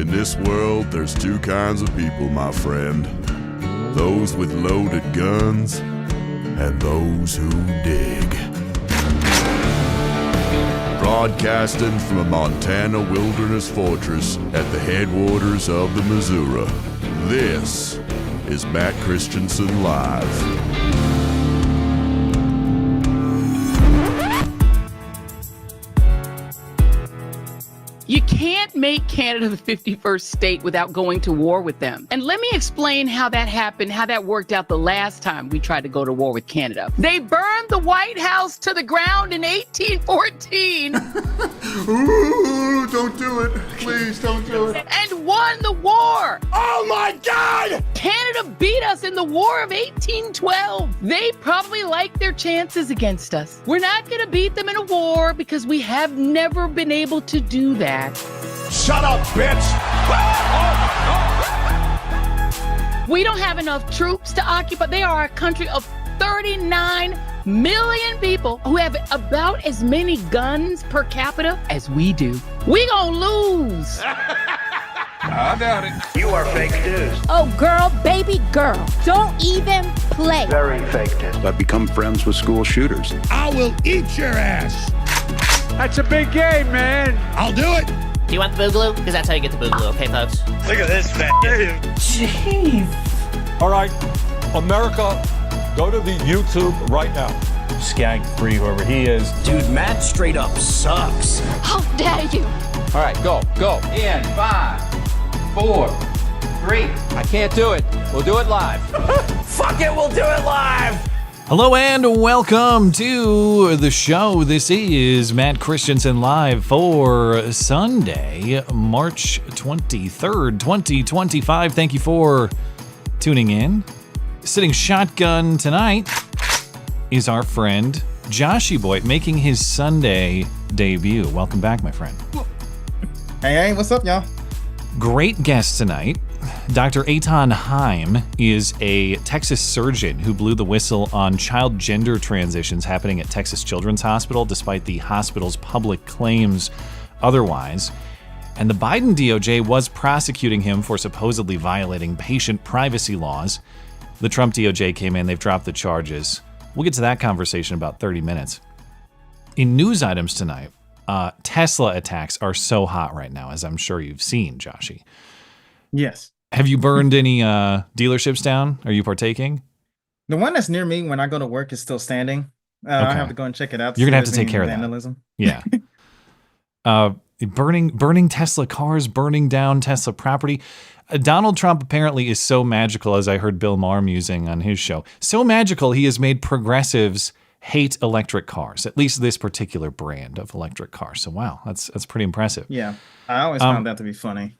In this world, there's two kinds of people, my friend. Those with loaded guns, and those who dig. Broadcasting from a Montana wilderness fortress at the headwaters of the Missouri, this is Matt Christiansen Live. You can't make Canada the 51st state without going to war with them. And let me explain how that happened, how that worked out the last time we tried to go to war with Canada. They burned the White House to the ground in 1814. Ooh, don't do it. Please don't do it. And won the war. Oh my God! Canada beat us in the War of 1812. They probably like their chances against us. We're not going to beat them in a war because we have never been able to do that. Shut up, bitch! We don't have enough troops to occupy. They are a country of 39 million people who have about as many guns per capita as we do. We gonna lose. I doubt it. You are fake news. Oh, girl, baby girl, don't even play. Very fake news. I've become friends with school shooters. I will eat your ass! That's a big game, man. I'll do it! Do you want the boogaloo? Because that's how you get the boogaloo, okay, folks? Look at this fat dude. Jeez. All right, America, go to the YouTube right now. Skag free, whoever he is. Dude, Matt straight up sucks. How dare you? All right, go. In 5, 4, 3. I can't do it. We'll do it live. Fuck it, we'll do it live. Hello and welcome to the show. This is Matt Christiansen Live for Sunday, March 23rd, 2025. Thank you for tuning in. Sitting shotgun tonight is our friend Joshy Boy, making his Sunday debut. Welcome back, my friend. Hey, what's up, y'all? Great guest tonight. Dr. Eithan Haim is a Texas surgeon who blew the whistle on child gender transitions happening at Texas Children's Hospital, despite the hospital's public claims otherwise. And the Biden DOJ was prosecuting him for supposedly violating patient privacy laws. The Trump DOJ came in, they've dropped the charges. We'll get to that conversation in about 30 minutes. In news items tonight, Tesla attacks are so hot right now, as I'm sure you've seen, Joshy. Yes. Have you burned any dealerships down? Are you partaking? The one that's near me when I go to work is still standing. Okay. I have to go and check it out. You're going to have to take care of that. Vandalism. Yeah. Burning Tesla cars, burning down Tesla property. Donald Trump apparently is so magical, as I heard Bill Maher musing on his show. So magical, he has made progressives hate electric cars, at least this particular brand of electric car. So, wow, that's pretty impressive. Yeah, I always found that to be funny.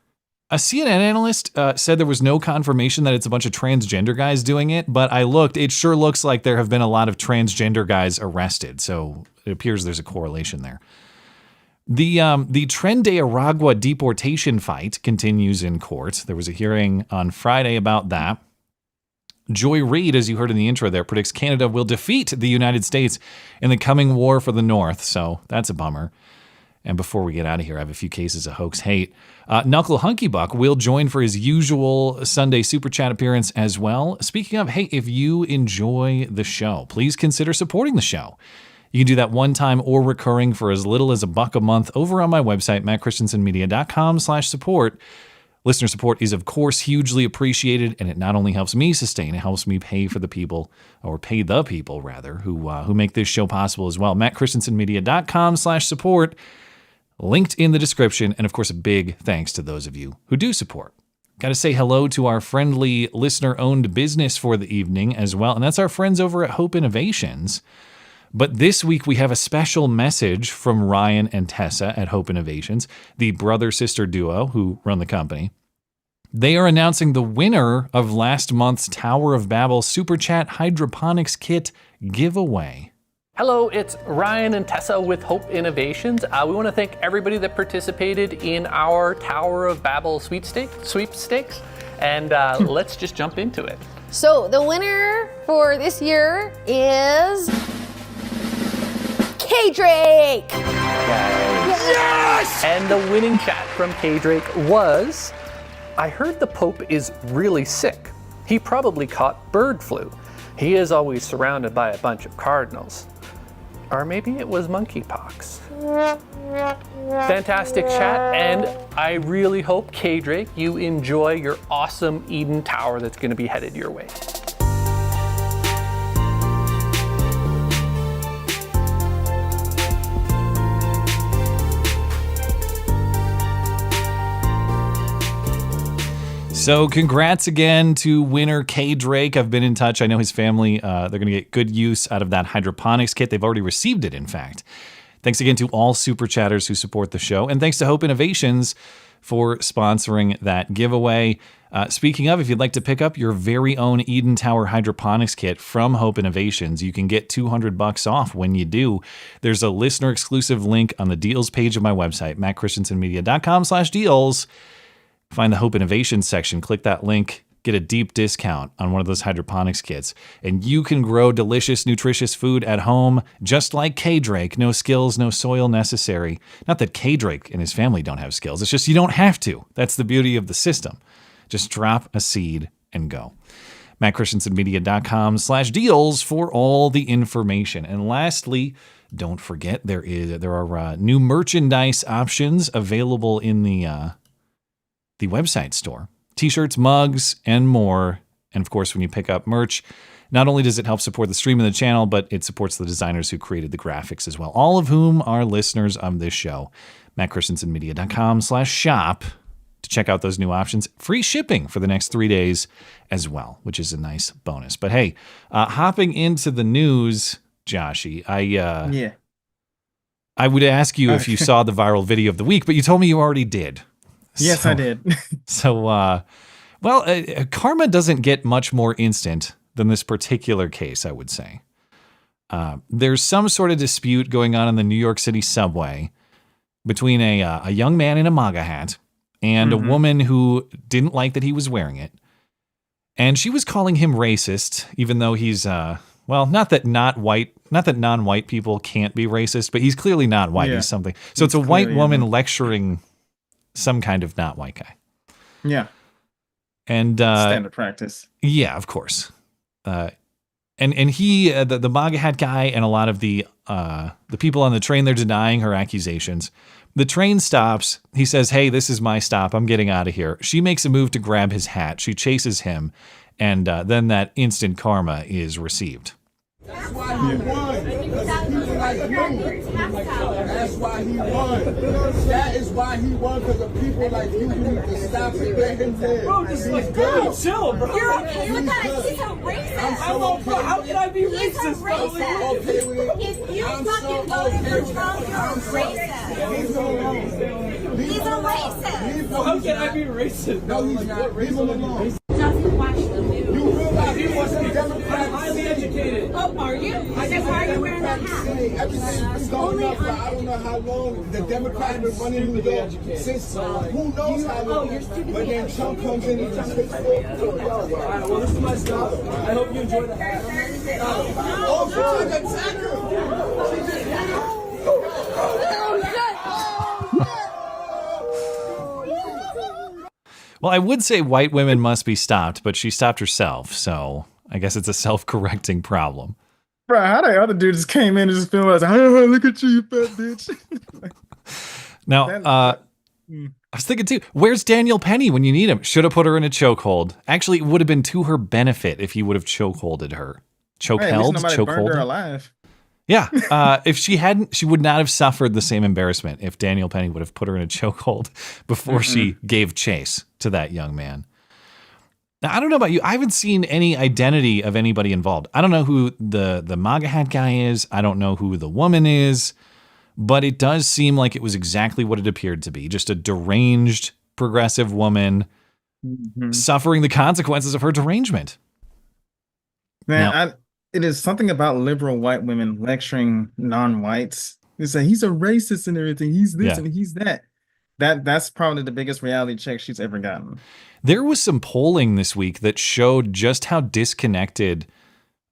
A CNN analyst said there was no confirmation that it's a bunch of transgender guys doing it, but I looked. It sure looks like there have been a lot of transgender guys arrested, so it appears there's a correlation there. The Tren de Aragua deportation fight continues in court. There was a hearing on Friday about that. Joy Reid, as you heard in the intro there, predicts Canada will defeat the United States in the coming war for the North, so that's a bummer. And before we get out of here, I have a few cases of hoax hate. Knuckle Hunky Buck will join for his usual Sunday Super Chat appearance as well. Speaking of, hey, if you enjoy the show, please consider supporting the show. You can do that one time or recurring for as little as $1 a month over on my website, mattchristiansenmedia.com/support. Listener support is, of course, hugely appreciated, and it not only helps me sustain, it helps me pay for the people, or pay the people, rather, who make this show possible as well. mattchristiansenmedia.com/support. Linked in the description, and of course, a big thanks to those of you who do support. Got to say hello to our friendly listener-owned business for the evening as well, and that's our friends over at Hope Innovations. But this week, we have a special message from Ryan and Tessa at Hope Innovations, the brother-sister duo who run the company. They are announcing the winner of last month's Tower of Babble Super Chat Hydroponics Kit giveaway. Hello, it's Ryan and Tessa with Hope Innovations. We want to thank everybody that participated in our Tower of Babble sweepstakes, and let's just jump into it. So the winner for this year is K-Drake. Guys. Yes! And the winning chat from K Drake was, I heard the Pope is really sick. He probably caught bird flu. He is always surrounded by a bunch of cardinals. Or maybe it was monkeypox. Fantastic chat, and I really hope, K Drake, you enjoy your awesome Eden Tower that's going to be headed your way. So congrats again to winner K Drake. I've been in touch. I know his family, they're going to get good use out of that hydroponics kit. They've already received it, in fact. Thanks again to all super chatters who support the show. And thanks to Hope Innovations for sponsoring that giveaway. Speaking of, if you'd like to pick up your very own Eden Tower hydroponics kit from Hope Innovations, you can get $200 off when you do. There's a listener exclusive link on the deals page of my website, mattchristiansenmedia.com/deals. Find the Hope Innovations section, click that link, get a deep discount on one of those hydroponics kits, and you can grow delicious, nutritious food at home, just like K Drake. No skills, no soil necessary. Not that K Drake and his family don't have skills. It's just you don't have to. That's the beauty of the system. Just drop a seed and go. mattchristiansenmedia.com/deals for all the information. And lastly, don't forget there are new merchandise options available in the website store. T-shirts, mugs, and more. And of course, when you pick up merch, not only does it help support the stream of the channel, but it supports the designers who created the graphics as well, all of whom are listeners of this show. mattchristiansenmedia.com/shop to check out those new options. Free shipping for the next 3 days as well, which is a nice bonus. But hey, hopping into the news, Joshy, I would ask you if you saw the viral video of the week, but you told me you already did. Yes, I did. Karma doesn't get much more instant than this particular case, I would say. There's some sort of dispute going on in the New York City subway between a young man in a Maga hat and a woman who didn't like that he was wearing it. And she was calling him racist, even though he's, not that non-white people can't be racist, but he's clearly not white. Yeah. He's something. So it's a white woman lecturing some kind of not white guy. Yeah. And standard practice. Yeah, of course. And he, the Maga hat guy, and a lot of the people on the train, they're denying her accusations. The train stops. He says, "Hey, this is my stop. I'm getting out of here." She makes a move to grab his hat. She chases him, and then that instant karma is received. That's why he won. That's why he won. That is why he won, because of people like you who need to stop and get him there. Bro, just like, girl, chill, bro. You're okay with that? He's a racist. I'm okay. How can I be racist? He's a racist. Okay with it. If you fucking voted for Trump, you're a racist. He's a racist. How can I be racist? No, he's not. Leave him alone. Doesn't watch the news. You realize he wants to be Democrat. I'm highly educated. Oh, are you? Then why are you wearing that hat? Everything's going up for I don't know how long. The Democrats have been running New York since who knows how long. But then Trump comes in and just fixes it. All right, well, this is my stop. I hope you enjoy the hat. Oh, she took a tackle. Well, I would say white women must be stopped, but she stopped herself, so I guess it's a self-correcting problem. Bro, how the other dude just came in and just filmed us? Oh, look at you, you fat bitch. Now, I was thinking too, where's Daniel Penny when you need him? Should have put her in a chokehold. Actually, it would have been to her benefit if he would have chokeholded her. Chokehold? Chokehold? Her alive. Yeah, if she hadn't, she would not have suffered the same embarrassment if Daniel Penny would have put her in a chokehold before she gave chase to that young man. Now, I don't know about you. I haven't seen any identity of anybody involved. I don't know who the Maga hat guy is. I don't know who the woman is, but it does seem like it was exactly what it appeared to be. Just a deranged, progressive woman suffering the consequences of her derangement. Man, it is something about liberal white women lecturing non-whites. They say he's a racist and everything. He's this and he's that. That's probably the biggest reality check she's ever gotten. There was some polling this week that showed just how disconnected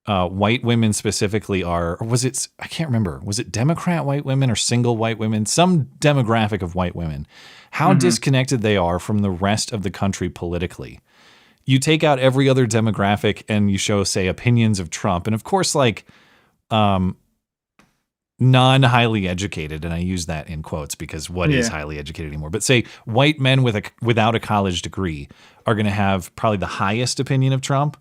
white women specifically are, or was it, I can't remember, was it Democrat white women or single white women? Some demographic of white women, how disconnected they are from the rest of the country politically. You take out every other demographic and you show, say, opinions of Trump. And of course, like, non-highly educated, and I use that in quotes because what is highly educated anymore? But say white men without a college degree are going to have probably the highest opinion of Trump.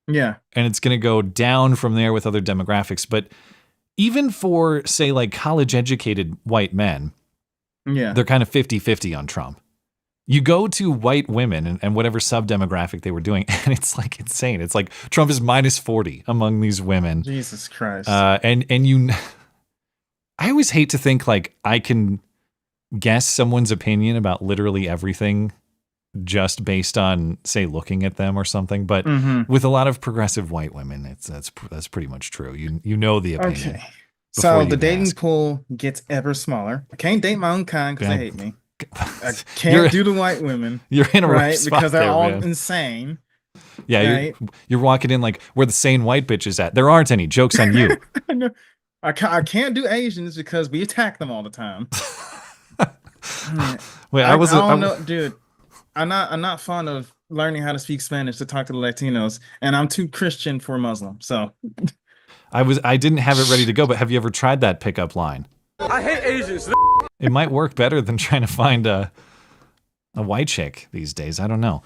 Yeah. And it's going to go down from there with other demographics. But even for, say, like college educated white men, they're kind of 50-50 on Trump. You go to white women and whatever sub-demographic they were doing, and it's like insane. It's like Trump is minus 40 among these women. Jesus Christ. And you... I always hate to think like I can guess someone's opinion about literally everything just based on, say, looking at them or something. But with a lot of progressive white women, that's pretty much true. You know the opinion. Okay. So the dating pool gets ever smaller. I can't date my own kind because they hate me. I can't do the white women. You're in a rough spot because they're there, all man. insane. Yeah, right? you're walking in like where the sane white bitch is at. There aren't any. Joke's on you. I know. I can't do Asians because we attack them all the time. Wait, I don't know, dude. I'm not fond of learning how to speak Spanish to talk to the Latinos, and I'm too Christian for Muslim. So I didn't have it ready to go, but have you ever tried that pickup line? I hate Asians. It might work better than trying to find a white chick these days. I don't know.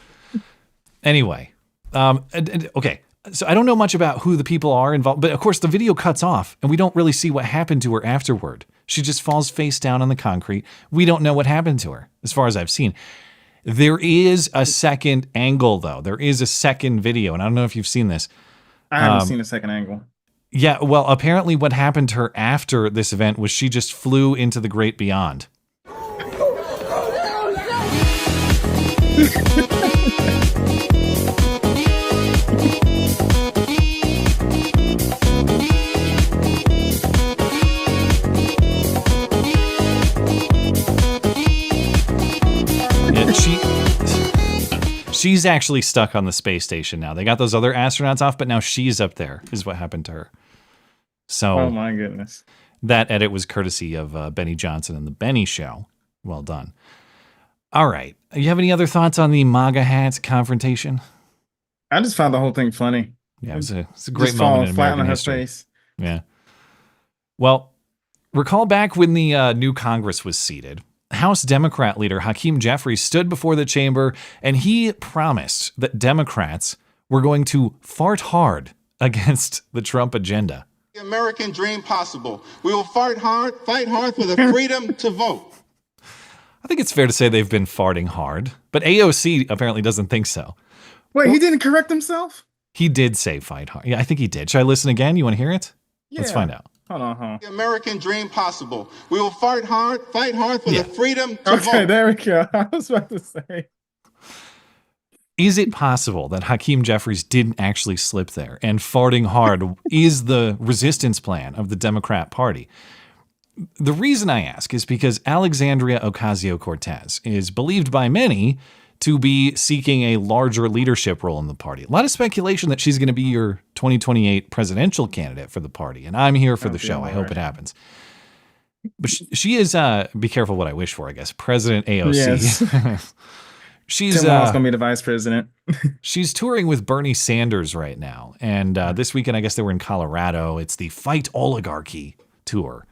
Anyway, okay. So I don't know much about who the people are involved, but of course the video cuts off and we don't really see what happened to her afterward. She just falls face down on the concrete. We don't know what happened to her, as far as I've seen. There is a second angle, though. There is a second video, and I don't know if you've seen this. I haven't seen a second angle. Yeah, well, apparently what happened to her after this event was she just flew into the great beyond. She's actually stuck on the space station now. They got those other astronauts off, but now she's up there, is what happened to her. So, oh my goodness. That edit was courtesy of Benny Johnson and the Benny Show. Well done. All right. You have any other thoughts on the MAGA hat confrontation? I just found the whole thing funny. Yeah, it's a great moment in American history. Face. Yeah. Well, recall back when the new Congress was seated. House Democrat leader Hakeem Jeffries stood before the chamber and he promised that Democrats were going to fart hard against the Trump agenda. The American dream possible. We will fight hard for the freedom to vote. I think it's fair to say they've been farting hard, but AOC apparently doesn't think so. Wait, he didn't correct himself? He did say fight hard. Yeah, I think he did. Should I listen again? You want to hear it? Yeah. Let's find out. Hold on. The American dream possible. We will fight hard for the freedom to vote. Okay, there we go. I was about to say. Is it possible that Hakeem Jeffries didn't actually slip there and farting hard is the resistance plan of the Democrat Party? The reason I ask is because Alexandria Ocasio-Cortez is believed by many to be seeking a larger leadership role in the party. A lot of speculation that she's going to be your 2028 presidential candidate for the party, and I'm here for the show. I hope it happens. But she is, be careful what I wish for, I guess, President AOC. Yes. She's going to be the vice president. She's touring with Bernie Sanders right now, and this weekend, I guess they were in Colorado. It's the Fight Oligarchy tour.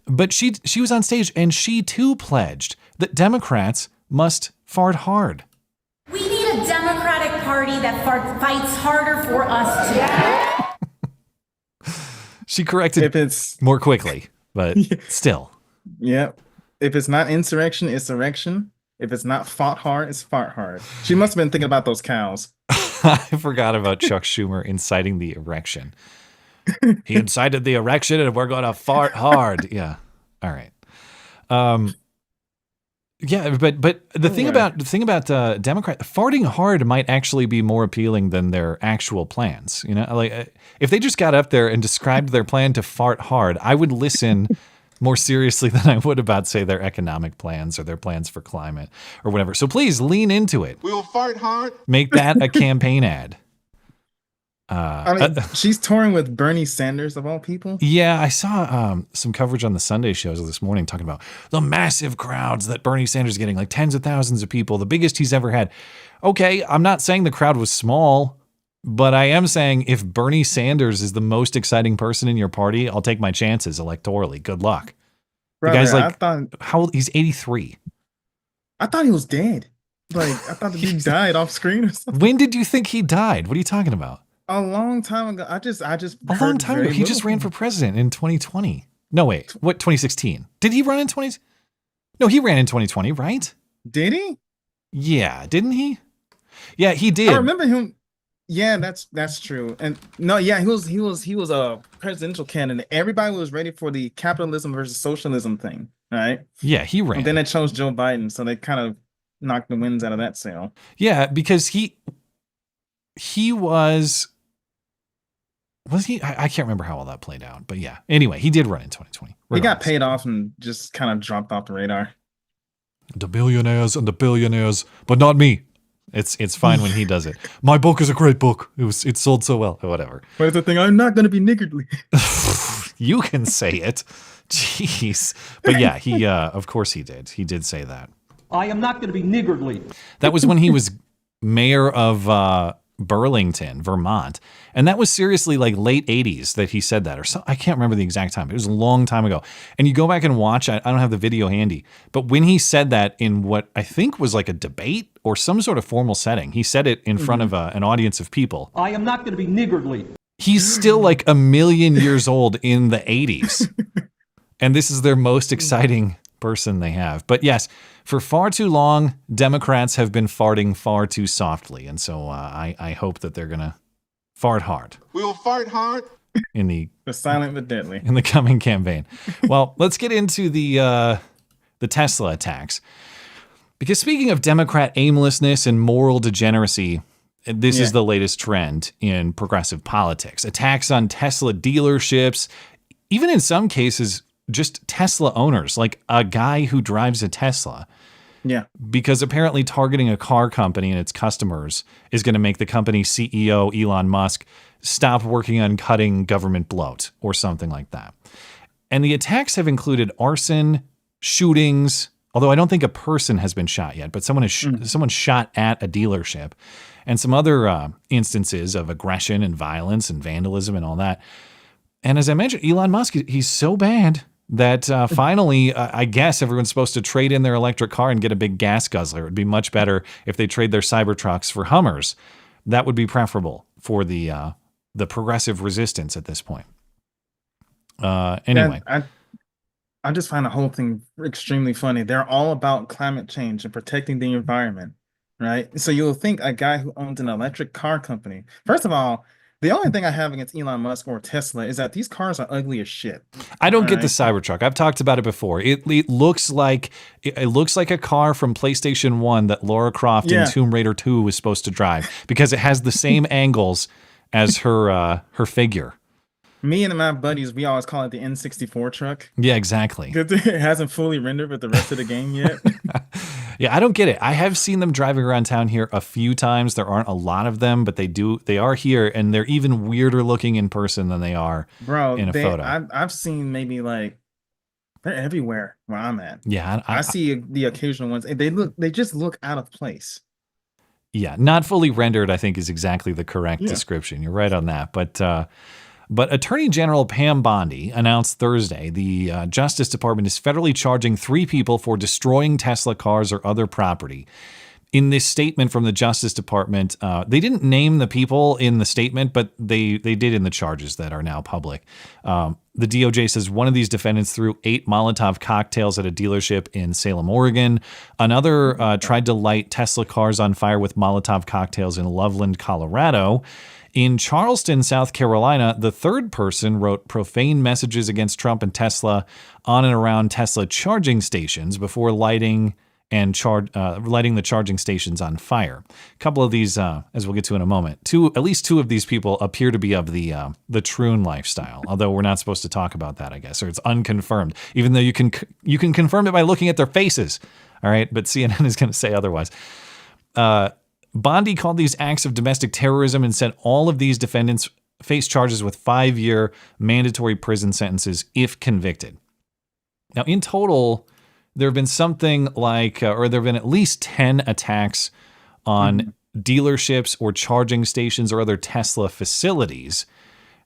But she was on stage, and she too pledged that Democrats must fart hard. We need a Democratic Party that fights harder for us too. She corrected more quickly, but still. Yeah. If it's not insurrection, it's erection. If it's not fought hard, it's fart hard. She must have been thinking about those cows. I forgot about Chuck Schumer inciting the erection. He incited the erection and we're going to fart hard. Yeah. All right. Yeah, but the thing about Democrat farting hard might actually be more appealing than their actual plans. You know, like if they just got up there and described their plan to fart hard, I would listen more seriously than I would about, say, their economic plans or their plans for climate or whatever. So please lean into it. We will fart hard. Make that a campaign ad. I mean, she's touring with Bernie Sanders of all people. Yeah, I saw some coverage on the Sunday shows this morning talking about the massive crowds that Bernie Sanders is getting, like tens of thousands of people, the biggest he's ever had. Okay, I'm not saying the crowd was small, but I am saying if Bernie Sanders is the most exciting person in your party, I'll take my chances electorally. Good luck. Brother, the guy's like, how old? He's 83. I thought he was dead. Like, I thought he died off screen or something. When did you think he died? What are you talking about? A long time ago. I just a long time ago. He just ran for president in 2020. No, wait. What, 2016? Did he run in 20? No, he ran in 2020, right? Did he? Yeah, didn't he? Yeah, he did. I remember him. Yeah, that's true. And no, yeah, he was a presidential candidate. Everybody was ready for the capitalism versus socialism thing, right? Yeah, he ran. And then they chose Joe Biden, so they kind of knocked the winds out of that sail. Yeah, because he was he? I can't remember how all that played out, but yeah. Anyway, he did run in 2020. He got paid off and just kind of dropped off the radar. The billionaires and the billionaires, but not me. It's fine when he does it. My book is a great book. It sold so well, or whatever. Where's the thing? I'm not going to be niggardly. You can say it. Jeez. But yeah, he of course he did. He did say that. I am not going to be niggardly. That was when he was mayor of Burlington, Vermont. And that was seriously like late 80s that he said that, or so. I can't remember the exact time. It was a long time ago. And you go back and watch, I don't have the video handy, but when he said that in what I think was like a debate or some sort of formal setting, he said it in front of an audience of people. I am not going to be niggardly. He's still like a million years old in the 80s. And this is their most exciting person they have. But yes, for far too long, Democrats have been farting far too softly. And so I hope that they're going to fart hard. We will fart hard. In the silent but deadly. In the coming campaign. Well, let's get into the Tesla attacks. Because speaking of Democrat aimlessness and moral degeneracy, this is the latest trend in progressive politics. Attacks on Tesla dealerships, even in some cases, just Tesla owners, like a guy who drives a Tesla. Yeah. Because apparently targeting a car company and its customers is going to make the company's CEO, Elon Musk, stop working on cutting government bloat or something like that. And the attacks have included arson, shootings, although I don't think a person has been shot yet, but someone shot at a dealership, and some other instances of aggression and violence and vandalism and all that. And as I mentioned, Elon Musk, he's so bad that finally, I guess everyone's supposed to trade in their electric car and get a big gas guzzler. It would be much better if they trade their Cybertrucks for Hummers. That would be preferable for the progressive resistance at this point. Anyway. I just find the whole thing extremely funny. They're all about climate change and protecting the environment, right? So you'll think a guy who owns an electric car company. First of all, the only thing I have against Elon Musk or Tesla is that these cars are ugly as shit. I don't get the Cybertruck. I've talked about it before. It looks like a car from PlayStation 1 that Lara Croft in Tomb Raider 2 was supposed to drive because it has the same angles as her figure. Me and my buddies, we always call it the N64 truck. Yeah, exactly. It hasn't fully rendered with the rest of the game yet. Yeah, I don't get it. I have seen them driving around town here a few times. There aren't a lot of them, but they are here, and they're even weirder looking in person than they are in a photo. I've seen maybe like they're everywhere where I'm at. Yeah, I see the occasional ones, and they just look out of place. Yeah, not fully rendered, I think, is exactly the correct description. You're right on that, But Attorney General Pam Bondi announced Thursday the Justice Department is federally charging 3 people for destroying Tesla cars or other property. In this statement from the Justice Department, they didn't name the people in the statement, but they did in the charges that are now public. The DOJ says one of these defendants threw 8 Molotov cocktails at a dealership in Salem, Oregon. Another tried to light Tesla cars on fire with Molotov cocktails in Loveland, Colorado. In Charleston, South Carolina, the third person wrote profane messages against Trump and Tesla on and around Tesla charging stations before lighting the charging stations on fire. A couple of these, as we'll get to in a moment, at least 2 of these people appear to be of the Troon lifestyle, although we're not supposed to talk about that, I guess, or it's unconfirmed, even though you can confirm it by looking at their faces. All right, but CNN is going to say otherwise. Bondi called these acts of domestic terrorism and said all of these defendants face charges with 5-year mandatory prison sentences if convicted. Now, in total, there have been something like, or there have been at least 10 attacks on dealerships or charging stations or other Tesla facilities.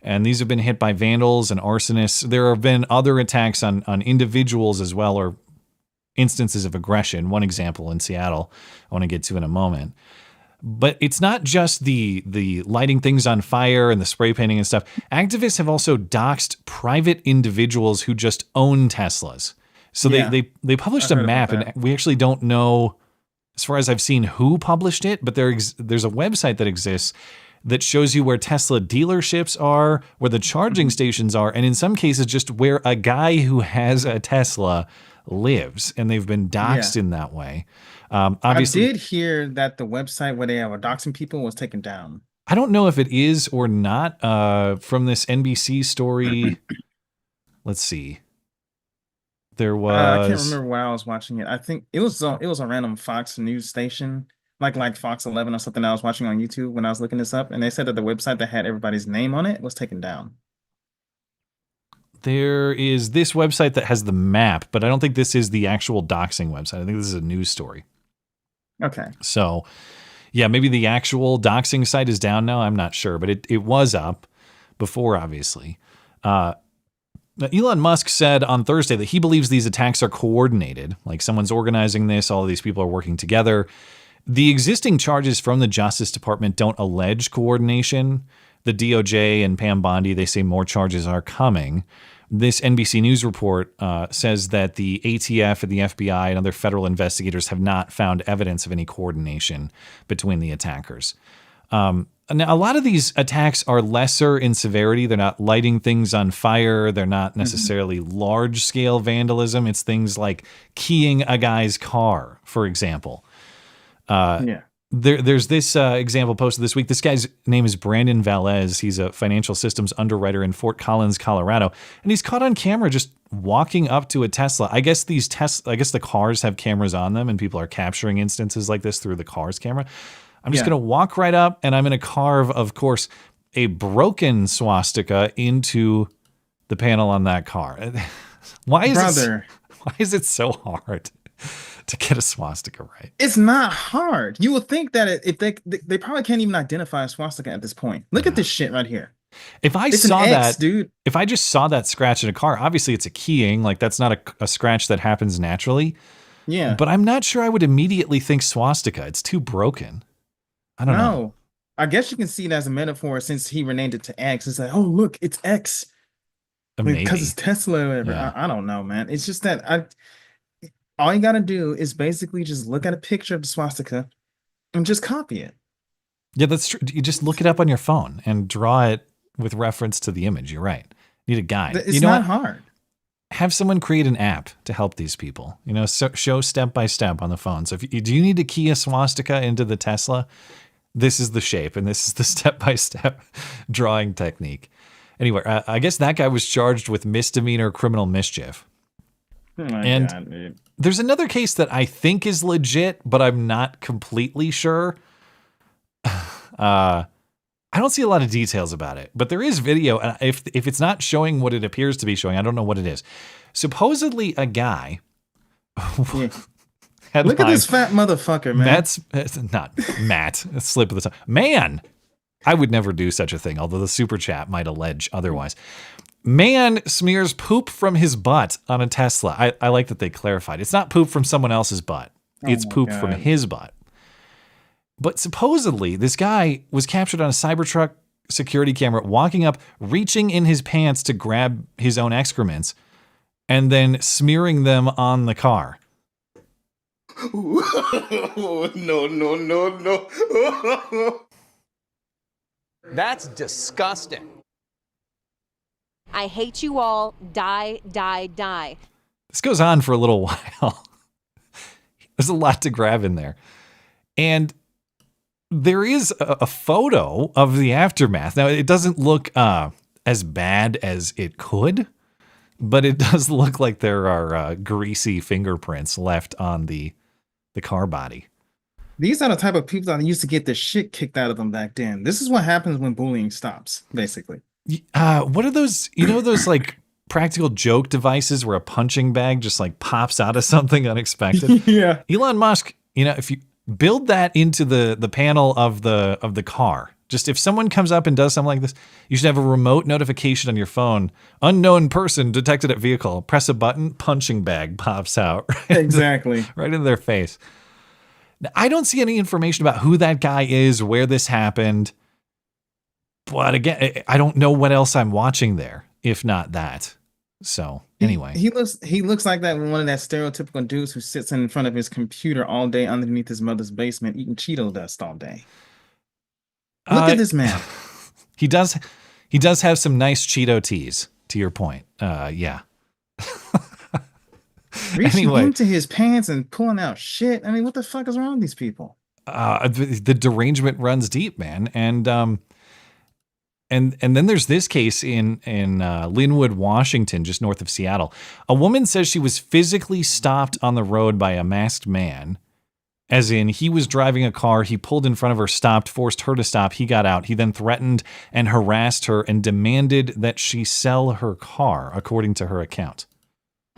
And these have been hit by vandals and arsonists. There have been other attacks on individuals as well, or instances of aggression. One example in Seattle I want to get to in a moment. But it's not just the lighting things on fire and the spray painting and stuff. Activists have also doxed private individuals who just own Teslas. So they published a map, and we actually don't know, as far as I've seen, who published it, but there's a website that exists that shows you where Tesla dealerships are, where the charging stations are, and in some cases just where a guy who has a Tesla lives, and they've been doxed in that way. Obviously, I did hear that the website where they were doxing people was taken down. I don't know if it is or not. From this NBC story, let's see. There was I can't remember where I was watching it. I think it was a random Fox News station, like Fox 11 or something I was watching on YouTube when I was looking this up, and they said that the website that had everybody's name on it was taken down. There is this website that has the map, but I don't think this is the actual doxing website. I think this is a news story. Okay. So, yeah, maybe the actual doxing site is down now. I'm not sure, but it was up before, obviously. Elon Musk said on Thursday that he believes these attacks are coordinated, like someone's organizing this, all of these people are working together. The existing charges from the Justice Department don't allege coordination. The DOJ and Pam Bondi, they say more charges are coming. This NBC News report says that the ATF and the FBI and other federal investigators have not found evidence of any coordination between the attackers. Now, a lot of these attacks are lesser in severity. They're not lighting things on fire. They're not necessarily large-scale vandalism. It's things like keying a guy's car, for example. There's this example posted this week. This guy's name is Brandon Velez. He's a financial systems underwriter in Fort Collins, Colorado, and he's caught on camera just walking up to a Tesla. I guess the cars have cameras on them, and people are capturing instances like this through the car's camera. I'm just going to walk right up, and I'm going to carve, of course, a broken swastika into the panel on that car. Why is it so hard to get a swastika right? It's not hard. You would think that if they probably can't even identify a swastika at this point. Look at this shit right here. If I saw that, dude, if I just saw that scratch in a car, obviously it's a keying. Like, that's not a scratch that happens naturally. Yeah. But I'm not sure I would immediately think swastika. It's too broken. I don't know. I guess you can see it as a metaphor since he renamed it to X. It's like, oh, look, it's X. Because it's Tesla or whatever. Yeah. I don't know, man. It's just that all you got to do is basically just look at a picture of the swastika and just copy it. Yeah, that's true. You just look it up on your phone and draw it with reference to the image. You're right. You need a guide. It's not hard. Have someone create an app to help these people. Show step by step on the phone. So do you need to key a swastika into the Tesla? This is the shape, and this is the step-by-step drawing technique. Anyway, I guess that guy was charged with misdemeanor criminal mischief. Oh my God, dude. There's another case that I think is legit, but I'm not completely sure. I don't see a lot of details about it, but there is video. And if it's not showing what it appears to be showing, I don't know what it is. Supposedly a guy... Look at this fat motherfucker, man. That's not Matt. A slip of the tongue. Man, I would never do such a thing, although the super chat might allege otherwise. Man smears poop from his butt on a Tesla. I like that they clarified. It's not poop from someone else's butt. It's poop from his butt. But supposedly, this guy was captured on a Cybertruck security camera, walking up, reaching in his pants to grab his own excrements, and then smearing them on the car. No. That's disgusting. I hate you all. Die, die, die. This goes on for a little while. There's a lot to grab in there. And there is a photo of the aftermath. Now, it doesn't look as bad as it could, but it does look like there are greasy fingerprints left on the car body. These are the type of people that used to get the shit kicked out of them back then. This is what happens when bullying stops, basically. What are those, those like practical joke devices where a punching bag just like pops out of something unexpected? Yeah. Elon Musk, if you build that into the panel of the car, just if someone comes up and does something like this, you should have a remote notification on your phone. Unknown person detected at vehicle. Press a button, punching bag pops out. Exactly. Right into their face. Now, I don't see any information about who that guy is, where this happened. But again, I don't know what else I'm watching there, if not that. So anyway, he looks like that one of that stereotypical dudes who sits in front of his computer all day underneath his mother's basement eating Cheeto dust all day. Look at this man. He does have some nice Cheeto teas, to your point. Yeah. Reaching into his pants and pulling out shit. I mean, what the fuck is wrong with these people? The derangement runs deep, man. And then there's this case in Linwood, Washington, just north of Seattle. A woman says she was physically stopped on the road by a masked man. As in, he was driving a car, he pulled in front of her, stopped, forced her to stop, he got out. He then threatened and harassed her and demanded that she sell her car, according to her account.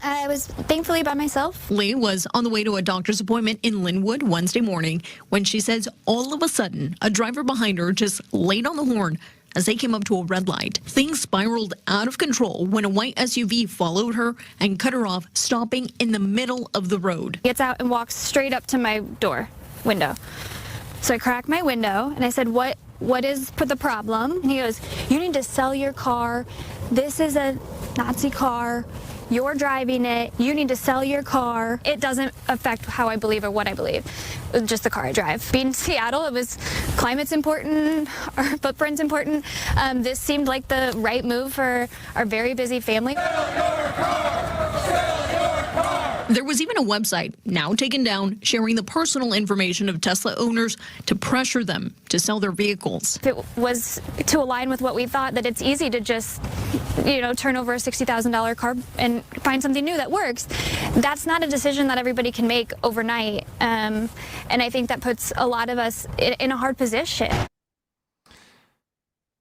I was thankfully by myself. Lee was on the way to a doctor's appointment in Linwood Wednesday morning when she says all of a sudden, a driver behind her just laid on the horn as they came up to a red light. Things spiraled out of control when a white SUV followed her and cut her off, stopping in the middle of the road. Gets out and walks straight up to my window. So I crack my window and I said, what is the problem? And he goes, you need to sell your car. This is a Nazi car. You're driving it. You need to sell your car. It doesn't affect how I believe or what I believe. It's just the car I drive. Being in Seattle, climate's important, our footprint's important. This seemed like the right move for our very busy family. There was even a website, now taken down, sharing the personal information of Tesla owners to pressure them to sell their vehicles. If it was to align with what we thought, that it's easy to just, turn over a $60,000 car and find something new that works. That's not a decision that everybody can make overnight. And I think that puts a lot of us in a hard position.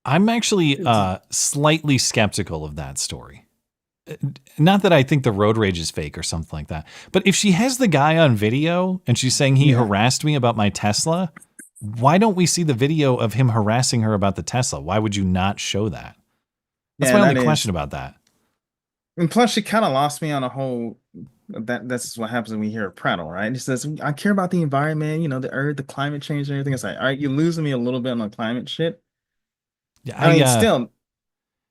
I'm actually slightly skeptical of that story. Not that I think the road rage is fake or something like that, but if she has the guy on video and she's saying he harassed me about my Tesla, why don't we see the video of him harassing her about the Tesla? Why would you not show that? That's my only question about that. And plus, she kind of lost me on a whole. That's what happens when we hear a prattle, right? She says, "I care about the environment, the earth, the climate change, and everything." It's like, all right, you're losing me a little bit on the climate shit. Yeah, I mean, still.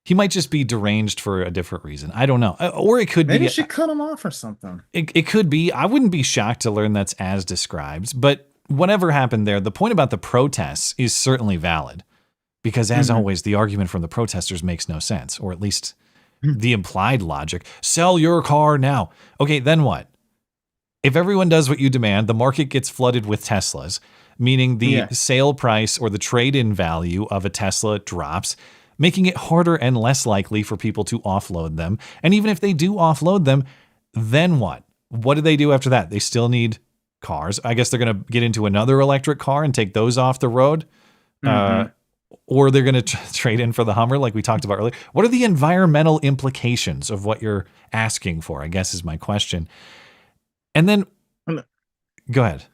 He might just be deranged for a different reason. I don't know. Or it could be. Maybe she cut him off or something. It could be. I wouldn't be shocked to learn that's as described. But whatever happened there, the point about the protests is certainly valid. Because as always, the argument from the protesters makes no sense. Or at least the implied logic. Sell your car now. Okay, then what? If everyone does what you demand, the market gets flooded with Teslas. Meaning the sale price or the trade-in value of a Tesla drops, making it harder and less likely for people to offload them. And even if they do offload them, then what? What do they do after that? They still need cars. I guess they're going to get into another electric car and take those off the road. Or they're going to trade in for the Hummer like we talked about earlier. What are the environmental implications of what you're asking for, I guess is my question. And then, go ahead.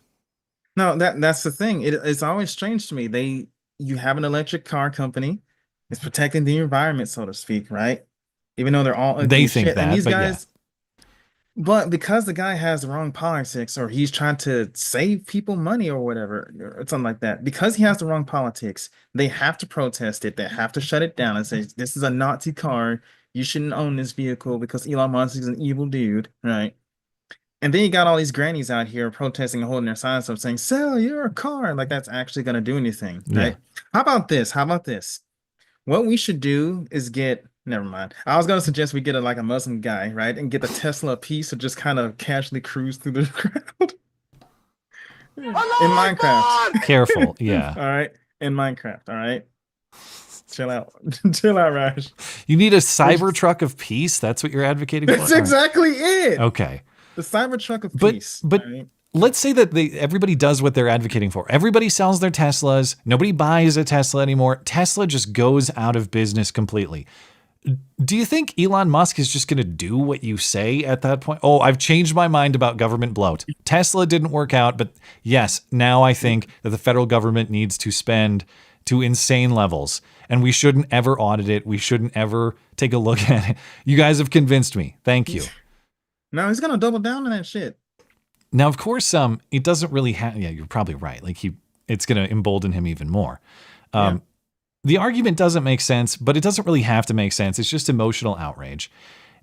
No, that's the thing. It's always strange to me. You have an electric car company. It's protecting the environment, so to speak, right? Even though they're all they think shit. that, And these but guys, but because the guy has the wrong politics, or he's trying to save people money or whatever, or something like that, because he has the wrong politics, they have to protest it. They have to shut it down and say, "This is a Nazi car. You shouldn't own this vehicle because Elon Musk is an evil dude," right? And then you got all these grannies out here protesting and holding their signs up saying, "Sell your car," like that's actually going to do anything, right? How about this? What we should do is never mind. I was going to suggest we get a Muslim guy, right? And get a Tesla piece or just kind of casually cruise through the crowd. In Minecraft. Careful, yeah. All right. In Minecraft, all right? Chill out. Chill out, Raj. You need a Cybertruck of peace? That's what you're advocating for? That's exactly it. Okay. The Cybertruck of peace. But right? let's say that everybody does what they're advocating for. Everybody sells their Teslas. Nobody buys a Tesla anymore. Tesla just goes out of business completely. Do you think Elon Musk is just going to do what you say at that point? Oh, I've changed my mind about government bloat. Tesla didn't work out, but yes, now I think that the federal government needs to spend to insane levels, and we shouldn't ever audit it. We shouldn't ever take a look at it. You guys have convinced me. Thank you. No, he's going to double down on that shit. Now, of course, it doesn't really have, yeah, you're probably right. Like it's going to embolden him even more. The argument doesn't make sense, but it doesn't really have to make sense. It's just emotional outrage.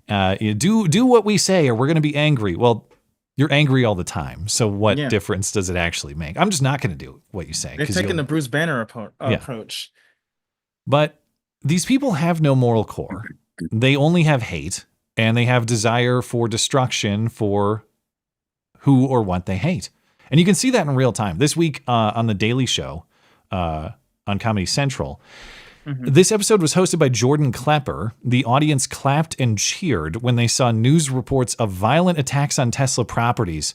You do what we say or we're going to be angry. Well, you're angry all the time. So what difference does it actually make? I'm just not going to do what you say. They're taking the Bruce Banner approach. But these people have no moral core. They only have hate, and they have desire for destruction for who or what they hate. And you can see that in real time. This week on The Daily Show, on Comedy Central. This episode was hosted by Jordan Klepper. The audience clapped and cheered when they saw news reports of violent attacks on Tesla properties,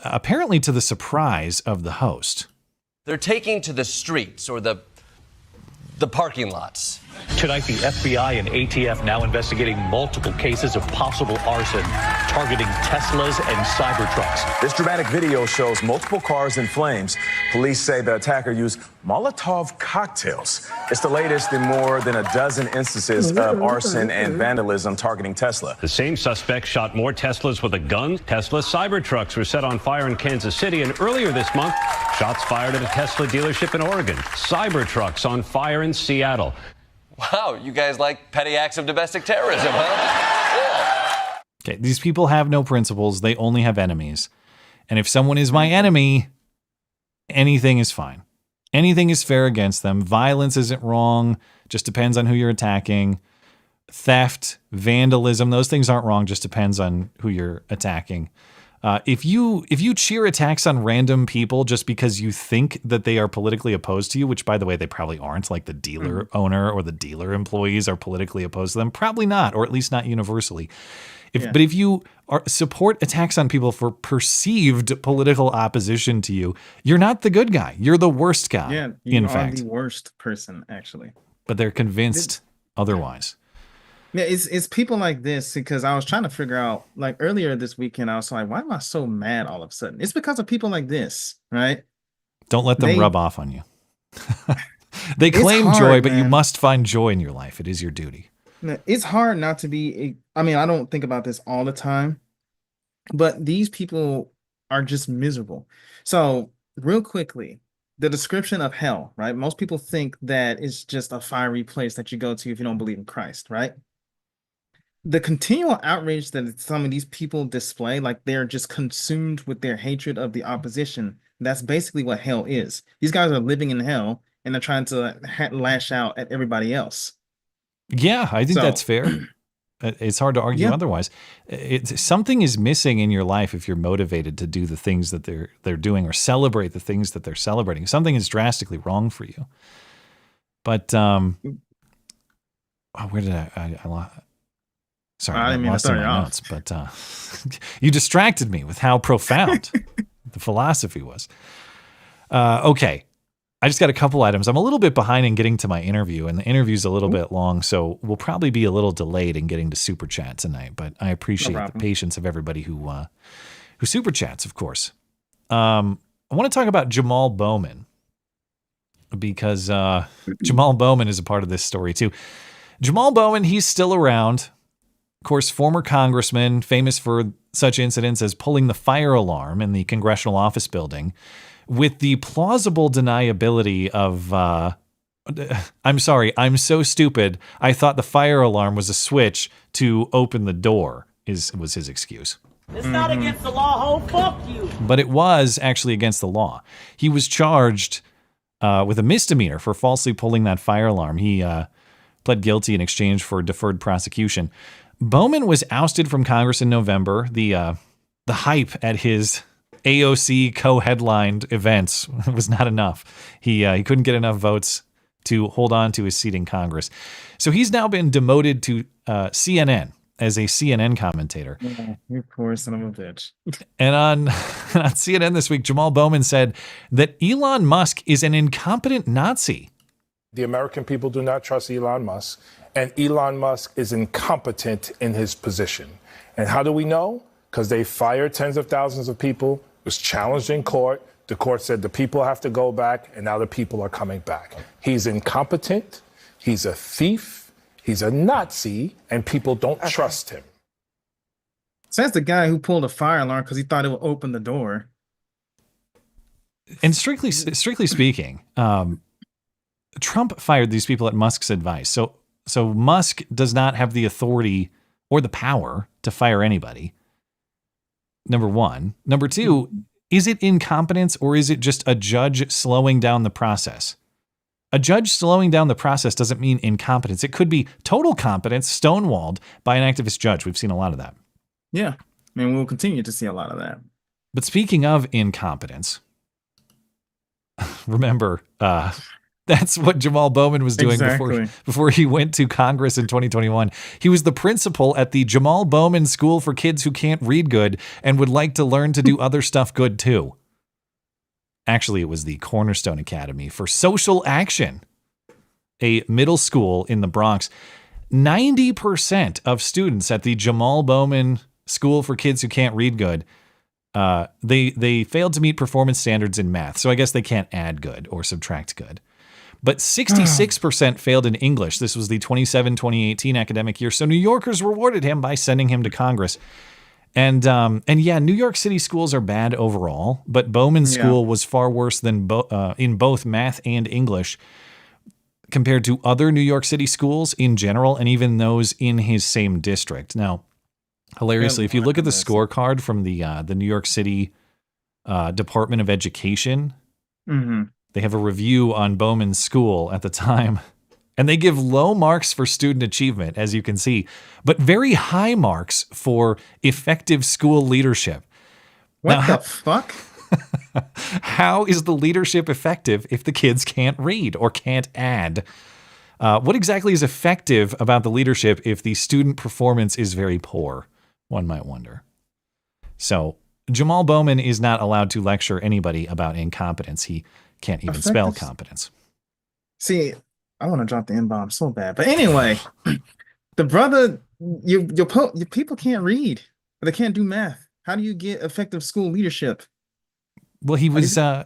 apparently to the surprise of the host. They're taking to the streets or the parking lots. Tonight, the FBI and ATF now investigating multiple cases of possible arson targeting Teslas and Cybertrucks. This dramatic video shows multiple cars in flames. Police say the attacker used Molotov cocktails. It's the latest in more than a dozen instances of arson and vandalism targeting Tesla. The same suspect shot more Teslas with a gun. Tesla Cybertrucks were set on fire in Kansas City, and earlier this month, shots fired at a Tesla dealership in Oregon. Cybertrucks on fire in Seattle. Wow, you guys like petty acts of domestic terrorism, huh? Okay, these people have no principles. They only have enemies. And if someone is my enemy, anything is fine. Anything is fair against them. Violence isn't wrong. Just depends on who you're attacking. Theft, vandalism, those things aren't wrong. Just depends on who you're attacking. If you cheer attacks on random people just because you think that they are politically opposed to you, which by the way, they probably aren't, like the dealer owner or the dealer employees are politically opposed to them, probably not, or at least not universally. But if you support attacks on people for perceived political opposition to you, you're not the good guy. You're the worst guy. Yeah, you are the worst person, actually. But they're convinced otherwise. Yeah, it's people like this, because I was trying to figure out, like earlier this weekend, I was like, why am I so mad all of a sudden? It's because of people like this, right? Don't let them rub off on you. They claim joy, but you must find joy in your life. It is your duty. It's hard not to be, I mean, I don't think about this all the time, but these people are just miserable. So real quickly, the description of hell, right? Most people think that it's just a fiery place that you go to if you don't believe in Christ, right? The continual outrage that some of these people display, like they're just consumed with their hatred of the opposition. That's basically what hell is. These guys are living in hell and they're trying to lash out at everybody else. Yeah, I think that's fair. It's hard to argue otherwise. Something is missing in your life if you're motivated to do the things that they're doing or celebrate the things that they're celebrating. Something is drastically wrong for you. But where did I sorry, I lost in my notes. But you distracted me with how profound the philosophy was. Okay. I just got a couple items. I'm a little bit behind in getting to my interview, and the interview's a little bit long, so we'll probably be a little delayed in getting to Super Chat tonight, but I appreciate the patience of everybody who Super Chats, of course. I want to talk about Jamaal Bowman, because Jamaal Bowman is a part of this story too. Jamaal Bowman, he's still around. Of course, former congressman, famous for such incidents as pulling the fire alarm in the congressional office building, with the plausible deniability of, I'm sorry, I'm so stupid. I thought the fire alarm was a switch to open the door, was his excuse. It's not against the law, ho, fuck you. But it was actually against the law. He was charged with a misdemeanor for falsely pulling that fire alarm. He pled guilty in exchange for deferred prosecution. Bowman was ousted from Congress in November. The hype at his AOC co-headlined events was not enough. He couldn't get enough votes to hold on to his seat in Congress. So he's now been demoted to CNN. as a CNN commentator. Yeah, you poor son of a bitch. And on CNN this week, Jamaal Bowman said that Elon Musk is an incompetent Nazi. The American people do not trust Elon Musk, and Elon Musk is incompetent in his position. And how do we know? Because they fired tens of thousands of people, was challenged in court. The court said the people have to go back, and now the people are coming back. He's incompetent. He's a thief. He's a Nazi, and people don't trust him. So that's the guy who pulled a fire alarm because he thought it would open the door. And strictly speaking, Trump fired these people at Musk's advice. So Musk does not have the authority or the power to fire anybody. Number one. Number two, is it incompetence or is it just a judge slowing down the process? A judge slowing down the process doesn't mean incompetence. It could be total competence stonewalled by an activist judge. We've seen a lot of that. Yeah. I mean, we'll continue to see a lot of that. But speaking of incompetence, remember, that's what Jamaal Bowman was doing before he went to Congress in 2021. He was the principal at the Jamaal Bowman School for Kids Who Can't Read Good and would like to learn to do other stuff good too. Actually, it was the Cornerstone Academy for Social Action, a middle school in the Bronx. 90% of students at the Jamaal Bowman School for Kids Who Can't Read Good, they failed to meet performance standards in math. So I guess they can't add good or subtract good. But 66% failed in English. This was the 2018 academic year. So New Yorkers rewarded him by sending him to Congress. And yeah, New York City schools are bad overall, but Bowman's school was far worse than in both math and English compared to other New York City schools in general, and even those in his same district. Now, hilariously, if you look at the scorecard from the New York City Department of Education, they have a review on Bowman's school at the time. And they give low marks for student achievement, as you can see, but very high marks for effective school leadership. What the fuck? How is the leadership effective if the kids can't read or can't add? What exactly is effective about the leadership if the student performance is very poor? One might wonder. So Jamaal Bowman is not allowed to lecture anybody about incompetence. He can't even spell competence. See, I want to drop the N-bomb so bad. But anyway, the brother, your people can't read. They can't do math. How do you get effective school leadership? Well, he was. I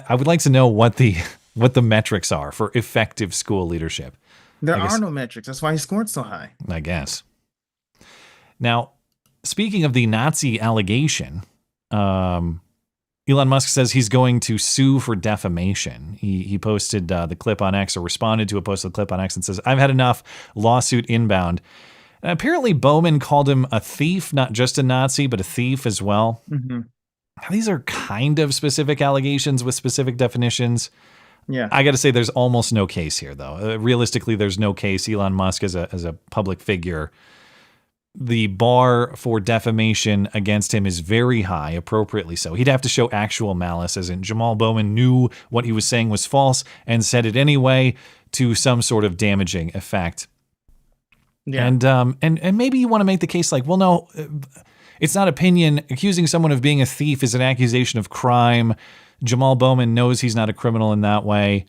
would like to know what the metrics are for effective school leadership. There are no metrics. That's why he scored so high. I guess. Now, speaking of the Nazi allegation, Elon Musk says he's going to sue for defamation. He posted the clip on X, or responded to a post of the clip on X, and says, "I've had enough, lawsuit inbound." And apparently Bowman called him a thief, not just a Nazi, but a thief as well. These are kind of specific allegations with specific definitions. Yeah, I got to say there's almost no case here, though. Realistically, there's no case. Elon Musk as a public figure, the bar for defamation against him is very high, appropriately so. He'd have to show actual malice, as in Jamaal Bowman knew what he was saying was false and said it anyway, to some sort of damaging effect. Yeah. And maybe you want to make the case like, well, no, it's not opinion. Accusing someone of being a thief is an accusation of crime. Jamaal Bowman knows he's not a criminal in that way.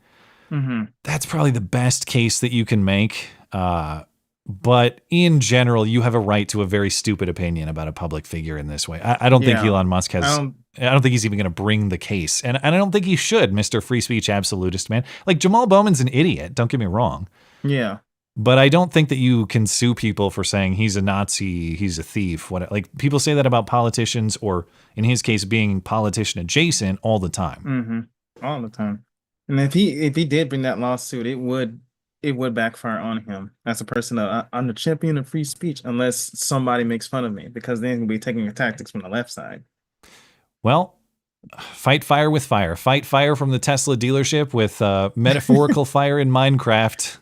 That's probably the best case that you can make. But in general, you have a right to a very stupid opinion about a public figure in this way. I don't think Elon Musk has. I don't think he's even going to bring the case, and I don't think he should, Mr. Free Speech Absolutist man. Like, Jamaal Bowman's an idiot. Don't get me wrong. Yeah. But I don't think that you can sue people for saying he's a Nazi, he's a thief. Like, people say that about politicians, or in his case, being politician adjacent all the time. All the time. And if he did bring that lawsuit, it would backfire on him as a person. I'm the champion of free speech, unless somebody makes fun of me, because then he'll be taking your tactics from the left side. Well, fight fire with fire. Fight fire from the Tesla dealership with metaphorical fire in Minecraft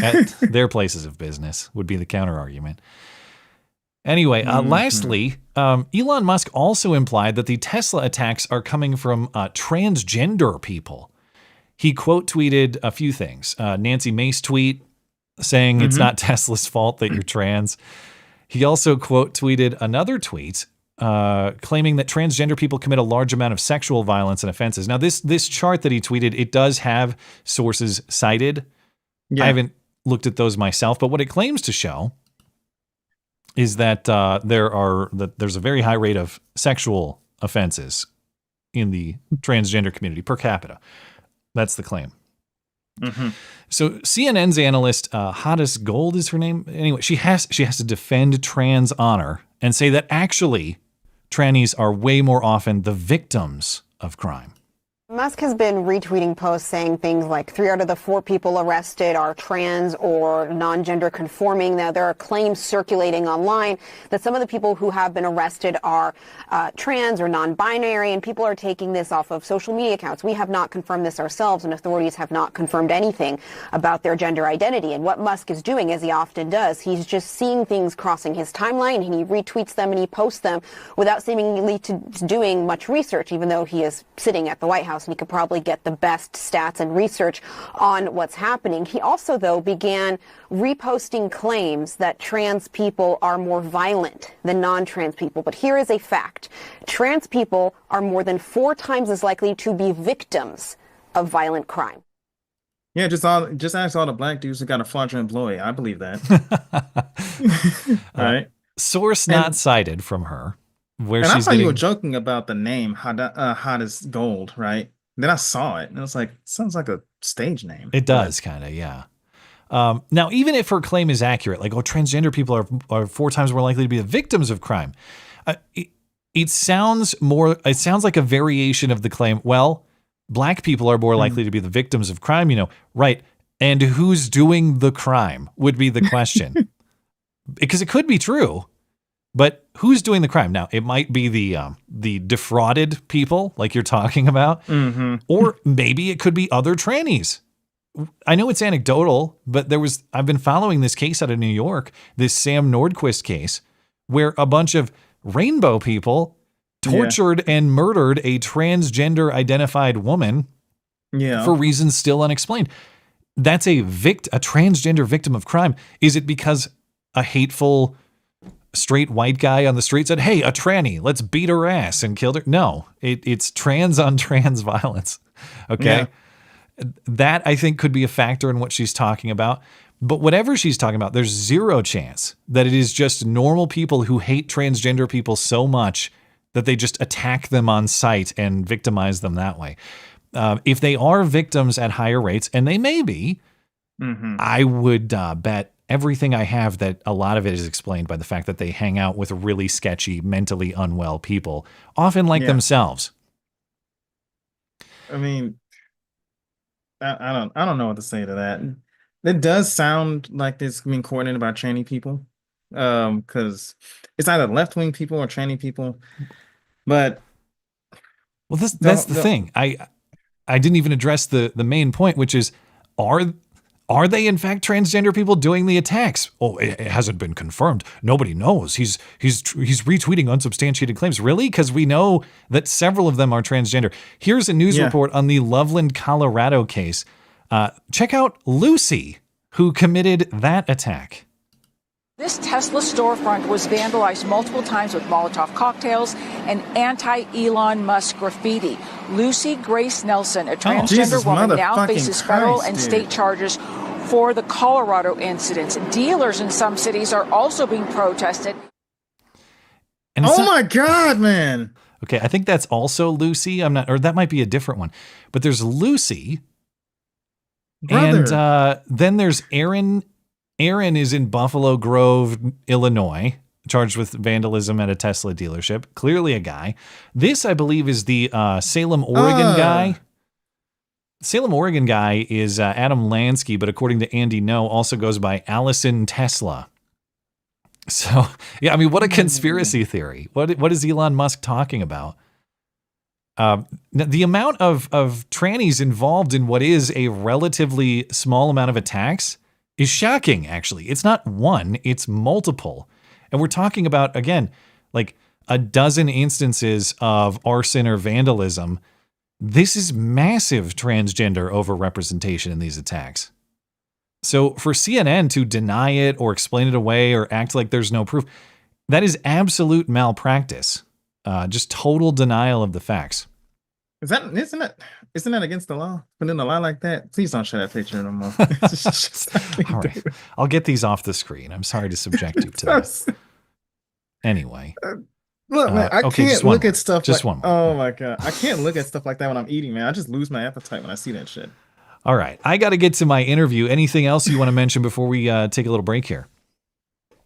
at their places of business would be the counter argument. Anyway, lastly, Elon Musk also implied that the Tesla attacks are coming from transgender people. He quote tweeted a few things. Nancy Mace tweet saying it's not Tesla's fault that you're trans. He also quote tweeted another tweet claiming that transgender people commit a large amount of sexual violence and offenses. Now, this chart that he tweeted, it does have sources cited. Yeah. I haven't looked at those myself, but what it claims to show is that there's a very high rate of sexual offenses in the transgender community per capita. That's the claim. Mm-hmm. So CNN's analyst, Hottest Gold is her name. Anyway, she has to defend trans honor and say that actually trannies are way more often the victims of crime. Musk has been retweeting posts saying things like 3 out of the 4 people arrested are trans or non-gender conforming. Now, there are claims circulating online that some of the people who have been arrested are trans or non-binary, and people are taking this off of social media accounts. We have not confirmed this ourselves, and authorities have not confirmed anything about their gender identity. And what Musk is doing, as he often does, he's just seeing things crossing his timeline, and he retweets them and he posts them without seemingly to doing much research, even though he is sitting at the White House. And he could probably get the best stats and research on what's happening. He also, though, began reposting claims that trans people are more violent than non-trans people. But here is a fact. Trans people are more than 4 times as likely to be victims of violent crime. Yeah, just ask all the black dudes who got a fraudulent employee. I believe that. Right. Source not cited from her. Where and she's I thought you getting... were joking about the name Hottest Gold, right? Then I saw it and I was like, sounds like a stage name. It does kind of, yeah. Now, even if her claim is accurate, like, oh, transgender people are 4 times more likely to be the victims of crime, it sounds like a variation of the claim, well, black people are more likely to be the victims of crime, right? And who's doing the crime would be the question. Because it could be true. But who's doing the crime? Now, it might be the defrauded people like you're talking about, or maybe it could be other trannies. I know it's anecdotal, but I've been following this case out of New York, this Sam Nordquist case, where a bunch of rainbow people tortured and murdered a transgender identified woman for reasons still unexplained. That's a transgender victim of crime. Is it because a hateful straight white guy on the street said, hey, a tranny, let's beat her ass and kill her? No, it's trans on trans violence. Okay. Yeah. That I think could be a factor in what she's talking about. But whatever she's talking about, there's zero chance that it is just normal people who hate transgender people so much that they just attack them on sight and victimize them that way. If they are victims at higher rates, and they may be, I would bet everything I have that a lot of it is explained by the fact that they hang out with really sketchy, mentally unwell people, often like themselves. I mean, I don't know what to say to that. It does sound like this being coordinated by tranny people, because it's either left-wing people or tranny people. But well, that's the thing. I didn't even address the main point, which is, are they in fact transgender people doing the attacks? Oh, it hasn't been confirmed. Nobody knows. He's retweeting unsubstantiated claims. Really? Because we know that several of them are transgender. Here's a news report on the Loveland, Colorado case. Check out Lucy, who committed that attack. This Tesla storefront was vandalized multiple times with Molotov cocktails and anti-Elon Musk graffiti. Lucy Grace Nelson, a transgender woman, now faces federal and state charges for the Colorado incidents. Dealers in some cities are also being protested. And my God, man. Okay, I think that's also Lucy. Or that might be a different one. But there's Lucy. Brother. And then there's Aaron. Aaron is in Buffalo Grove, Illinois, charged with vandalism at a Tesla dealership. Clearly a guy. This, I believe, is the Salem, Oregon guy. Salem, Oregon guy is Adam Lansky, but according to Andy No, also goes by Allison Tesla. So, yeah, I mean, what a conspiracy theory. What is Elon Musk talking about? The amount of trannies involved in what is a relatively small amount of attacks is shocking, actually. It's not one, it's multiple. And we're talking about, again, like a dozen instances of arson or vandalism. This is massive transgender overrepresentation in these attacks. So for CNN to deny it or explain it away or act like there's no proof, that is absolute malpractice. Just total denial of the facts. Isn't that against the law? Putting a lie like that? Please don't show that picture no more. All right. I'll get these off the screen. I'm sorry to subject you to this. Anyway. Look, man, I can't look at stuff just like, one more. oh my God. I can't look at stuff like that when I'm eating, man. I just lose my appetite when I see that shit. All right. I got to get to my interview. Anything else you want to mention before we take a little break here?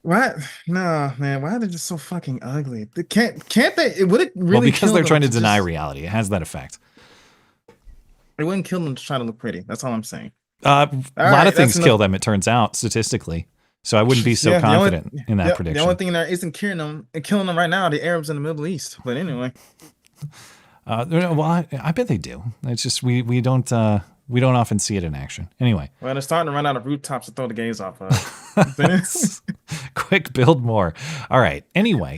What? No, man. Why are they just so fucking ugly? Can't they? Would it really? Well, because they're trying to just deny reality. It has that effect. It wouldn't kill them to try to look pretty. That's all I'm saying. A lot of things kill them, it turns out, statistically. So I wouldn't be so confident in that prediction. The only thing that isn't killing them right now are the Arabs in the Middle East. But anyway. Well, I bet they do. It's just we don't often see it in action. Anyway. Well, they're starting to run out of rooftops to throw the gays off of. Quick, build more. All right. Anyway,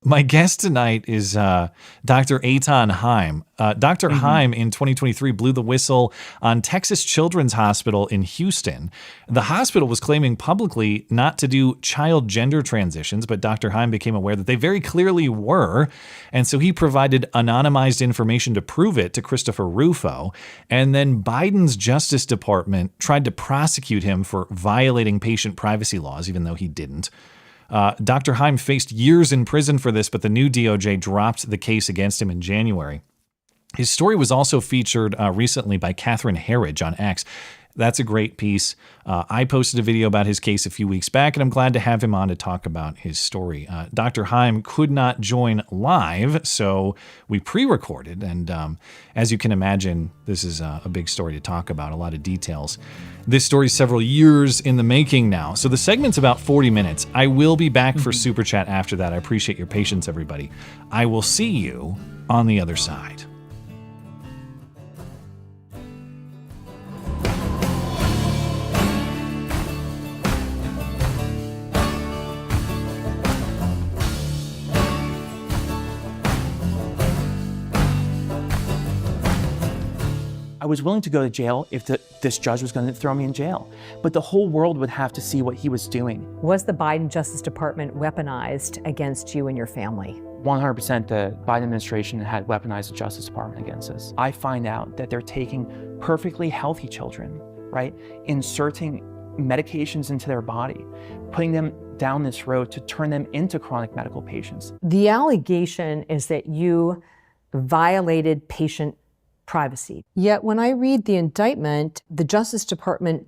my guest tonight is Dr. Eithan Haim. Dr. Haim in 2023 blew the whistle on Texas Children's Hospital in Houston. The hospital was claiming publicly not to do child gender transitions, but Dr. Haim became aware that they very clearly were, and so he provided anonymized information to prove it to Christopher Rufo, and then Biden's Justice Department tried to prosecute him for violating patient privacy laws, even though he didn't. Dr. Haim faced years in prison for this, but the new DOJ dropped the case against him in January. His story was also featured recently by Catherine Herridge on X. That's a great piece. I posted a video about his case a few weeks back, and I'm glad to have him on to talk about his story. Dr. Haim could not join live, so we pre-recorded, and as you can imagine, this is a big story to talk about, a lot of details. This story is several years in the making now, so the segment's about 40 minutes. I will be back for Super Chat after that. I appreciate your patience, everybody. I will see you on the other side. I was willing to go to jail if this judge was going to throw me in jail, but the whole world would have to see what he was doing. Was the Biden Justice Department weaponized against you and your family? 100% the Biden administration had weaponized the Justice Department against us. I find out that they're taking perfectly healthy children, right, inserting medications into their body, putting them down this road to turn them into chronic medical patients. The allegation is that you violated patient privacy. Yet when I read the indictment, the Justice Department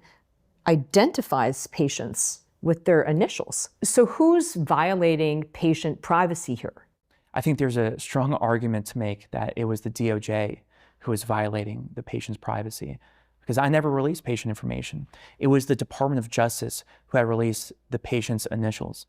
identifies patients with their initials. So who's violating patient privacy here? I think there's a strong argument to make that it was the DOJ who was violating the patient's privacy, because I never released patient information. It was the Department of Justice who had released the patient's initials.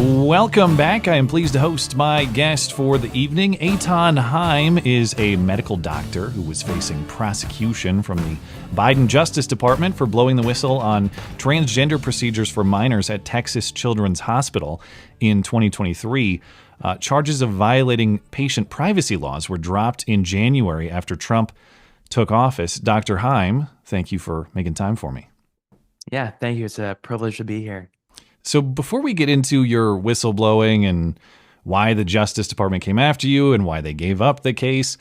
Welcome back. I am pleased to host my guest for the evening. Eithan Haim is a medical doctor who was facing prosecution from the Biden Justice Department for blowing the whistle on transgender procedures for minors at Texas Children's Hospital in 2023. Charges of violating patient privacy laws were dropped in January after Trump took office. Dr. Haim, thank you for making time for me. Yeah, thank you. It's a privilege to be here. So before we get into your whistleblowing and why the Justice Department came after you and why they gave up the case,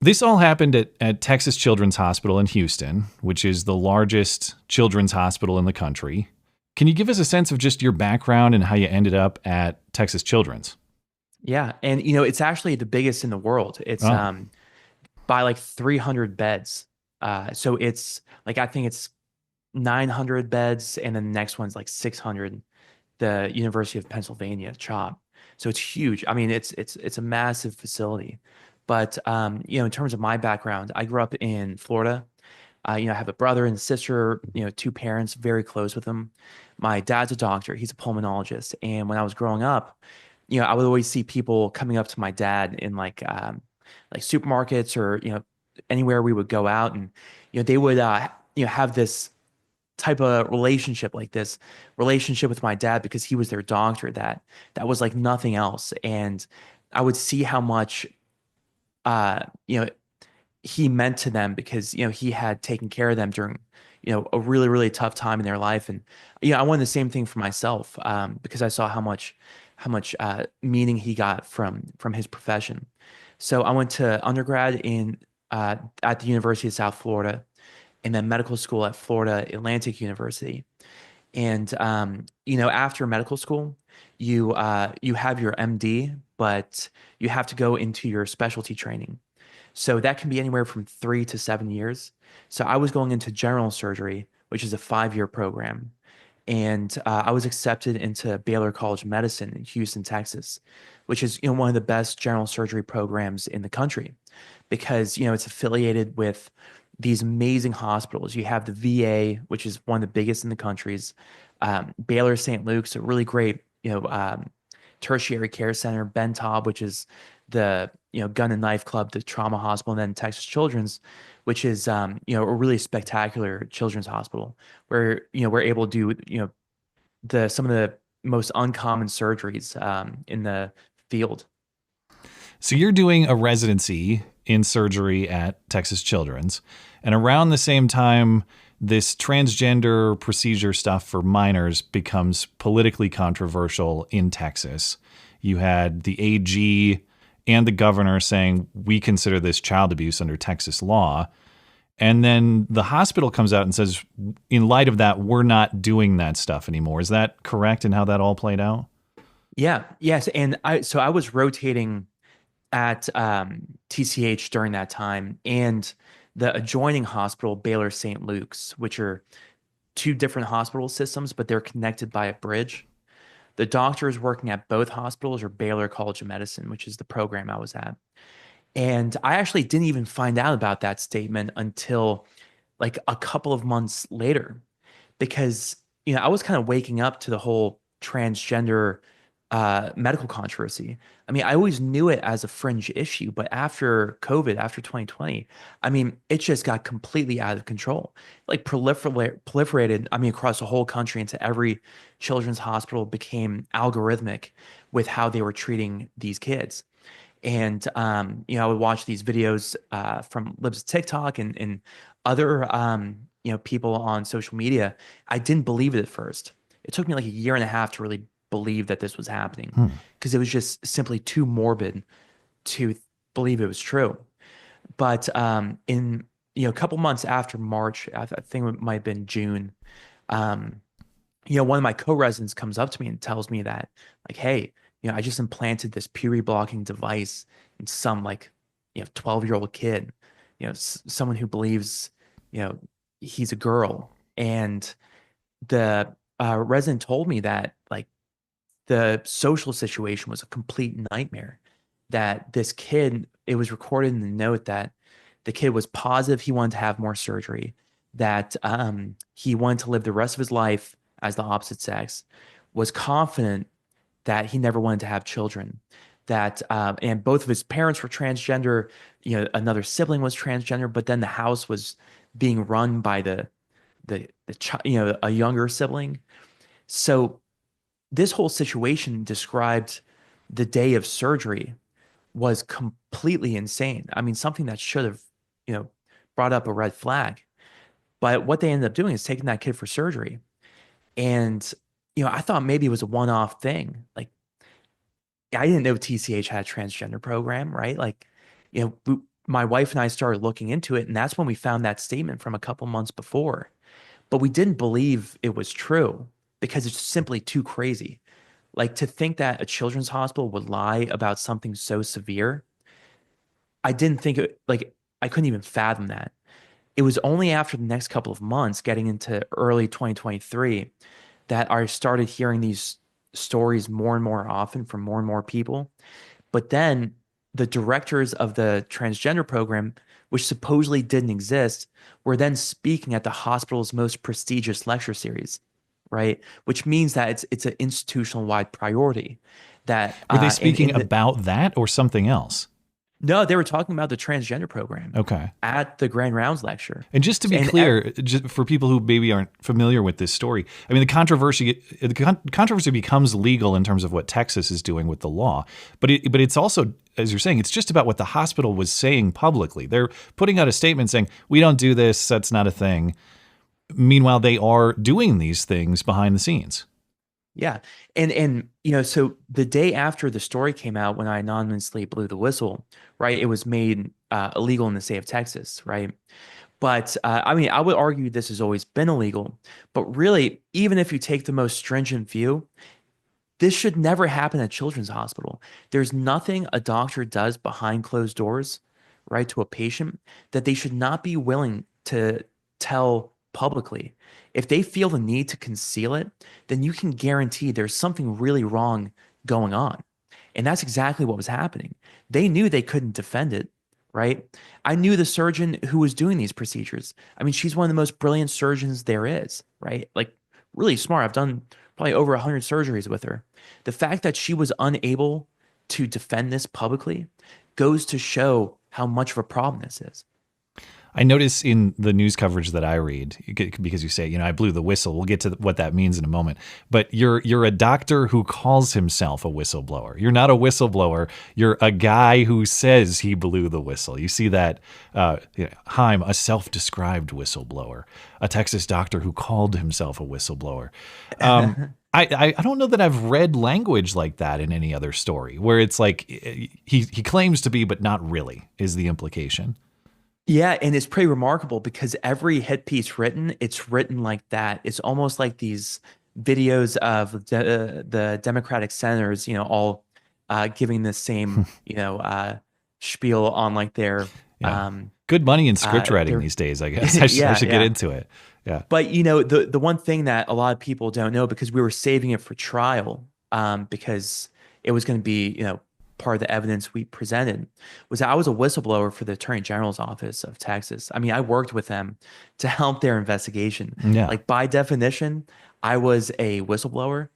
this all happened at Texas Children's Hospital in Houston, which is the largest children's hospital in the country. Can you give us a sense of just your background and how you ended up at Texas Children's? Yeah, and it's actually the biggest in the world. It's by like 300 beds. So it's like, I think it's 900 beds, and then the next one's like 600, the University of Pennsylvania CHOP. So it's huge. I mean, it's a massive facility. But in terms of my background, I grew up in Florida. I have a brother and a sister, two parents, very close with them. My dad's a doctor. He's a pulmonologist. And when I was growing up, I would always see people coming up to my dad in like supermarkets or, anywhere we would go out, and, they would, have this type of relationship, like this relationship with my dad, because he was their doctor, that was like nothing else. And I would see how much, you know, he meant to them, because, you know, he had taken care of them during, you know, a really, really tough time in their life. And, you know, I wanted the same thing for myself, because I saw how much meaning he got from his profession. So I went to undergrad at the University of South Florida, and then medical school at Florida Atlantic University. And, you know, after medical school, you have your MD, but you have to go into your specialty training. So that can be anywhere from 3 to 7 years. So I was going into general surgery, which is a 5-year program. And I was accepted into Baylor College of Medicine in Houston, Texas, which is, you know, one of the best general surgery programs in the country, because, you know, it's affiliated with these amazing hospitals. You have the VA, which is one of the biggest in the countries, Baylor St. Luke's, a really great, you know, tertiary care center, Ben Taub, which is the, you know, Gun and Knife Club, the trauma hospital, and then Texas Children's, which is, you know, a really spectacular children's hospital where, you know, we're able to do, you know, some of the most uncommon surgeries in the field. So you're doing a residency in surgery at Texas Children's, and around the same time, this transgender procedure stuff for minors becomes politically controversial in Texas. You had the AG and the governor saying, we consider this child abuse under Texas law. And then the hospital comes out and says, in light of that, we're not doing that stuff anymore. Is that correct in how that all played out? Yeah. Yes. And I was rotating at TCH during that time, and the adjoining hospital, Baylor St. Luke's, which are 2 different hospital systems, but they're connected by a bridge. The doctors working at both hospitals are Baylor College of Medicine, which is the program I was at. And I actually didn't even find out about that statement until like a couple of months later, because, you know, I was kind of waking up to the whole transgender medical controversy. I mean, I always knew it as a fringe issue, but after COVID, after 2020, I mean, it just got completely out of control, like proliferated, I mean, across the whole country, into every children's hospital, became algorithmic with how they were treating these kids. And, you know, I would watch these videos from Libs of TikTok and other, you know, people on social media. I didn't believe it at first. It took me like a year and a half to really believe that this was happening, because it was just simply too morbid to believe it was true. But in, you know, a couple months after March, I think it might have been June, you know, one of my co-residents comes up to me and tells me that, like, hey, you know, I just implanted this puberty blocking device in some, like, you know, 12-year-old kid, you know, someone who believes, you know, he's a girl. And the resident told me that, like, the social situation was a complete nightmare, that this kid, it was recorded in the note that the kid was positive he wanted to have more surgery, that he wanted to live the rest of his life as the opposite sex, was confident that he never wanted to have children, that and both of his parents were transgender, you know, another sibling was transgender, but then the house was being run by the you know, a younger sibling. So this whole situation described the day of surgery was completely insane. I mean, something that should have, you know, brought up a red flag. But what they ended up doing is taking that kid for surgery. And, you know, I thought maybe it was a one-off thing. Like, I didn't know TCH had a transgender program, right? Like, you know, my wife and I started looking into it, and that's when we found that statement from a couple months before. But we didn't believe it was true, because it's simply too crazy. Like, to think that a children's hospital would lie about something so severe, I didn't think it, like, I couldn't even fathom that. It was only after the next couple of months, getting into early 2023, that I started hearing these stories more and more often from more and more people. But then the directors of the transgender program, which supposedly didn't exist, were then speaking at the hospital's most prestigious lecture series, right? Which means that it's an institutional-wide priority. That were they speaking about that or something else? No, they were talking about the transgender program. Okay. At the Grand Rounds lecture. And just to be clear, just for people who maybe aren't familiar with this story, I mean, the controversy becomes legal in terms of what Texas is doing with the law, but it's also, as you're saying, it's just about what the hospital was saying publicly. They're putting out a statement saying, we don't do this, that's not a thing. Meanwhile, they are doing these things behind the scenes. Yeah. And you know, so the day after the story came out, when I anonymously blew the whistle, right, it was made illegal in the state of Texas, right? But I mean, I would argue this has always been illegal. But really, even if you take the most stringent view, this should never happen at Children's Hospital. There's nothing a doctor does behind closed doors, right, to a patient that they should not be willing to tell publicly. If they feel the need to conceal it, then you can guarantee there's something really wrong going on. And that's exactly what was happening. They knew they couldn't defend it, right? I knew the surgeon who was doing these procedures. I mean, she's one of the most brilliant surgeons there is, right? Like, really smart. I've done probably over 100 surgeries with her. The fact that she was unable to defend this publicly goes to show how much of a problem this is. I notice in the news coverage that I read, because you say, you know, I blew the whistle. We'll get to what that means in a moment. But you're a doctor who calls himself a whistleblower. You're not a whistleblower. You're a guy who says he blew the whistle. You see that Haim, a self-described whistleblower, a Texas doctor who called himself a whistleblower. I don't know that I've read language like that in any other story, where it's like he claims to be, but not really, is the implication. Yeah, and it's pretty remarkable because every hit piece written, it's written like that. It's almost like these videos of the Democratic senators, you know, all giving the same, you know, spiel on like their good money in script writing these days, I guess. I should get into it. Yeah. But you know, the one thing that a lot of people don't know, because we were saving it for trial, because it was going to be, you know, part of the evidence we presented, was I was a whistleblower for the Attorney General's office of Texas. I mean, I worked with them to help their investigation. Yeah. Like, by definition, I was a whistleblower,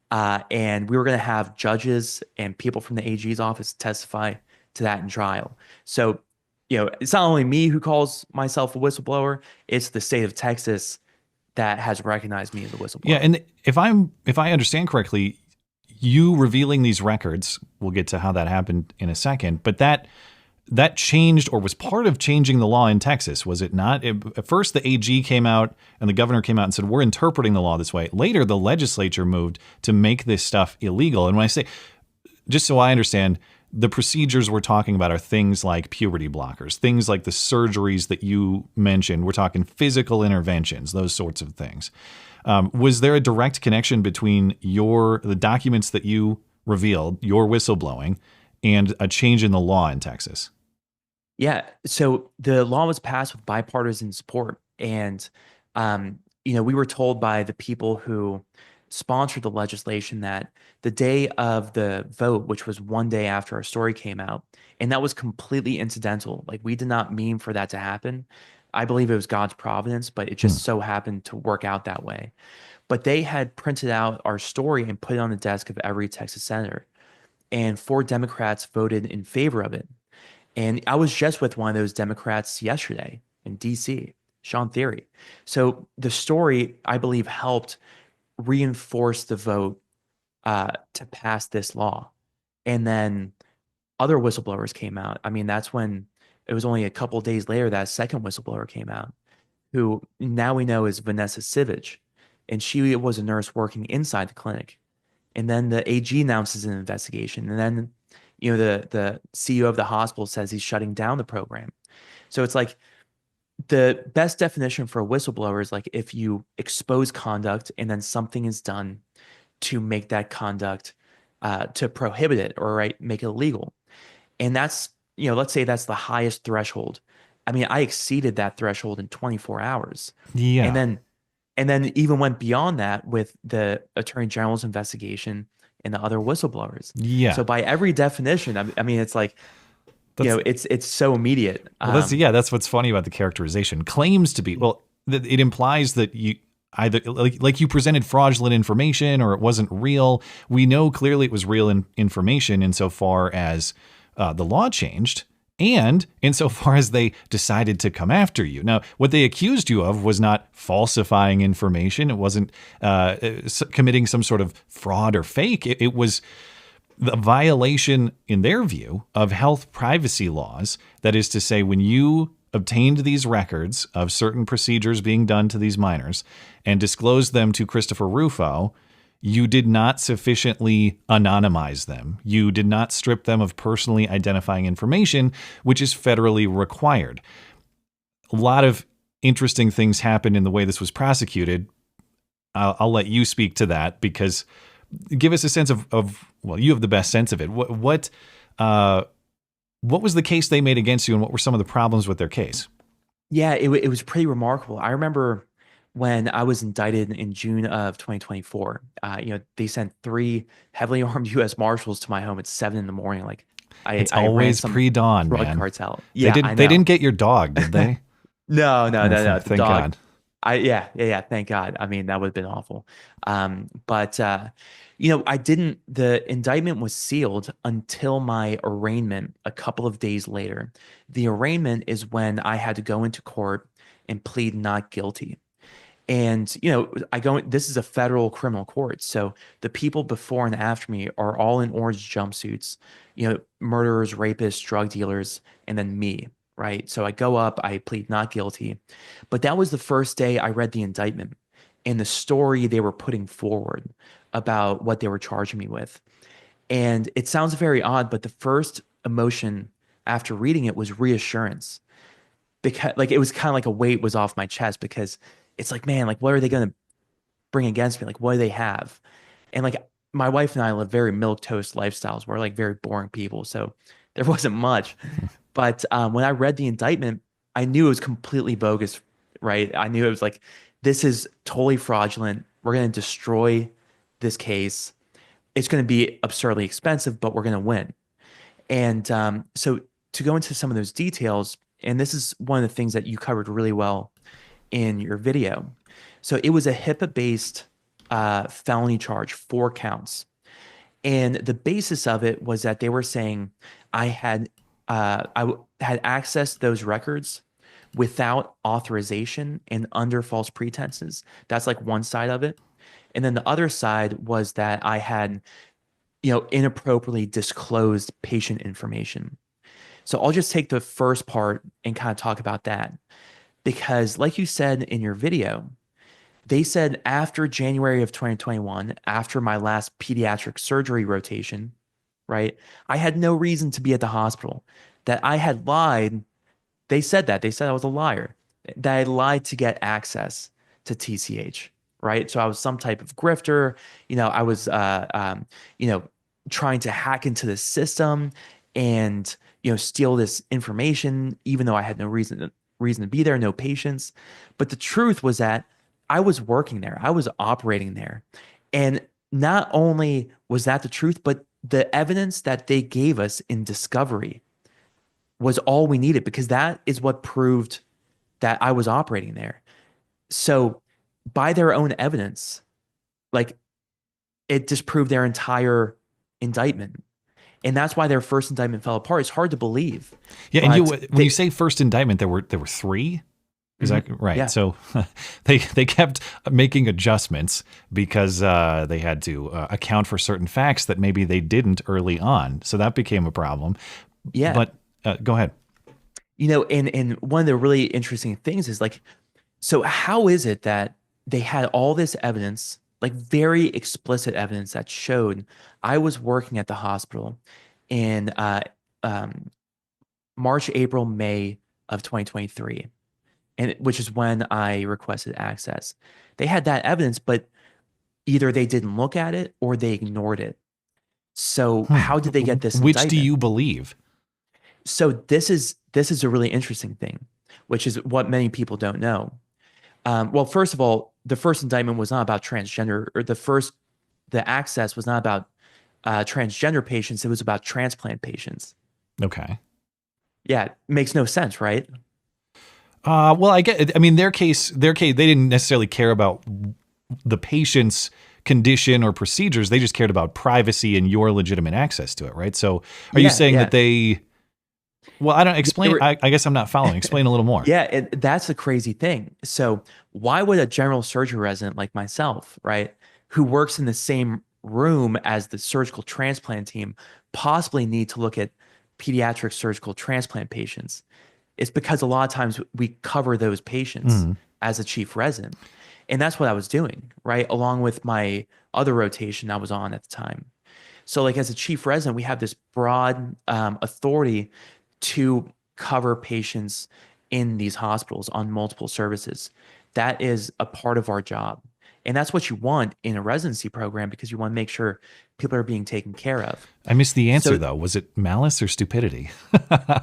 and we were going to have judges and people from the AG's office testify to that in trial. So, you know, it's not only me who calls myself a whistleblower, it's the state of Texas that has recognized me as a whistleblower. Yeah, and if I understand correctly, you revealing these records, we'll get to how that happened in a second, but that changed or was part of changing the law in Texas, was it not? At first, the AG came out and the governor came out and said, we're interpreting the law this way. Later, the legislature moved to make this stuff illegal. And when I say, just so I understand, the procedures we're talking about are things like puberty blockers, things like the surgeries that you mentioned. We're talking physical interventions, those sorts of things. Was there a direct connection between the documents that you revealed, your whistleblowing, and a change in the law in Texas? Yeah. So the law was passed with bipartisan support. And, you know, we were told by the people who sponsored the legislation that the day of the vote, which was one day after our story came out, and that was completely incidental. Like, we did not mean for that to happen. I believe it was God's providence, but it just so happened to work out that way. But they had printed out our story and put it on the desk of every Texas senator. And 4 Democrats voted in favor of it. And I was just with one of those Democrats yesterday in D.C., Sean Theory. So the story, I believe, helped reinforce the vote to pass this law. And then other whistleblowers came out. I mean, that's when it was only a couple of days later that a second whistleblower came out, who now we know is Vanessa Sivage. And she was a nurse working inside the clinic. And then the AG announces an investigation. And then, you know, the CEO of the hospital says he's shutting down the program. So it's like, the best definition for a whistleblower is like if you expose conduct and then something is done to make that conduct, to prohibit it or make it illegal. And that's, you know, let's say that's the highest threshold. I mean, I exceeded that threshold in 24 hours. Yeah. And then even went beyond that with the Attorney General's investigation and the other whistleblowers. Yeah. So by every definition, I mean, it's like, you know, it's so immediate. Well, that's what's funny about the characterization. Claims to be, well, it implies that you either like you presented fraudulent information or it wasn't real. We know clearly it was real information insofar as the law changed and insofar as they decided to come after you. Now, what they accused you of was not falsifying information. It wasn't committing some sort of fraud or fake. It was the violation, in their view, of health privacy laws. That is to say, when you obtained these records of certain procedures being done to these minors and disclosed them to Christopher Rufo, you did not sufficiently anonymize them. You did not strip them of personally identifying information, which is federally required. A lot of interesting things happened in the way this was prosecuted. I'll let you speak to that, because give us a sense of well, you have the best sense of it. What was the case they made against you, and what were some of the problems with their case? Yeah, it was pretty remarkable. I remember when I was indicted in June of 2024, they sent 3 heavily armed U.S. Marshals to my home at 7 in the morning. Like, it's always pre-dawn, man. Cartel. Yeah, they didn't get your dog, did they? No. Thank God. Yeah. Thank God. I mean, that would have been awful. The indictment was sealed until my arraignment a couple of days later. The arraignment is when I had to go into court and plead not guilty. And, this is a federal criminal court. So the people before and after me are all in orange jumpsuits, murderers, rapists, drug dealers, and then me, right? So I go up, I plead not guilty. But that was the first day I read the indictment and the story they were putting forward about what they were charging me with. And it sounds very odd, but the first emotion after reading it was reassurance. Because it was kind of like a weight was off my chest, because it's like, man, what are they going to bring against me? What do they have? And my wife and I live very milquetoast lifestyles. We're very boring people. So there wasn't much. But when I read the indictment, I knew it was completely bogus, right? I knew it was this is totally fraudulent. We're going to destroy this case. It's going to be absurdly expensive, but we're going to win. And so to go into some of those details, and this is one of the things that you covered really well in your video. So it was a HIPAA-based felony charge, 4 counts. And the basis of it was that they were saying I had accessed those records without authorization and under false pretenses. That's one side of it. And then the other side was that I had, inappropriately disclosed patient information. So I'll just take the first part and kind of talk about that. Because like you said in your video, they said after January of 2021, after my last pediatric surgery rotation, right, I had no reason to be at the hospital, that I had lied. They said that. They said I was a liar, that I lied to get access to TCH, right? So I was some type of grifter. I was, trying to hack into the system and, steal this information, even though I had no reason to be there, no patients. But the truth was that I was working there. I was operating there. And not only was that the truth, but the evidence that they gave us in discovery was all we needed, because that is what proved that I was operating there. So by their own evidence, it disproved their entire indictment. And that's why their first indictment fell apart. It's hard to believe. Yeah, and when you say first indictment, there were 3? Is that right? Yeah. So they kept making adjustments because they had to account for certain facts that maybe they didn't early on. So that became a problem. Yeah. But go ahead. And one of the really interesting things is so how is it that they had all this evidence, very explicit evidence that showed I was working at the hospital in March, April, May of 2023, and which is when I requested access. They had that evidence, but either they didn't look at it or they ignored it. So how did they get this Which indictment? do you believe? So this is a really interesting thing, which is what many people don't know. Well, first of all, the first indictment was not about transgender, or the access was not about transgender patients. It was about transplant patients. Okay. Yeah, it makes no sense, right? Well, I get it. I mean, their case, they didn't necessarily care about the patient's condition or procedures. They just cared about privacy and your legitimate access to it, right? So are you saying that they Well, I don't explain. I guess I'm not following. Explain a little more. Yeah, that's the crazy thing. So why would a general surgery resident like myself, right, who works in the same room as the surgical transplant team, possibly need to look at pediatric surgical transplant patients? It's because a lot of times we cover those patients as a chief resident. And that's what I was doing, right? Along with my other rotation I was on at the time. So like as a chief resident, we have this broad authority to cover patients in these hospitals on multiple services. That is a part of our job. And that's what you want in a residency program, because you want to make sure people are being taken care of. I missed the answer though. Was it malice or stupidity?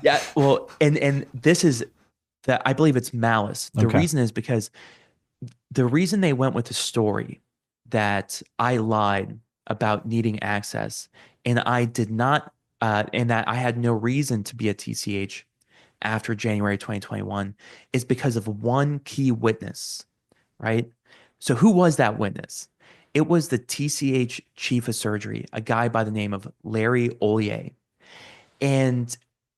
Yeah, well, and this is that I believe it's malice. The reason is because the reason they went with the story that I lied about needing access and I did not, and that I had no reason to be a TCH after January 2021 is because of one key witness, right? So who was that witness? It was the TCH chief of surgery, a guy by the name of Larry Ollier. And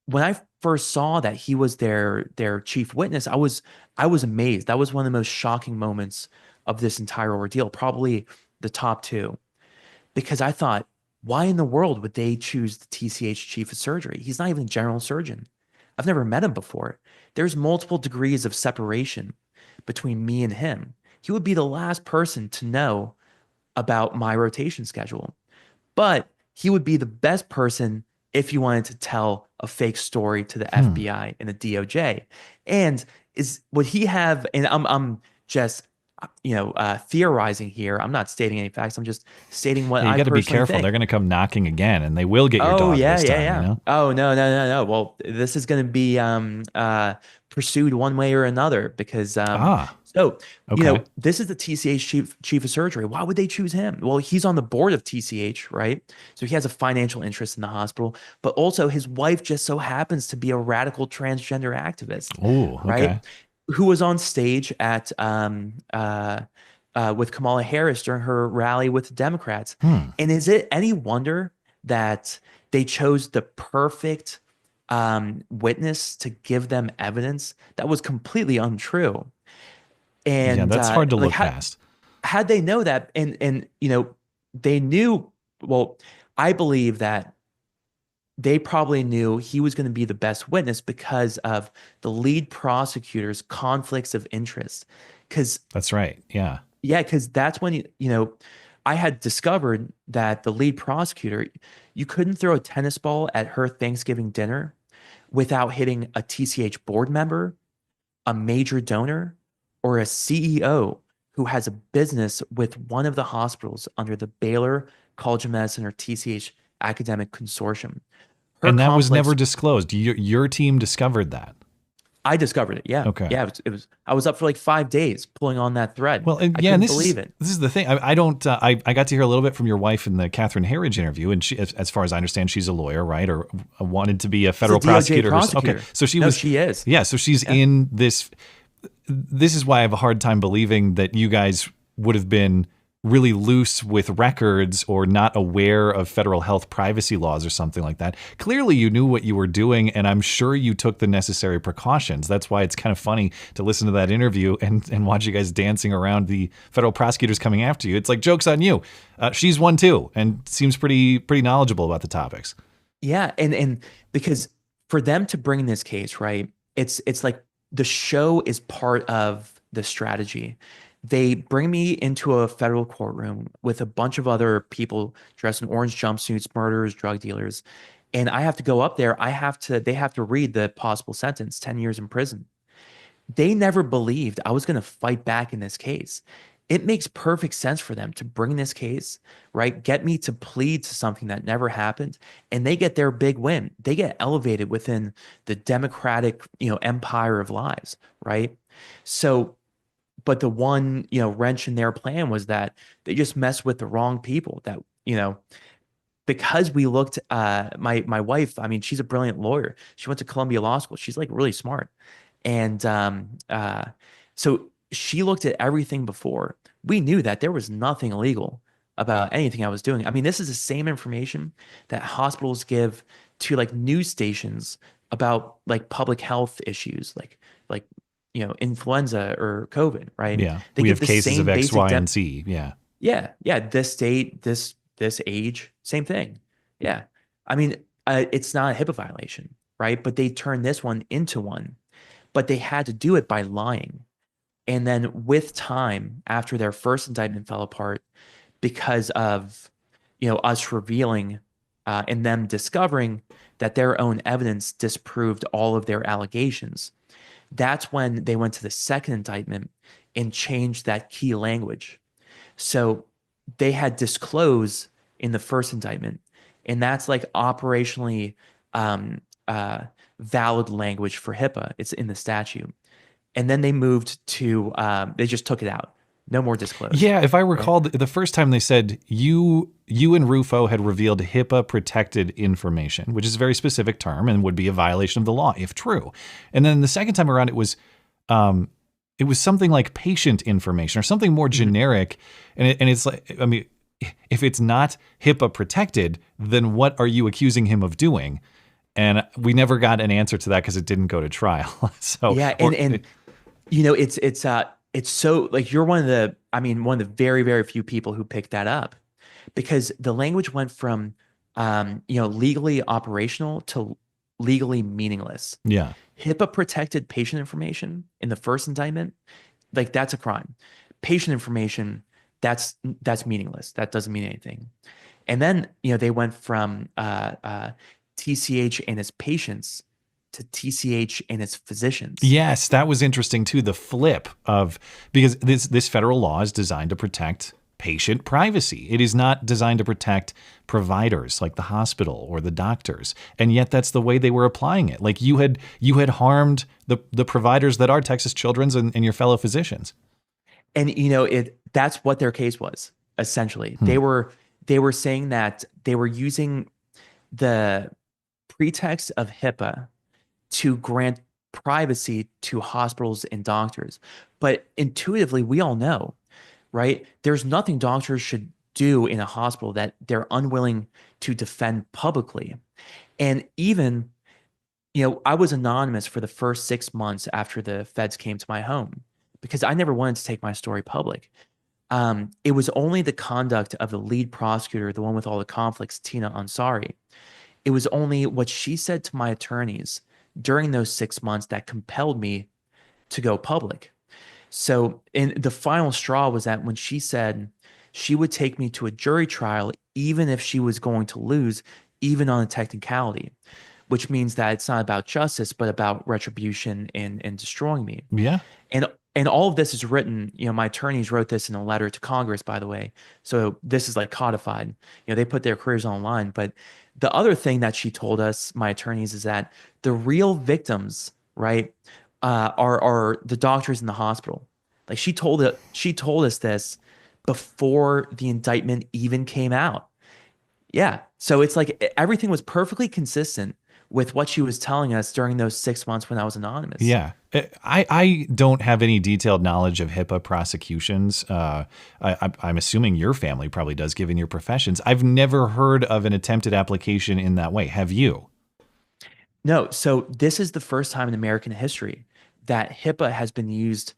when I first saw that he was their chief witness, I was amazed. That was one of the most shocking moments of this entire ordeal, probably the top two, because I thought, why in the world would they choose the TCH chief of surgery? He's not even a general surgeon. I've never met him before. There's multiple degrees of separation between me and him. He would be the last person to know about my rotation schedule, but he would be the best person if you wanted to tell a fake story to the FBI and the DOJ. And would he have, and I'm just, theorizing here. I'm not stating any facts. I'm just stating what I got to be personally careful. think. They're going to come knocking again, and they will get your dog this time. You know? Oh, no. Well, this is going to be pursued one way or another because this is the TCH chief of surgery. Why would they choose him? Well, he's on the board of TCH, right? So he has a financial interest in the hospital, but also his wife just so happens to be a radical transgender activist. Oh, okay. Right? Who was on stage at with Kamala Harris during her rally with the Democrats. And is it any wonder that they chose the perfect witness to give them evidence that was completely untrue? And that's hard to look past. Had they know that, and they knew, well, I believe that they probably knew he was going to be the best witness because of the lead prosecutor's conflicts of interest. Because that's right. Yeah. Yeah. Because that's when, I had discovered that the lead prosecutor, you couldn't throw a tennis ball at her Thanksgiving dinner without hitting a TCH board member, a major donor, or a CEO who has a business with one of the hospitals under the Baylor College of Medicine or TCH Academic Consortium. And that was never disclosed. Your team discovered that. I discovered it. Yeah. Okay. Yeah. It was. I was up for like 5 days pulling on that thread. Well, I couldn't believe it. This is the thing. I don't. I got to hear a little bit from your wife in the Catherine Herridge interview, and she, as far as I understand, she's a lawyer, right? Or wanted to be a federal prosecutor. prosecutor. Okay. So she She is. Yeah. So she's in this. This is why I have a hard time believing that you guys would have been really loose with records or not aware of federal health privacy laws or something like that. Clearly you knew what you were doing, and I'm sure you took the necessary precautions. That's why it's kind of funny to listen to that interview and watch you guys dancing around the federal prosecutors coming after you. It's like, joke's on you. She's one too, and seems pretty knowledgeable about the topics. Yeah, and because for them to bring this case, right, it's like the show is part of the strategy. They bring me into a federal courtroom with a bunch of other people dressed in orange jumpsuits, murderers, drug dealers. And I have to go up there. They have to read the possible sentence, 10 years in prison. They never believed I was going to fight back in this case. It makes perfect sense for them to bring this case, right? Get me to plead to something that never happened. And they get their big win. They get elevated within the Democratic, empire of lies, right? So, but the one, wrench in their plan was that they just messed with the wrong people. That, because we looked, my wife, I mean, she's a brilliant lawyer. She went to Columbia Law School. She's like really smart. And so she looked at everything before. We knew that there was nothing illegal about anything I was doing. I mean, this is the same information that hospitals give to like news stations about like public health issues, like influenza or COVID, right? Yeah, They we give have the cases same of X, basic Y, and Z. Yeah. Yeah. This date, this age, same thing. Yeah. I mean, it's not a HIPAA violation, right? But they turned this one into one, but they had to do it by lying. And then with time, after their first indictment fell apart, because of us revealing and them discovering that their own evidence disproved all of their allegations, that's when they went to the second indictment and changed that key language. So they had disclose in the first indictment, and that's like operationally valid language for HIPAA. It's in the statute. And then they moved to, they just took it out. No more disclose. Yeah, if I recall, the first time they said you and Rufo had revealed HIPAA protected information, which is a very specific term and would be a violation of the law if true. And then the second time around, it was something like patient information or something more generic. And it's like, I mean, if it's not HIPAA protected, then what are you accusing him of doing? And we never got an answer to that because it didn't go to trial. So yeah, it's so like you're one of the very, very few people who picked that up, because the language went from legally operational to legally meaningless. Yeah. HIPAA protected patient information in the first indictment, like that's a crime. Patient information, that's meaningless. That doesn't mean anything. And then they went from TCH and its patients to TCH and its physicians. Yes, that was interesting too. The flip of, because this federal law is designed to protect patient privacy. It is not designed to protect providers like the hospital or the doctors. And yet that's the way they were applying it. Like you had harmed the providers that are Texas Children's and your fellow physicians. And that's what their case was, essentially. They were saying that they were using the pretext of HIPAA to grant privacy to hospitals and doctors. But intuitively, we all know, right? There's nothing doctors should do in a hospital that they're unwilling to defend publicly. And even, I was anonymous for the first 6 months after the feds came to my home because I never wanted to take my story public. It was only the conduct of the lead prosecutor, the one with all the conflicts, Tina Ansari. It was only what she said to my attorneys during those 6 months that compelled me to go public. So the final straw was that when she said she would take me to a jury trial, even if she was going to lose, even on a technicality, which means that it's not about justice, but about retribution and destroying me. Yeah. And all of this is written, my attorneys wrote this in a letter to Congress, by the way. So this is like codified. They put their careers online. But the other thing that she told us, my attorneys, is that the real victims, right, are the doctors in the hospital. Like she told us this before the indictment even came out. Yeah. So it's like everything was perfectly consistent with what she was telling us during those 6 months when I was anonymous. Yeah. I don't have any detailed knowledge of HIPAA prosecutions. I'm assuming your family probably does, given your professions. I've never heard of an attempted application in that way. Have you? No. So this is the first time in American history that HIPAA has been used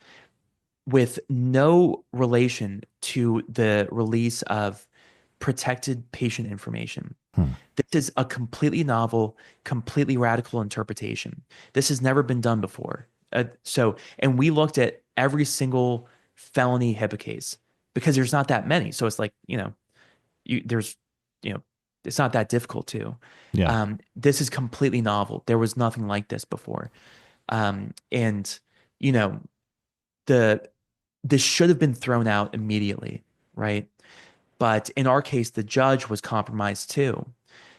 with no relation to the release of protected patient information. This is a completely novel, completely radical interpretation. This has never been done before. And we looked at every single felony HIPAA case because there's not that many. So it's like, it's not that difficult to. Yeah. This is completely novel. There was nothing like this before. This should have been thrown out immediately, right? But in our case, the judge was compromised too,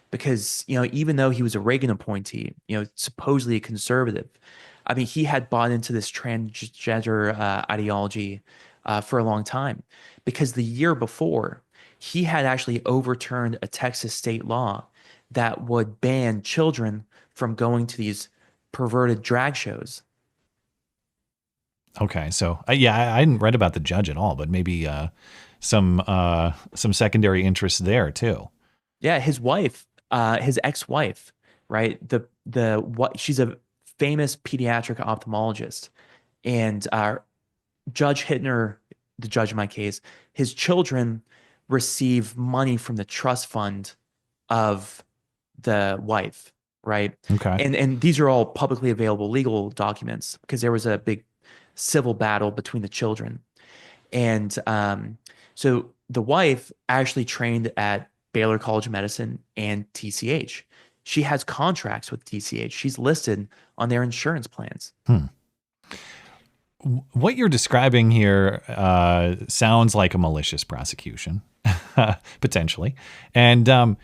because, even though he was a Reagan appointee, supposedly a conservative, I mean, he had bought into this transgender ideology for a long time, because the year before, he had actually overturned a Texas state law that would ban children from going to these perverted drag shows. Okay. So I hadn't read about the judge at all, but maybe some secondary interests there too. Yeah. His wife, his ex-wife, right? She's a famous pediatric ophthalmologist, and Judge Hittner, the judge in my case, his children receive money from the trust fund of the wife, right? Okay. And these are all publicly available legal documents because there was a big civil battle between the children. And so the wife actually trained at Baylor College of Medicine and TCH. She has contracts with TCH. She's listed on their insurance plans. What you're describing here sounds like a malicious prosecution, potentially. And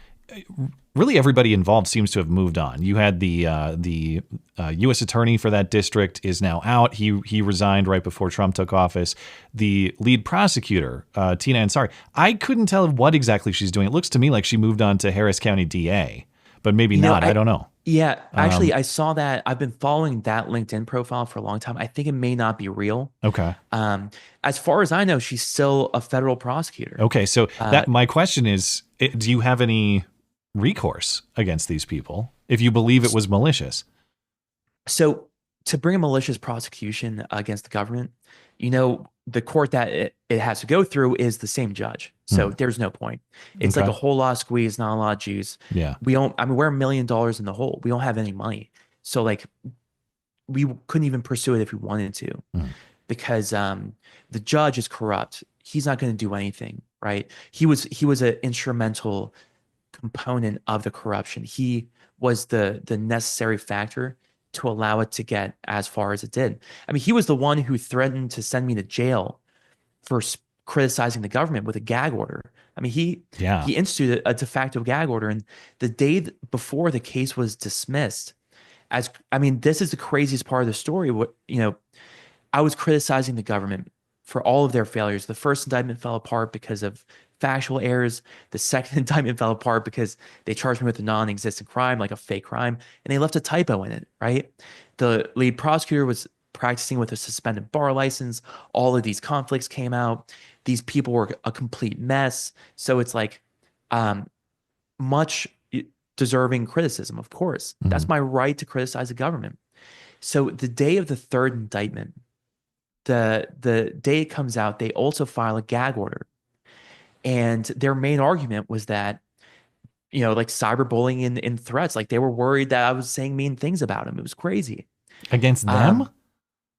really everybody involved seems to have moved on. You had the U.S. attorney for that district is now out. He resigned right before Trump took office. The lead prosecutor, Tina Ansari, I couldn't tell what exactly she's doing. It looks to me like she moved on to Harris County DA, but maybe not. I don't know. Yeah, actually, I saw that. I've been following that LinkedIn profile for a long time. I think it may not be real. Okay. As far as I know, she's still a federal prosecutor. Okay, so my question is, do you have any recourse against these people if you believe it was malicious? So to bring a malicious prosecution against the government, the court that it has to go through is the same judge. So there's no point. It's like a whole lot of squeeze, not a lot of juice. Yeah. We're $1 million in the hole. We don't have any money. So like we couldn't even pursue it if we wanted to because the judge is corrupt. He's not going to do anything, right? He was an instrumental component of the corruption. He was the necessary factor to allow it to get as far as it did. I mean, he was the one who threatened to send me to jail for criticizing the government with a gag order. I mean, he instituted a de facto gag order, and the day before the case was dismissed, this is the craziest part of the story. I was criticizing the government for all of their failures. The first indictment fell apart because of factual errors. The second indictment fell apart because they charged me with a non-existent crime, like a fake crime, and they left a typo in it, right? The lead prosecutor was practicing with a suspended bar license. All of these conflicts came out. These people were a complete mess. So it's like much deserving criticism, of course. That's my right to criticize the government. So the day of the third indictment, the day it comes out, they also file a gag order. And their main argument was that, like cyberbullying and threats, like they were worried that I was saying mean things about him. It was crazy. Against them?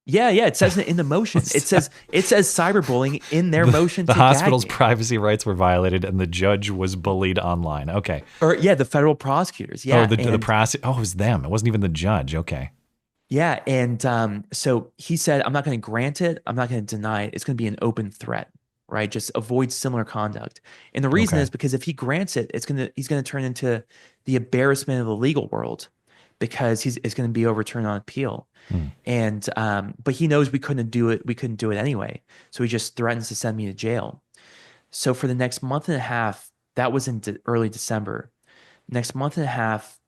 Yeah. It says it in the motion. It says cyberbullying in their motion. The hospital's privacy rights were violated and the judge was bullied online. Okay. Or the federal prosecutors. Yeah. Oh, it was them. It wasn't even the judge. Okay. Yeah. And so he said, I'm not going to grant it. I'm not going to deny it. It's going to be an open threat. Right, just avoid similar conduct, and the reason is because if he grants it, he's gonna turn into the embarrassment of the legal world, because it's gonna be overturned on appeal, and but he knows we couldn't do it. We couldn't do it anyway, so he just threatens to send me to jail. So for the next month and a half, that was in early December. Next month and a half,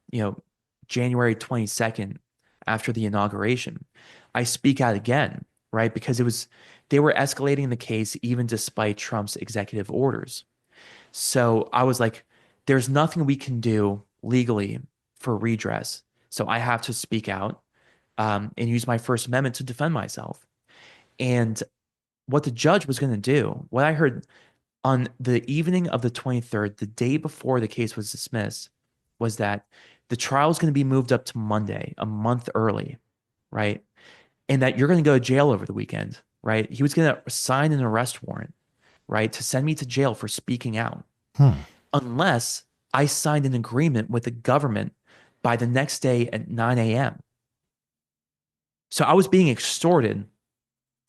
January 22nd, after the inauguration, I speak out again, right, because they were escalating the case even despite Trump's executive orders. So I was like, there's nothing we can do legally for redress. So I have to speak out and use my First Amendment to defend myself. And what the judge was going to do, what I heard on the evening of the 23rd, the day before the case was dismissed, was that the trial is going to be moved up to Monday, a month early, right? And that you're going to go to jail over the weekend. Right, he was going to sign an arrest warrant, right, to send me to jail for speaking out, unless I signed an agreement with the government by the next day at 9 a.m. So I was being extorted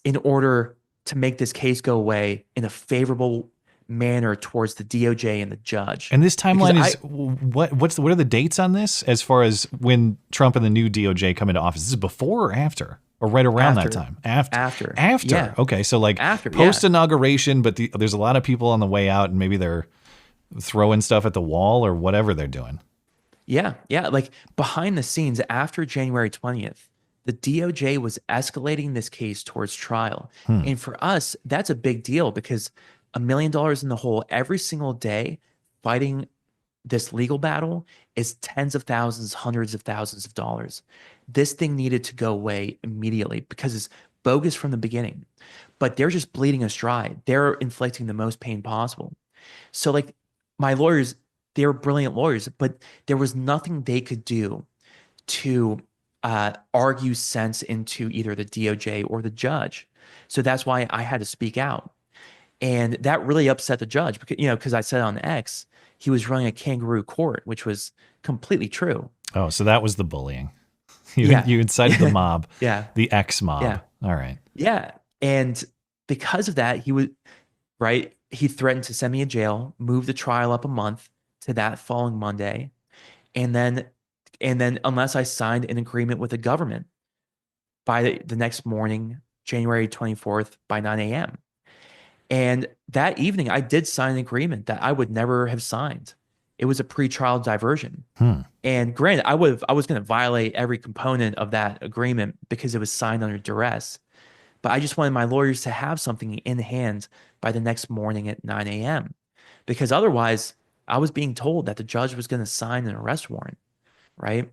in order to make this case go away in a favorable manner towards the DOJ and the judge. And this timeline is what are the dates on this as far as when Trump and the new DOJ come into office? This is before or after? Or right around that time? After. Yeah. Okay, so like post-inauguration, but there's a lot of people on the way out and maybe they're throwing stuff at the wall or whatever they're doing. Yeah. Like behind the scenes, after January 20th, the DOJ was escalating this case towards trial. And for us, that's a big deal because $1 million in the hole every single day fighting this legal battle is tens of thousands, hundreds of thousands of dollars. This thing needed to go away immediately because it's bogus from the beginning. But they're just bleeding us dry. They're inflicting the most pain possible. So like my lawyers, they were brilliant lawyers, but there was nothing they could do to argue sense into either the DOJ or the judge. So that's why I had to speak out. And that really upset the judge because, because I said on X, he was running a kangaroo court, which was completely true. Oh, so that was the bullying. You incited the mob. Yeah. The X mob. Yeah. All right. Yeah. And because of that, he threatened to send me to jail, move the trial up a month to that following Monday. And then unless I signed an agreement with the government by the next morning, January 24th by 9 a.m. And that evening, I did sign an agreement that I would never have signed. It was a pretrial diversion. And granted, I was going to violate every component of that agreement because it was signed under duress. But I just wanted my lawyers to have something in hand by the next morning at 9 a.m. Because otherwise, I was being told that the judge was going to sign an arrest warrant, right?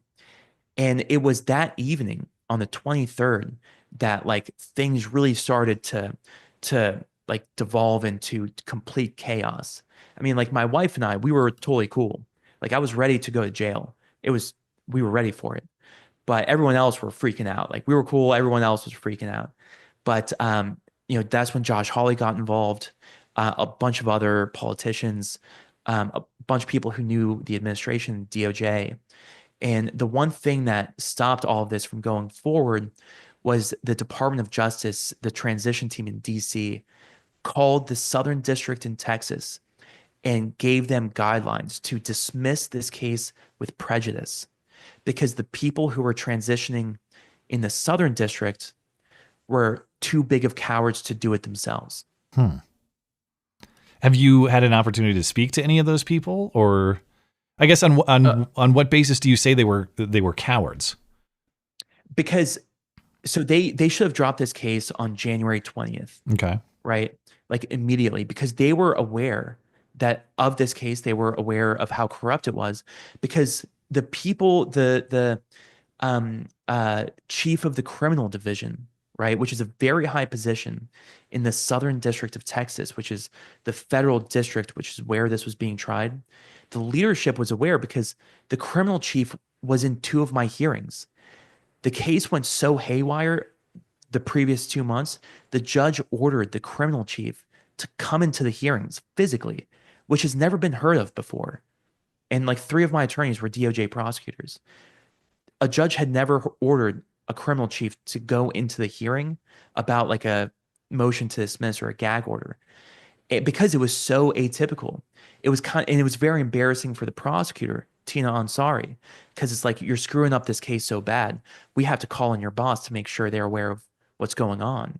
And it was that evening on the 23rd that like things really started to like devolve into complete chaos. I mean, like my wife and I, we were totally cool. Like I was ready to go to jail. We were ready for it. But everyone else were freaking out. Like we were cool. Everyone else was freaking out. But, that's when Josh Hawley got involved, a bunch of other politicians, a bunch of people who knew the administration, DOJ. And the one thing that stopped all of this from going forward was the Department of Justice, the transition team in DC, called the Southern District in Texas and gave them guidelines to dismiss this case with prejudice because the people who were transitioning in the Southern District were too big of cowards to do it themselves. Have you had an opportunity to speak to any of those people, or I guess on what basis do you say they were cowards? Because so they should have dropped this case on January 20th. Okay. Right? Like immediately, because they were aware that of this case, they were aware of how corrupt it was, because the people, the chief of the criminal division, right, which is a very high position in the Southern District of Texas, which is the federal district, which is where this was being tried. The leadership was aware because the criminal chief was in 2 of my hearings. The case went so haywire the previous 2 months, the judge ordered the criminal chief to come into the hearings physically, which has never been heard of before. And like 3 of my attorneys were DOJ prosecutors. A judge had never ordered a criminal chief to go into the hearing about like a motion to dismiss or a gag order, because it was so atypical. It was and it was very embarrassing for the prosecutor, Tina Ansari, because it's like, you're screwing up this case so bad. We have to call in your boss to make sure they're aware of what's going on.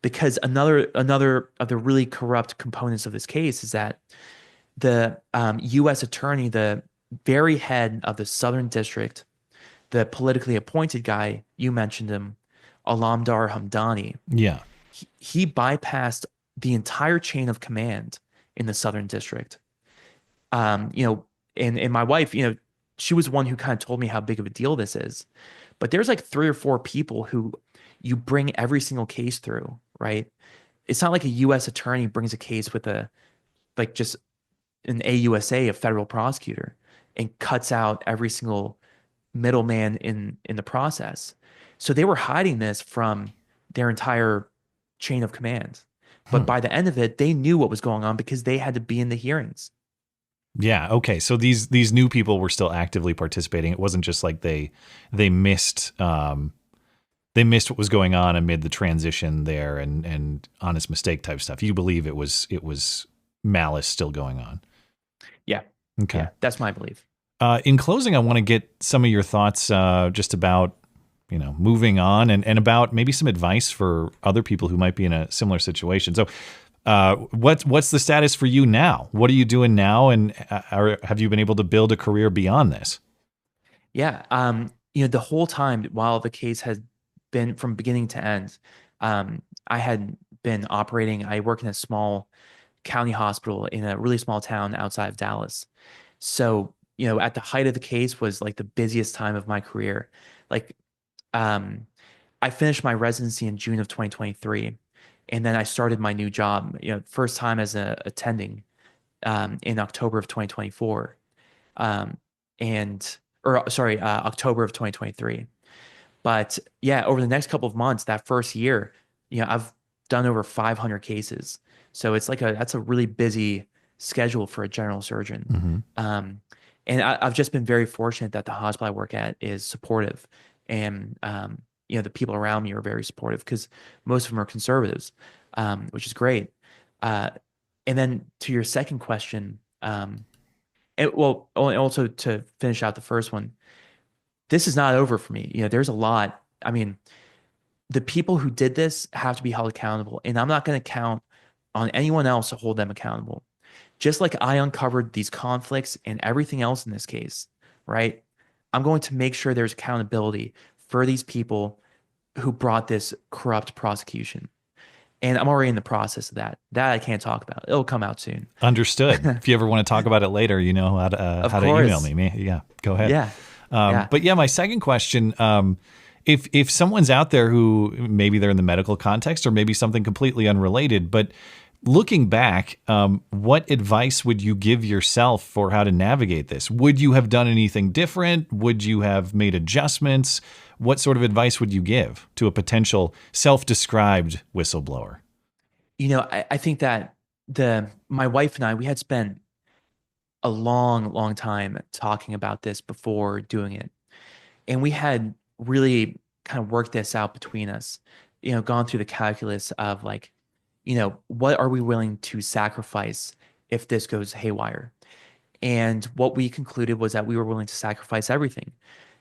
Because another of the really corrupt components of this case is that the U.S. attorney, the very head of the Southern District, the politically appointed guy, you mentioned him, Alamdar Hamdani. Yeah. He bypassed the entire chain of command in the Southern District. And my wife, she was one who kind of told me how big of a deal this is. But there's like 3 or 4 people who you bring every single case through, right? It's not like a U.S. attorney brings a case with just an AUSA, a federal prosecutor, and cuts out every single middleman in the process. So they were hiding this from their entire chain of command. But by the end of it, they knew what was going on because they had to be in the hearings. Yeah. Okay. So these new people were still actively participating. It wasn't just like they missed what was going on amid the transition there and honest mistake type stuff. You believe it was malice still going on. Yeah. Okay. Yeah, that's my belief. In closing, I want to get some of your thoughts just about, moving on and about maybe some advice for other people who might be in a similar situation. So what's the status for you now? What are you doing now? And have you been able to build a career beyond this? Yeah. The whole time while the case has been from beginning to end, I had been operating. I work in a small county hospital in a really small town outside of Dallas. So, you know, at the height of the case was like the busiest time of my career. Like, I finished my residency in June of 2023, and then I started my new job, you know, first time as a attending, in October of 2024, October of 2023. But yeah, over the next couple of months, that first year, you know, I've done over 500 cases. So it's like that's a really busy schedule for a general surgeon. And I've just been very fortunate that the hospital I work at is supportive, and you know, the people around me are very supportive because most of them are conservatives, which is great. And then to your second question, also to finish out the first one, this is not over for me. You know, there's a lot. I mean, the people who did this have to be held accountable, and I'm not going to count on anyone else to hold them accountable. Just like I uncovered these conflicts and everything else in this case, right? I'm going to make sure there's accountability for these people who brought this corrupt prosecution. And I'm already in the process of that. That I can't talk about. It'll come out soon. Understood. If you ever want to talk about it later, you know how to email me. Yeah, go ahead. Yeah. But yeah, my second question, if someone's out there who maybe they're in the medical context or maybe something completely unrelated, but looking back, what advice would you give yourself for how to navigate this? Would you have done anything different? Would you have made adjustments? What sort of advice would you give to a potential self-described whistleblower? You know, I think that my wife and I, we had spent a long time talking about this before doing it. And we had really kind of worked this out between us, you know, gone through the calculus of like, you know, what are we willing to sacrifice if this goes haywire? And what we concluded was that we were willing to sacrifice everything.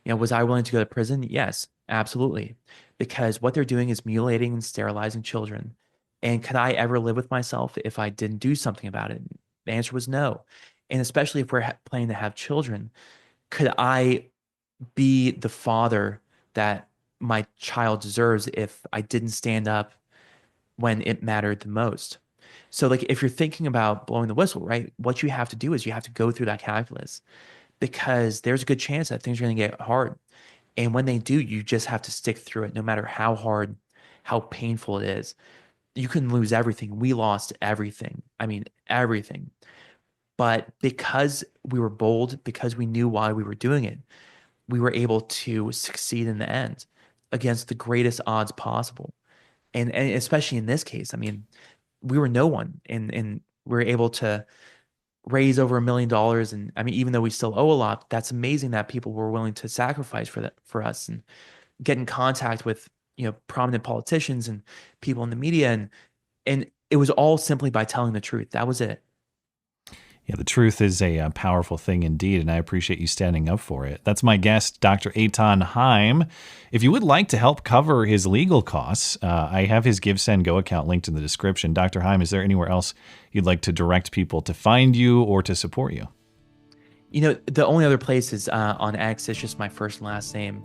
You know, was I willing to go to prison? Yes, absolutely. Because what they're doing is mutilating and sterilizing children. And could I ever live with myself if I didn't do something about it? The answer was no. And especially if we're planning to have children, could I be the father that my child deserves if I didn't stand up when it mattered the most? So like, if you're thinking about blowing the whistle, right, what you have to do is you have to go through that calculus, because there's a good chance that things are going to get hard. And when they do, you just have to stick through it, no matter how hard, how painful it is. You can lose everything. We lost everything. I mean, everything. But because we were bold, because we knew why we were doing it, we were able to succeed in the end against the greatest odds possible. And especially in this case, I mean, we were no one, and we were able to raise over $1 million. And I mean, even though we still owe a lot, that's amazing that people were willing to sacrifice for us, and get in contact with, you know, prominent politicians and people in the media. And it was all simply by telling the truth. That was it. Yeah, the truth is a powerful thing indeed, and I appreciate you standing up for it. That's my guest, Dr. Eithan Haim. If you would like to help cover his legal costs, I have his Give, Send, Go account linked in the description. Dr. Haim, is there anywhere else you'd like to direct people to find you or to support you? You know, the only other place is on X. It's just my first and last name.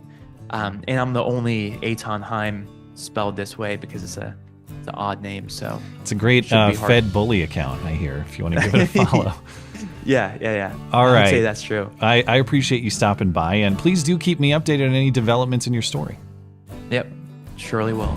And I'm the only Eithan Haim spelled this way because it's an odd name. So it's a great Fed bully account, I hear, if you want to give it a follow. Yeah. All right. I'd say that's true. I appreciate you stopping by, and please do keep me updated on any developments in your story. Yep, surely will.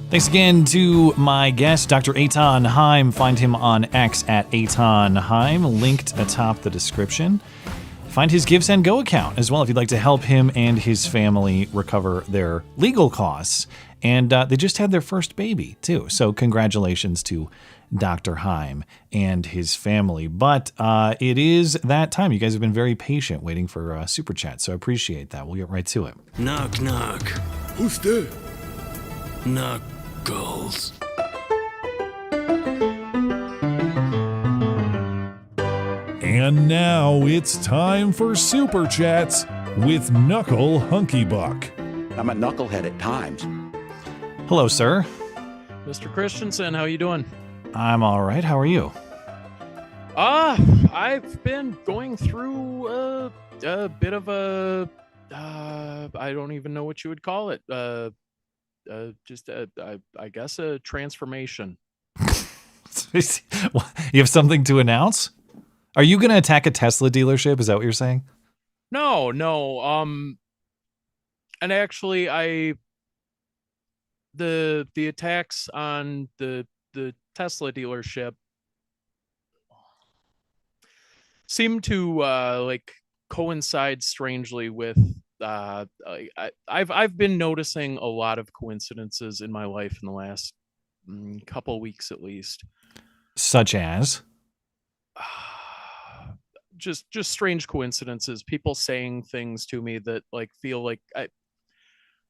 Thanks again to my guest, Dr. Eithan Haim. Find him on X at Eithan Haim, linked atop the description. Find his Give, Send, Go account as well if you'd like to help him and his family recover their legal costs. And they just had their first baby, too. So congratulations to Dr. Haim and his family. But it is that time. You guys have been very patient waiting for Super Chat, so I appreciate that. We'll get right to it. Knock, knock. Who's there? Knuckles. And now it's time for Super Chats with Knuckle Hunkybuck. I'm a knucklehead at times. Hello, sir. Mr. Christiansen, how you doing? I'm all right. How are you? I've been going through a bit of a I don't even know what you would call it. I guess a transformation. You have something to announce? Are you going to attack a Tesla dealership? Is that what you're saying? No. And actually, the attacks on the Tesla dealership seem to like coincide strangely with I've been noticing a lot of coincidences in my life in the last couple weeks at least. Such as? Just strange coincidences. People saying things to me that like feel like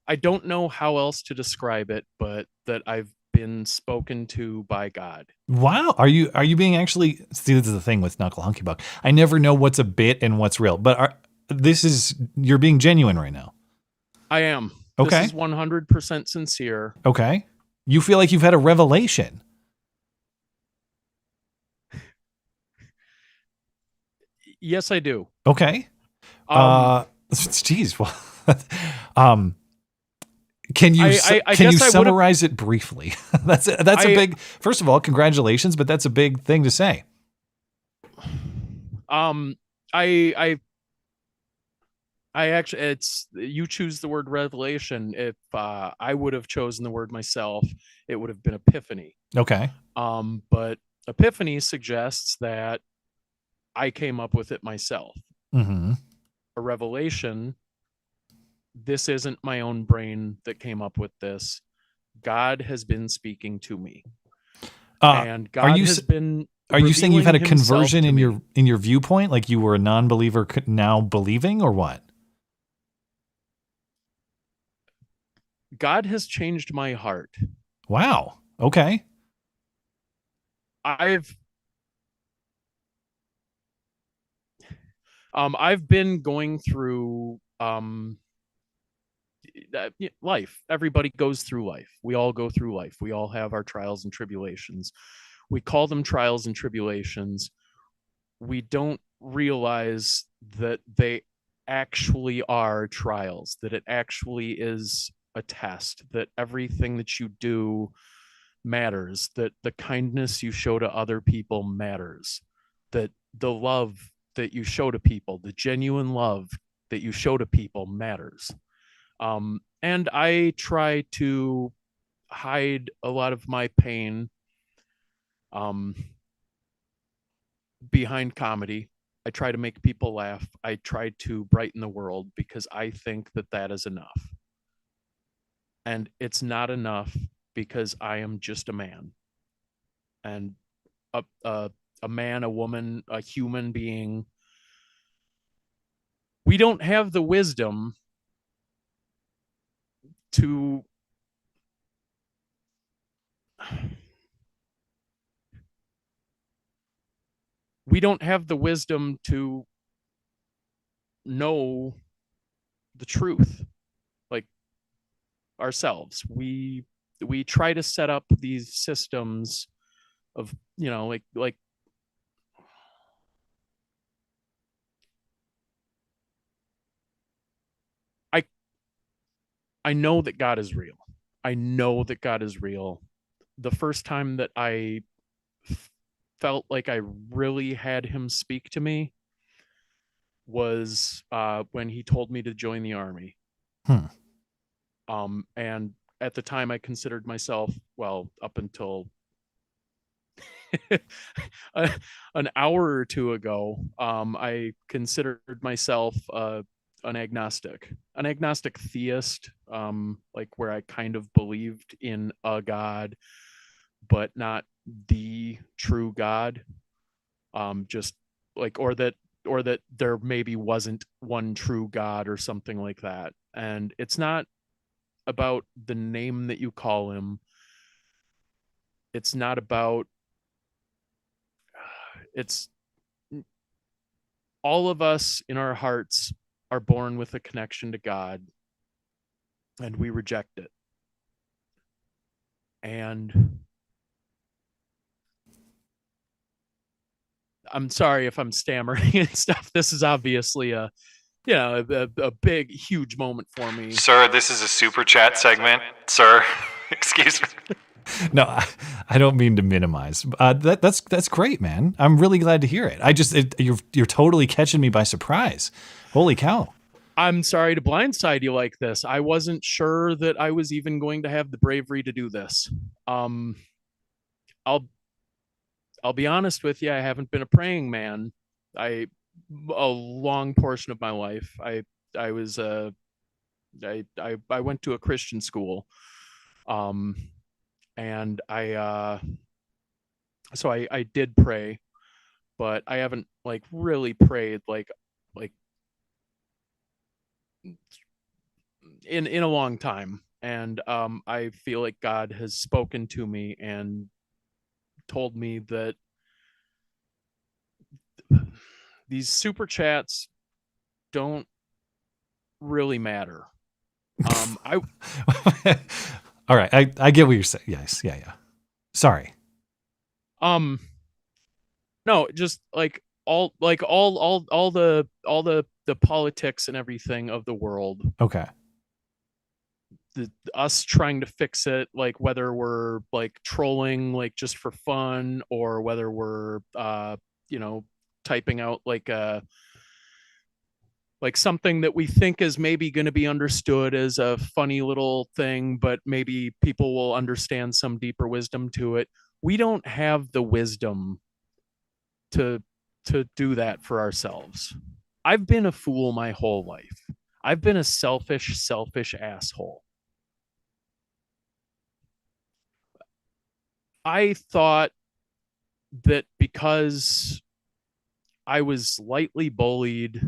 I don't know how else to describe it, but that I've been spoken to by God. Wow. Are you being actually, see, this is the thing with Knuckle Hunkybuck. I never know what's a bit and what's real, but you're being genuine right now. I am. Okay. This is 100% sincere. Okay. You feel like you've had a revelation. Yes, I do. Okay. Geez. Well, can you summarize it briefly? That's a big. First of all, congratulations, but that's a big thing to say. I actually, it's, you choose the word revelation. If I would have chosen the word myself, it would have been epiphany. Okay. But epiphany suggests that I came up with it myself. Mm-hmm. A revelation, this isn't my own brain that came up with this. God has been speaking to me. And God has been. Are you saying you've had a conversion in me. your viewpoint? Like you were a non-believer now believing, or what? God has changed my heart. Wow. Okay. I've been going through life. Everybody goes through life. We all go through life. We all have our trials and tribulations. We call them trials and tribulations. We don't realize that they actually are trials, that it actually is a test, that everything that you do matters, that the kindness you show to other people matters, that the love that you show to people, the genuine love that you show to people matters. And I try to hide a lot of my pain behind comedy. I try to make people laugh. I try to brighten the world because I think that that is enough. And it's not enough because I am just a man. And a man, a woman, a human being. We don't have the wisdom to know the truth, like ourselves. We try to set up these systems of, like I know that God is real. I know that God is real. The first time that I felt like I really had him speak to me was when he told me to join the army. And at the time I considered myself, well, up until an hour or two ago, I considered myself an agnostic theist, like where I kind of believed in a God, but not the true God. Just like, or that there maybe wasn't one true God or something like that. And it's not about the name that you call him. It's not about, it's all of us in our hearts are born with a connection to God, and we reject it. And I'm sorry if I'm stammering and stuff. This is obviously a big, huge moment for me. Sir, this is a super chat segment. Sir, excuse me. No, I don't mean to minimize. That's great, man. I'm really glad to hear it. You're totally catching me by surprise. Holy cow. I'm sorry to blindside you like this. I wasn't sure that I was even going to have the bravery to do this. I'll be honest with you. I haven't been a praying man. A long portion of my life. I went to a Christian school. And I did pray, but I haven't like really prayed like in a long time. And I feel like God has spoken to me and told me that these super chats don't really matter. All right, I get what you're saying. Yes, yeah. Sorry. No, just all the politics and everything of the world. Okay. Us trying to fix it, like whether we're like trolling like just for fun, or whether we're typing out like something that we think is maybe going to be understood as a funny little thing, but maybe people will understand some deeper wisdom to it. We don't have the wisdom to do that for ourselves. I've been a fool my whole life. I've been a selfish asshole. I thought that because I was lightly bullied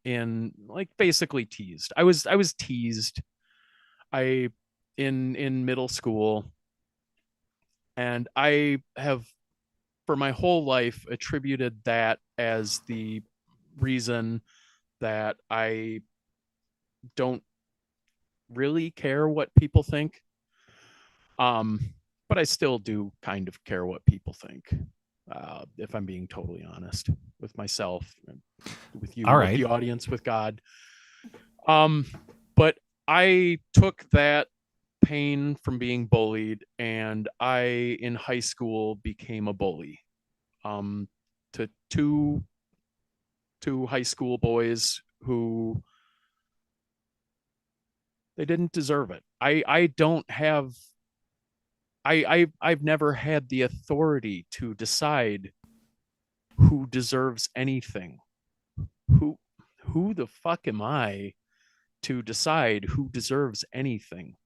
in like basically teased. I was teased in middle school, and I have for my whole life attributed that as the reason that I don't really care what people think. But I still do kind of care what people think. If I'm being totally honest with myself, with you, all right, with the audience, with God. But I took that pain from being bullied, and I, in high school, became a bully to two high school boys who they didn't deserve it. I've never had the authority to decide who deserves anything. Who the fuck am I to decide who deserves anything?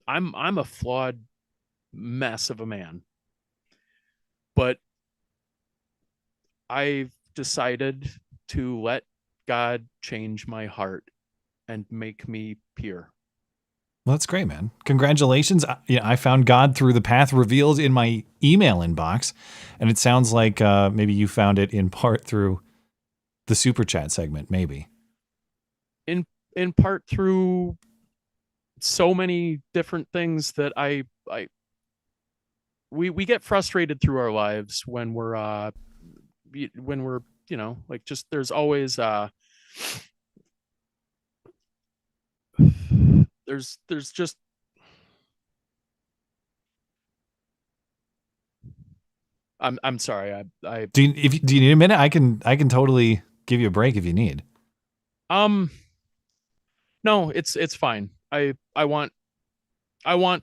I'm a flawed mess of a man. But I've decided to let God change my heart and make me pure. Well, that's great, man. Congratulations. I found God through the path revealed in my email inbox, and it sounds like maybe you found it in part through the super chat segment, maybe. In part through so many different things that we get frustrated through our lives when we're like just there's always there's just I'm sorry. Do you need a minute? I can totally give you a break if you need. No, it's fine. I want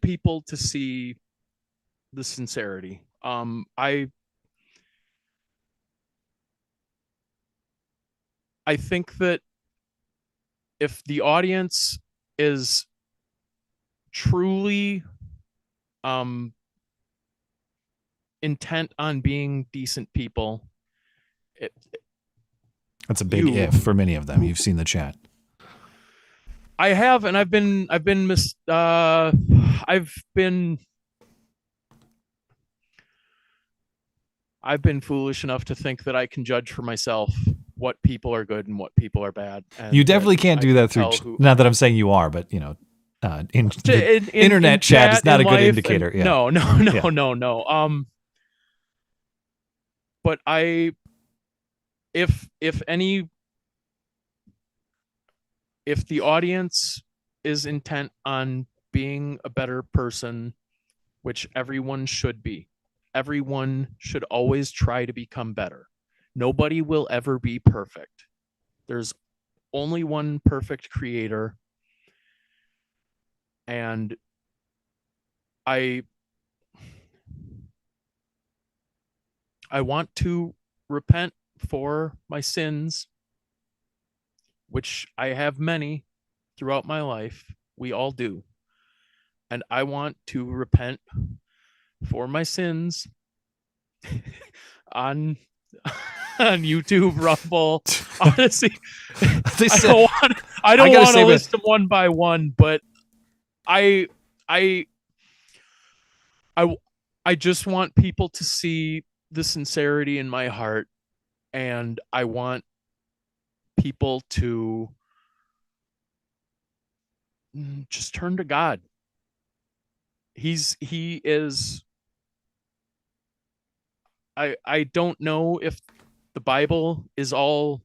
people to see the sincerity. I think that if the audience is truly intent on being decent people, that's a big if for many of them. You've seen the chat. I have, and I've been foolish enough to think that I can judge for myself. what people are good and what people are bad. And you definitely can't do that through. Not that I'm saying you are, but internet chat is not a good indicator. Yeah. No. But if the audience is intent on being a better person, which everyone should be, everyone should always try to become better. Nobody will ever be perfect. There's only one perfect creator. And I want to repent for my sins, which I have many throughout my life. We all do. And I want to repent for my sins on YouTube, Rumble. Honestly, I don't want to list them one by one, but I just want people to see the sincerity in my heart, and I want people to just turn to God. He is. I don't know if the Bible is all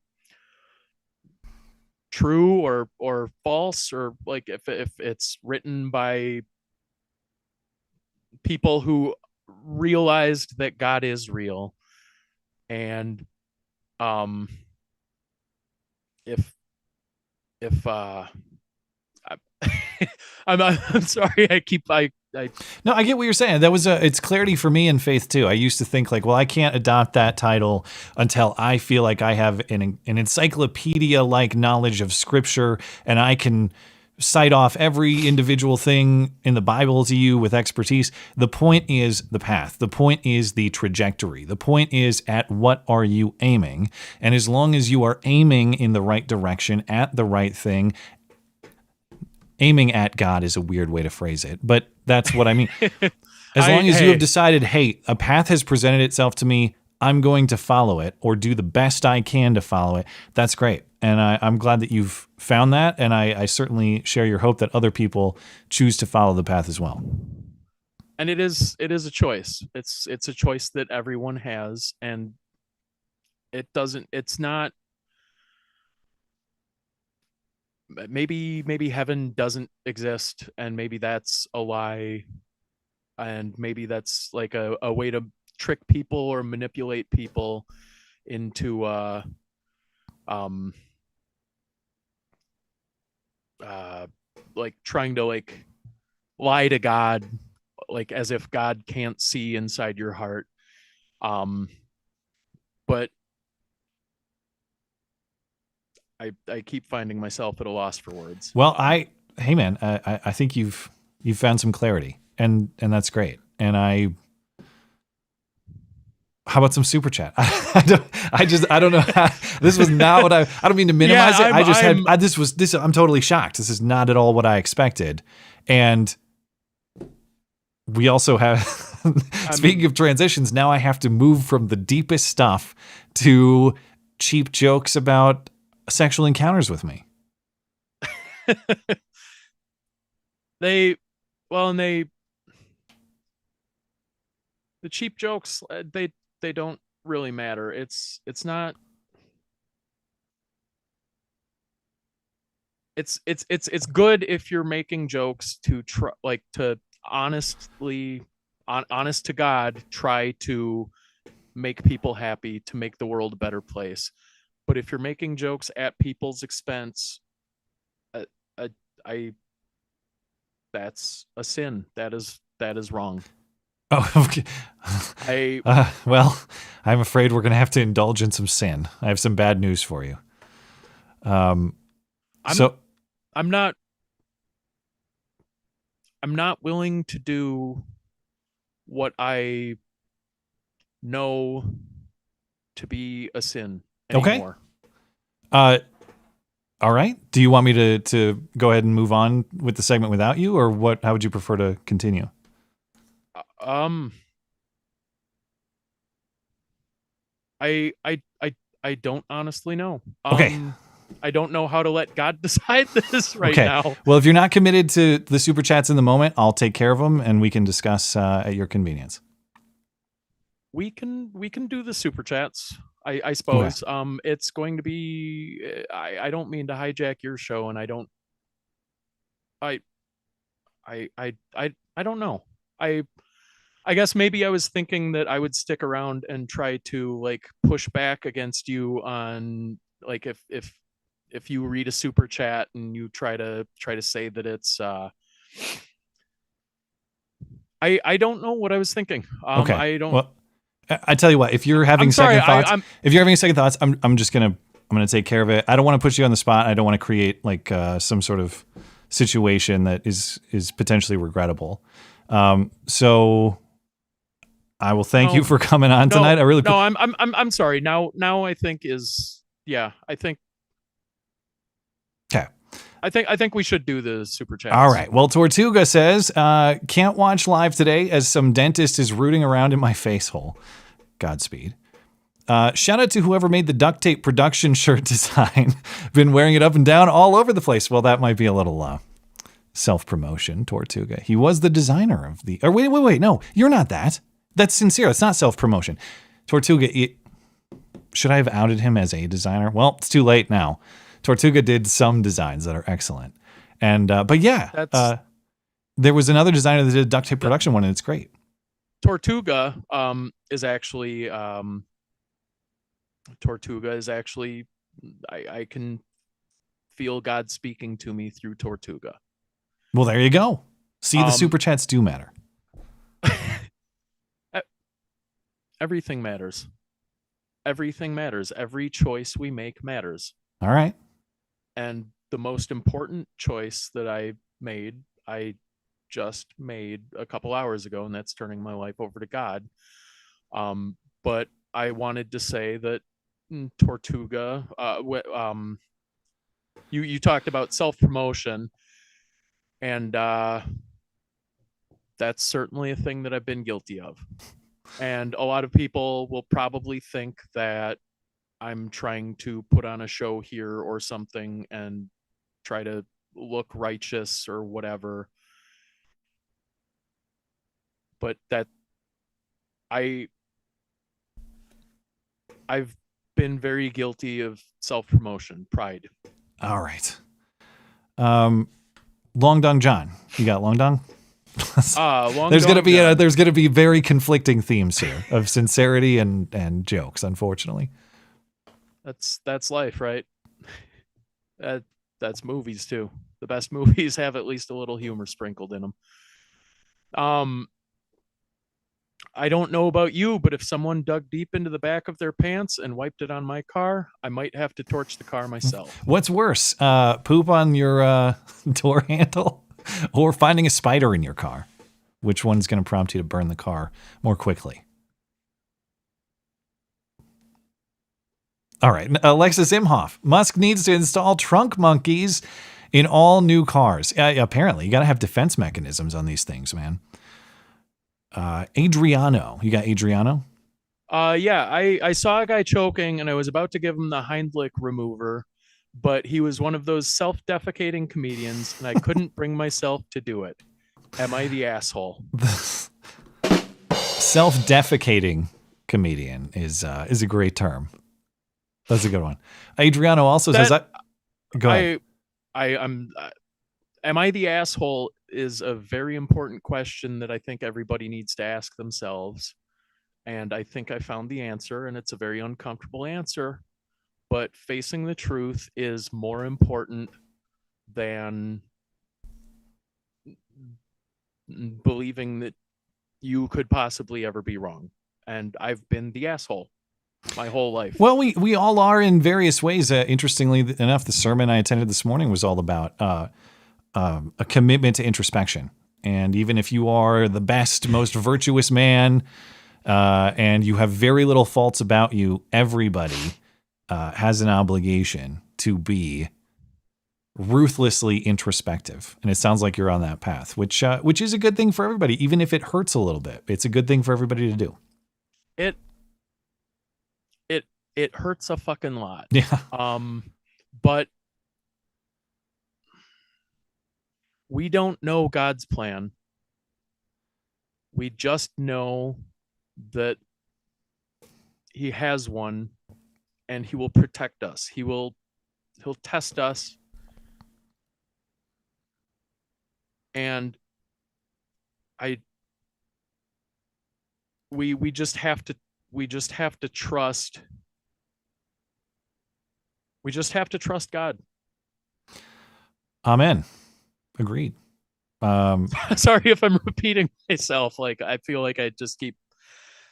true or false, or like if it's written by people who realized that God is real, and if I'm sorry, No, I get what you're saying. That was it's clarity for me in faith too. I used to think like, well, I can't adopt that title until I feel like I have an encyclopedia-like knowledge of scripture, and I can cite off every individual thing in the Bible to you with expertise. The point is the path. The point is the trajectory. The point is, at what are you aiming? And as long as you are aiming in the right direction, at the right thing, aiming at God is a weird way to phrase it, but that's what I mean. As long as you have decided, hey, a path has presented itself to me, I'm going to follow it or do the best I can to follow it, that's great. And I'm glad that you've found that, and I certainly share your hope that other people choose to follow the path as well. And it is a choice. It's a choice that everyone has, and it's not, maybe heaven doesn't exist, and maybe that's a lie, and maybe that's like a way to trick people or manipulate people into like trying to like lie to God, like as if God can't see inside your heart. But I keep finding myself at a loss for words. Well, hey man, I think you've found some clarity, and that's great. And how about some super chat? I don't know. This was not what I don't mean to minimize it. I'm totally shocked. This is not at all what I expected. And we also have, speaking of transitions, now I have to move from the deepest stuff to cheap jokes about sexual encounters with me. The cheap jokes, they don't really matter. It's not. It's good if you're making jokes to honest to God, try to make people happy, to make the world a better place. But if you're making jokes at people's expense, that's a sin. That is wrong. Oh, okay. Well, I'm afraid we're going to have to indulge in some sin. I have some bad news for you. I'm not willing to do what I know to be a sin anymore. Okay. All right. Do you want me to go ahead and move on with the segment without you, or what? How would you prefer to continue? I don't honestly know. Okay. I don't know how to let God decide this right now. Well, if you're not committed to the super chats in the moment, I'll take care of them and we can discuss at your convenience. We can do the super chats. I suppose. Okay. It's going to be. I don't mean to hijack your show, and I don't know. I guess maybe I was thinking that I would stick around and try to like push back against you on like if you read a super chat and you try to say that it's I don't know what I was thinking. Okay. I don't. Well, I tell you what, if you're having second thoughts, if you're having second thoughts, I'm gonna take care of it. I don't want to put you on the spot. I don't want to create like some sort of situation that is potentially regrettable. So I will thank you for coming on tonight. I really I'm sorry. Now I think I think. Okay. I think we should do the super chat. All right. Well, Tortuga says, can't watch live today as some dentist is rooting around in my face hole. Godspeed. Shout out to whoever made the duct tape production shirt design. Been wearing it up and down all over the place. Well, that might be a little self-promotion, Tortuga. He was the designer of the... Or wait. No, you're not that. That's sincere. It's not self-promotion. Tortuga, should I have outed him as a designer? Well, it's too late now. Tortuga did some designs that are excellent. And, but yeah, there was another designer that did a duct tape production one, and it's great. Tortuga is actually, I can feel God speaking to me through Tortuga. Well, there you go. See, the super chats do matter. Everything matters. Everything matters. Every choice we make matters. All right. And the most important choice that I just made a couple hours ago, and that's turning my life over to God. But I wanted to say that Tortuga, you talked about self-promotion, and that's certainly a thing that I've been guilty of. And a lot of people will probably think that I'm trying to put on a show here or something and try to look righteous or whatever. But that I've been very guilty of self-promotion, pride. All right. Long Dong John. You got Long Dong? There's gonna be very conflicting themes here of sincerity and jokes, unfortunately. That's life, right? That's movies too. The best movies have at least a little humor sprinkled in them. I don't know about you, but if someone dug deep into the back of their pants and wiped it on my car, I might have to torch the car myself. What's worse, poop on your door handle or finding a spider in your car? Which one's going to prompt you to burn the car more quickly? All right, Alexis Imhoff. Musk needs to install trunk monkeys in all new cars. Apparently, you got to have defense mechanisms on these things, man. Adriano. You got Adriano? Yeah, I saw a guy choking and I was about to give him the Heimlich remover, but he was one of those self-defecating comedians and I couldn't bring myself to do it. Am I the asshole? Self-defecating comedian is a great term. That's a good one. Adriano also says that. Go ahead. Am I the asshole is a very important question that I think everybody needs to ask themselves. And I think I found the answer, and it's a very uncomfortable answer. But facing the truth is more important than believing that you could possibly ever be wrong. And I've been the asshole my whole life. Well, we all are in various ways. Interestingly enough, the sermon I attended this morning was all about a commitment to introspection. And even if you are the best, most virtuous man, and you have very little faults about you, everybody has an obligation to be ruthlessly introspective. And it sounds like you're on that path, which is a good thing for everybody, even if it hurts a little bit. It's a good thing for everybody to do. it hurts a fucking lot. Yeah. But we don't know God's plan. We just know that he has one, and he will protect us. He'll test us. And we just have to trust. We just have to trust God. Amen. Agreed. Sorry if I'm repeating myself. Like, I feel like I just keep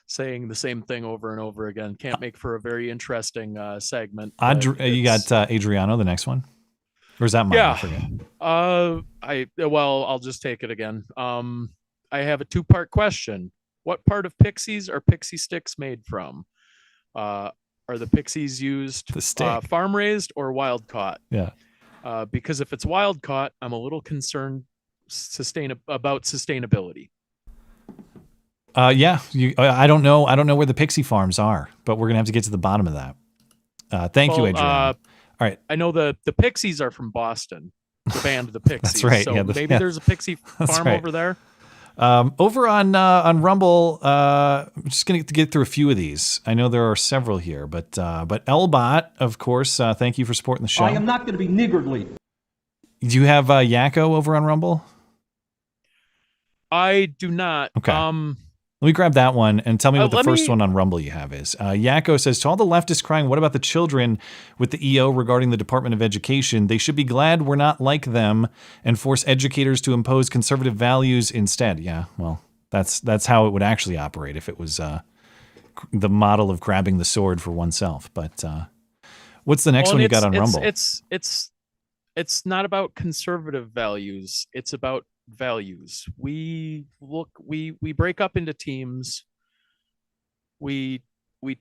saying the same thing over and over again. Can't make for a very interesting segment. You got Adriano, the next one, or is that mine? Yeah. I forget. I'll just take it again. I have a 2-part question. What part of pixies are pixie sticks made from? Are the pixies used farm raised or wild caught? Yeah. Because if it's wild caught, I'm a little concerned about sustainability. Yeah. I don't know where the pixie farms are, but we're gonna have to get to the bottom of that. Thank you, Adriano. All right. I know the Pixies are from Boston. The band the Pixies. That's right. So yeah, maybe there's a Pixie farm over there. Over on Rumble, I'm just going to get through a few of these. I know there are several here, but Elbot, of course, thank you for supporting the show. I am not going to be niggardly. Do you have Yakko over on Rumble? I do not. Okay. Let me grab that one and tell me what the first one on Rumble you have is. Yakko says, to all the leftists crying, what about the children with the EO regarding the Department of Education? They should be glad we're not like them and force educators to impose conservative values instead. Yeah, well, that's how it would actually operate if it was the model of grabbing the sword for oneself. But what's the next one you got on Rumble? It's not about conservative values. It's about values. We break up into teams. We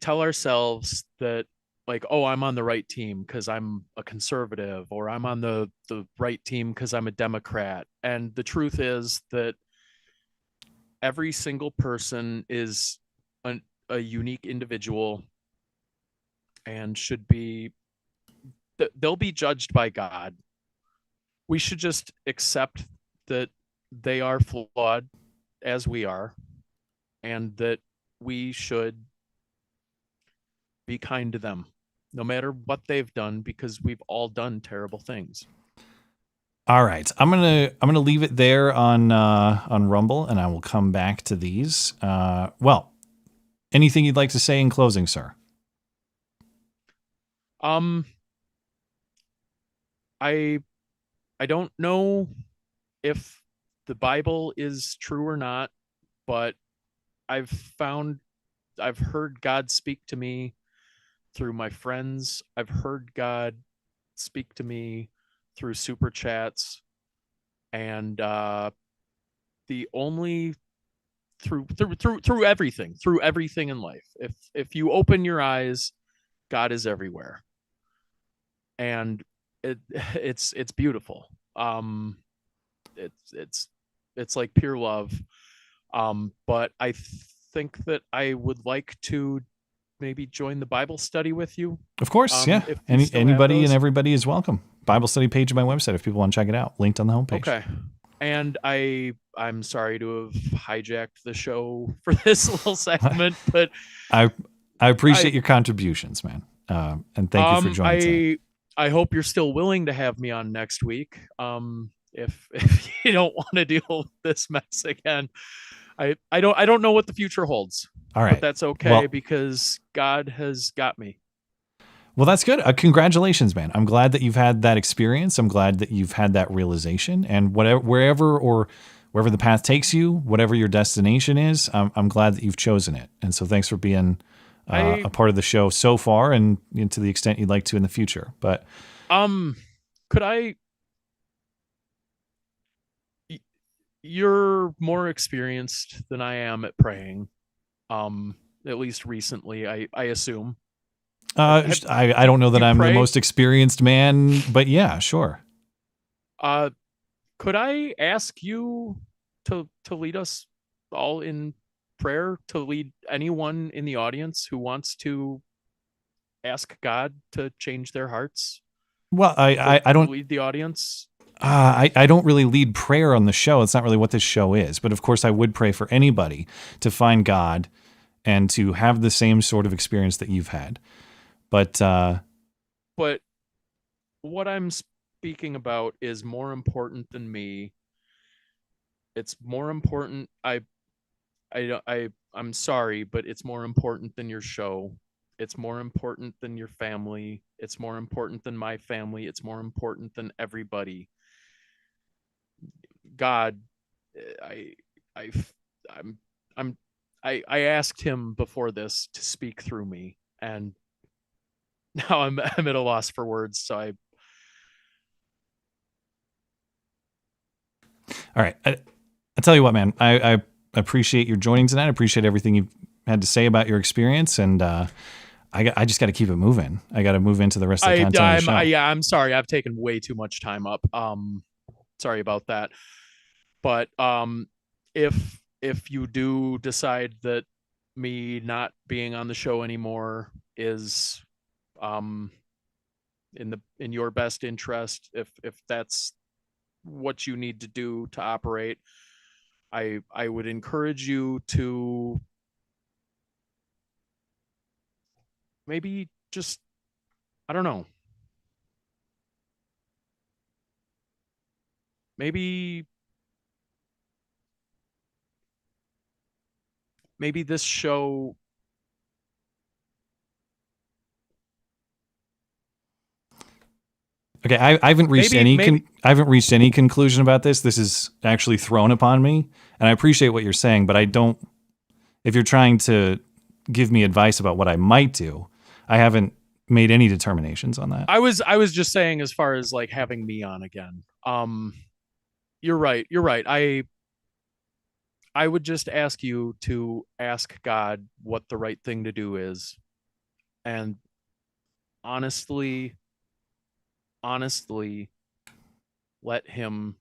tell ourselves that, like, oh, I'm on the right team because I'm a conservative, or I'm on the right team because I'm a Democrat. And the truth is that every single person is a unique individual and they'll be judged by God. We should just accept that they are flawed as we are, and that we should be kind to them no matter what they've done, because we've all done terrible things. All right. I'm gonna leave it there on Rumble, and I will come back to these. Well, anything you'd like to say in closing, sir? I don't know if the Bible is true or not, but I've heard God speak to me through my friends. I've heard God speak to me through Superchats, and the only through everything in life. If you open your eyes, God is everywhere, and it's beautiful. It's like pure love. But I think that I would like to maybe join the Bible study with you. Of course, yeah. Anybody and everybody is welcome. Bible study page on my website if people want to check it out. Linked on the homepage. Okay. And I'm sorry to have hijacked the show for this little segment, but I appreciate your contributions, man. And thank you for joining today. I hope you're still willing to have me on next week. If you don't want to deal with this mess again, I don't know what the future holds. All right, but that's okay, because God has got me. Well, that's good. Congratulations, man. I'm glad that you've had that experience. I'm glad that you've had that realization, and wherever the path takes you, whatever your destination is, I'm glad that you've chosen it. And so thanks for being a part of the show so far, and to the extent you'd like to in the future. But could I? You're more experienced than I am at praying, at least recently, I assume. I don't know that I'm the most experienced man, but yeah, sure. Could I ask you to lead us all in prayer, to lead anyone in the audience who wants to ask God to change their hearts? Well, I don't lead the audience. I don't really lead prayer on the show. It's not really what this show is. But of course, I would pray for anybody to find God and to have the same sort of experience that you've had. But what I'm speaking about is more important than me. It's more important. I'm sorry, but it's more important than your show. It's more important than your family. It's more important than my family. It's more important than everybody. God, I asked him before this to speak through me, and now I'm at a loss for words. So all right. I tell you what, man, I appreciate your joining tonight. I appreciate everything you've had to say about your experience, and I just got to keep it moving. I got to move into the rest of the content of the show. I'm sorry. I've taken way too much time up. Sorry about that. But if you do decide that me not being on the show anymore is in your best interest, if that's what you need to do to operate, I would encourage you to maybe just, I don't know, maybe this show Okay, I haven't reached I haven't reached any conclusion about this. This is actually thrown upon me, and I appreciate what you're saying, but I don't. If you're trying to give me advice about what I might do, I haven't made any determinations on that. I was just saying, as far as like having me on again. You're right. I would just ask you to ask God what the right thing to do is, and honestly, let him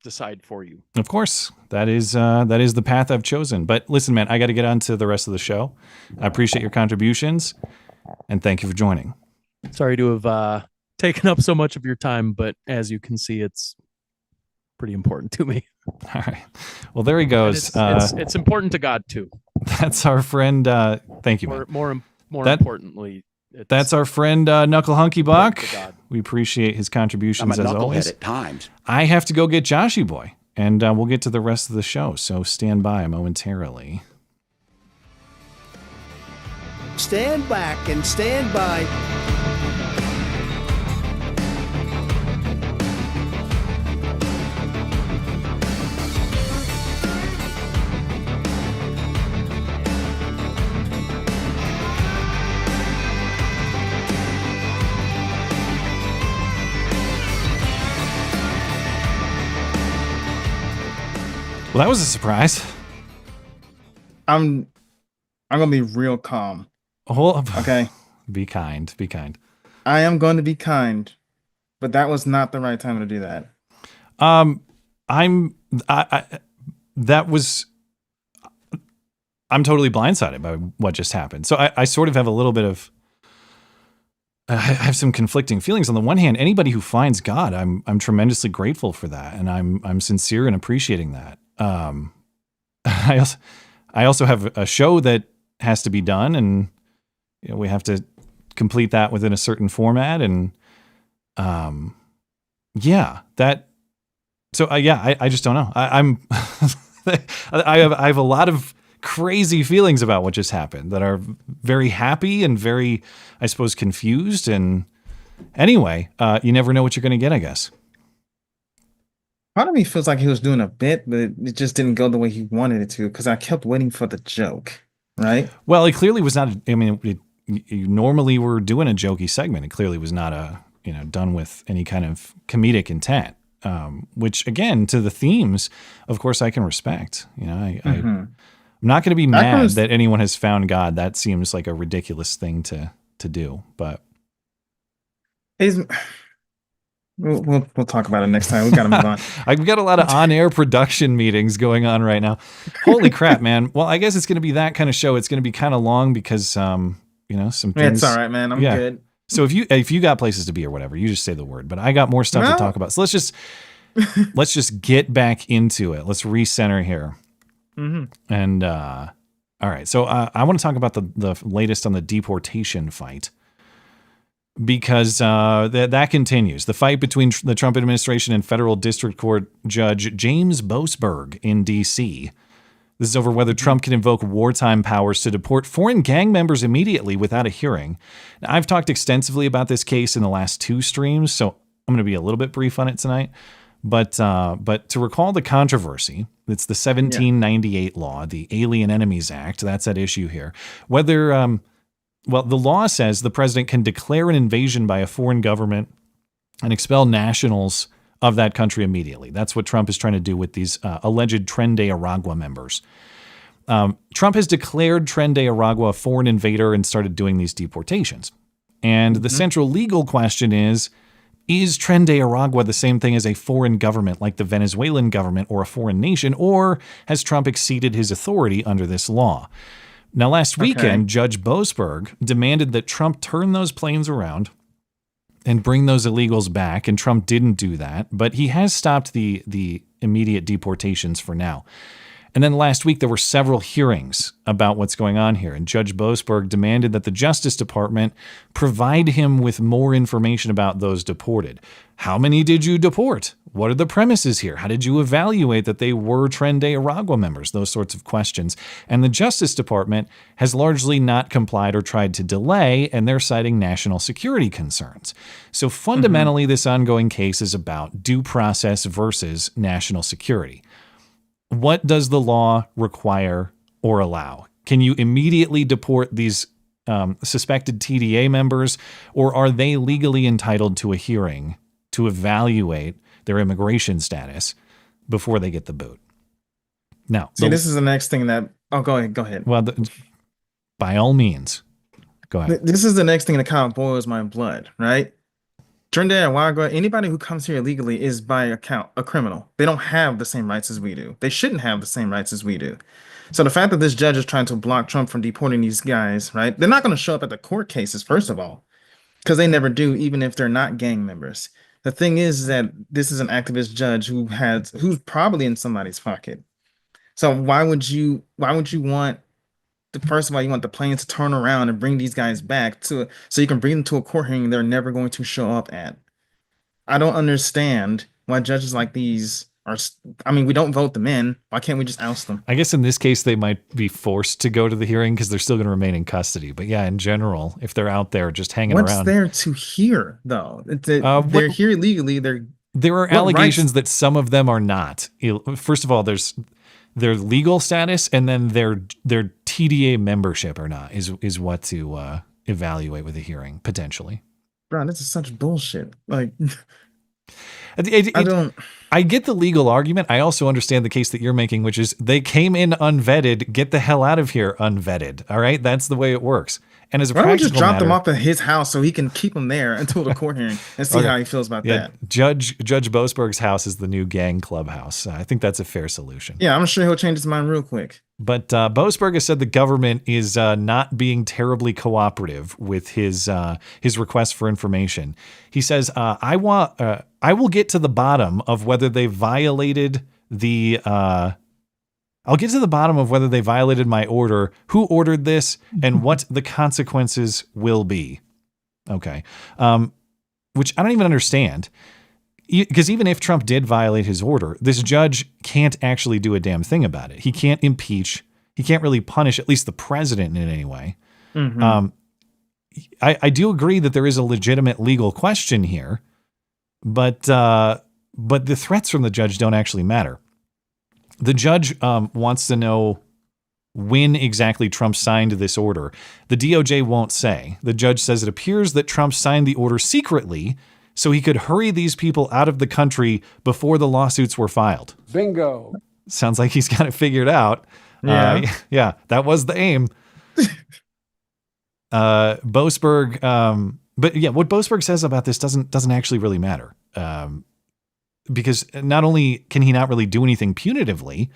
decide for you. Of course, that is the path I've chosen. But listen, man, I got to get on to the rest of the show. I appreciate your contributions, and thank you for joining. Sorry to have taken up so much of your time, but as you can see, it's pretty important to me. All right. Well, there he goes. It's important to God too. That's our friend. Thank you, man. More importantly, that's our friend Knuckle Hunky Buck. We appreciate his contributions as always. At times. I have to go get Joshy Boy, and we'll get to the rest of the show. So stand by momentarily. Stand back and stand by. Well, that was a surprise. I'm gonna be real calm. Okay. Be kind. Be kind. I am going to be kind, but that was not the right time to do that. I'm totally blindsided by what just happened. So I sort of have a little bit of, I have some conflicting feelings. On the one hand, anybody who finds God, I'm tremendously grateful for that, and I'm sincere in appreciating that. I also have a show that has to be done, and we have to complete that within a certain format, and I just don't know. I have a lot of crazy feelings about what just happened that are very happy and very, I suppose, confused. And anyway, you never know what you're going to get, I guess. Part of me feels like he was doing a bit, but it just didn't go the way he wanted it to, because I kept waiting for the joke, right? Well, it clearly was not. You normally were doing a jokey segment. It clearly was not done with any kind of comedic intent. Which again, to the themes, of course, I can respect. I'm not going to be mad that anyone has found God. That seems like a ridiculous thing to do. But we'll talk about it next time. We got to move on. I've got a lot of on-air production meetings going on right now. Holy crap, man! Well, I guess it's going to be that kind of show. It's going to be kind of long because some things. It's all right, man. I'm good. So if you got places to be or whatever, you just say the word. But I got more stuff to talk about. So let's just get back into it. Let's recenter here. Mm-hmm. And all right. So I want to talk about the latest on the deportation fight. Because that continues. The fight between the Trump administration and federal district court judge James Boasberg in D.C. This is over whether Trump can invoke wartime powers to deport foreign gang members immediately without a hearing. Now, I've talked extensively about this case in the last 2 streams, so I'm going to be a little bit brief on it tonight. But to recall the controversy, it's the 1798 law, the Alien Enemies Act. That's at issue here. Whether well, the law says the president can declare an invasion by a foreign government and expel nationals of that country immediately. That's what Trump is trying to do with these alleged Tren de Aragua members. Trump has declared Tren de Aragua a foreign invader and started doing these deportations. And the central legal question is Tren de Aragua the same thing as a foreign government like the Venezuelan government or a foreign nation, or has Trump exceeded his authority under this law? Now, last weekend, Judge Boasberg demanded that Trump turn those planes around and bring those illegals back, and Trump didn't do that, but he has stopped the immediate deportations for now. And then last week, there were several hearings about what's going on here, and Judge Boasberg demanded that the Justice Department provide him with more information about those deported. How many did you deport? What are the premises here? How did you evaluate that they were Tren de Aragua members? Those sorts of questions. And the Justice Department has largely not complied or tried to delay, and they're citing national security concerns. So fundamentally, this ongoing case is about due process versus national security. What does the law require or allow? Can you immediately deport these suspected TDA members, or are they legally entitled to a hearing to evaluate their immigration status before they get the boot? Now, see, this is the next thing that. Oh, go ahead. Well, by all means, go ahead. This is the next thing that kind of boils my blood, right? Tren de Aragua, anybody who comes here illegally is by account a criminal. They don't have the same rights as we do. They shouldn't have the same rights as we do. So the fact that this judge is trying to block Trump from deporting these guys, right? They're not going to show up at the court cases, first of all, because they never do, even if they're not gang members. The thing is that this is an activist judge who's probably in somebody's pocket. So why would you want first of all, you want the plane to turn around and bring these guys back so you can bring them to a court hearing they're never going to show up at. I don't understand why judges like these are. I mean, we don't vote them in. Why can't we just oust them? I guess in this case, they might be forced to go to the hearing because they're still going to remain in custody. But yeah, in general, if they're out there just hanging around. What's there to hear, though? They're here illegally. There are allegations that some of them are not. First of all, there's their legal status and then their TDA membership or not is what to evaluate with a hearing potentially. Bro, this is such bullshit. Like, I get the legal argument. I also understand the case that you're making, which is they came in unvetted. Get the hell out of here unvetted. All right, that's the way it works. And as a practical just drop matter, them off at his house so he can keep them there until the court hearing and see how he feels about that. Judge Boasberg's house is the new gang clubhouse. I think that's a fair solution. Yeah, I'm sure he'll change his mind real quick. But Boasberg has said the government is not being terribly cooperative with his request for information. He says, I will get to the bottom of whether they violated the I'll get to the bottom of whether they violated my order, who ordered this, and what the consequences will be. Okay. Which I don't even understand. Because even if Trump did violate his order, this judge can't actually do a damn thing about it. He can't impeach. He can't really punish at least the president in any way. Mm-hmm. I do agree that there is a legitimate legal question here, but the threats from the judge don't actually matter. The judge wants to know when exactly Trump signed this order. The DOJ won't say. The judge says it appears that Trump signed the order secretly so he could hurry these people out of the country before the lawsuits were filed. Bingo. Sounds like he's got it figured out. Yeah. Yeah, that was the aim. Boasberg, but yeah, what Boasberg says about this doesn't actually really matter. Because not only can he not really do anything punitively,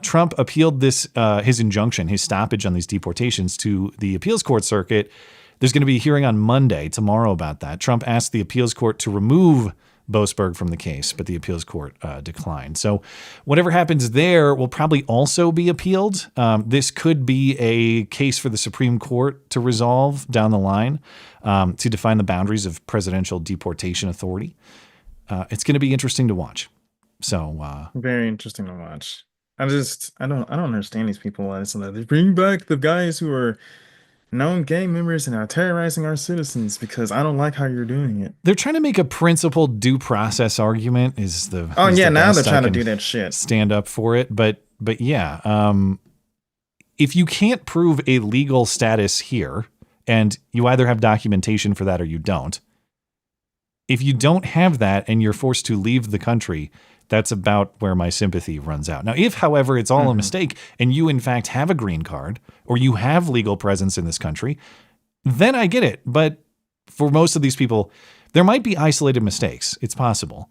Trump appealed this his injunction, his stoppage on these deportations to the appeals court circuit. There's going to be a hearing on Monday, tomorrow, about that. Trump asked the appeals court to remove Boasberg from the case, but the appeals court declined. So whatever happens there will probably also be appealed. This could be a case for the Supreme Court to resolve down the line to define the boundaries of presidential deportation authority. It's going to be interesting to watch. So very interesting to watch. I don't understand these people. They bring back the guys who are known gang members and are terrorizing our citizens because I don't like how you're doing it. They're trying to make a principled due process argument. Now they're trying to do that shit. Stand up for it, but yeah, if you can't prove a legal status here, and you either have documentation for that or you don't. If you don't have that and you're forced to leave the country, that's about where my sympathy runs out. Now, if, however, it's all a mistake and you, in fact, have a green card or you have legal presence in this country, then I get it. But for most of these people, there might be isolated mistakes. It's possible.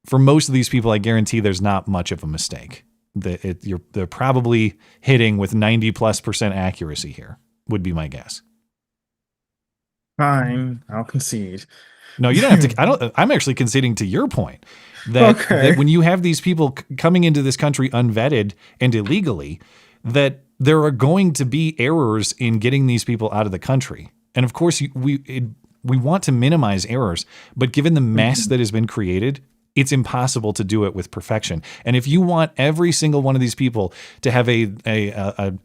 For most of these people, I guarantee there's not much of a mistake. They're probably hitting with 90+% accuracy here, would be my guess. Fine, I'll concede. No, you don't have to. I'm actually conceding to your point that when you have these people coming into this country unvetted and illegally, that there are going to be errors in getting these people out of the country. And of course, we want to minimize errors, but given the mess that has been created, it's impossible to do it with perfection. And if you want every single one of these people to have a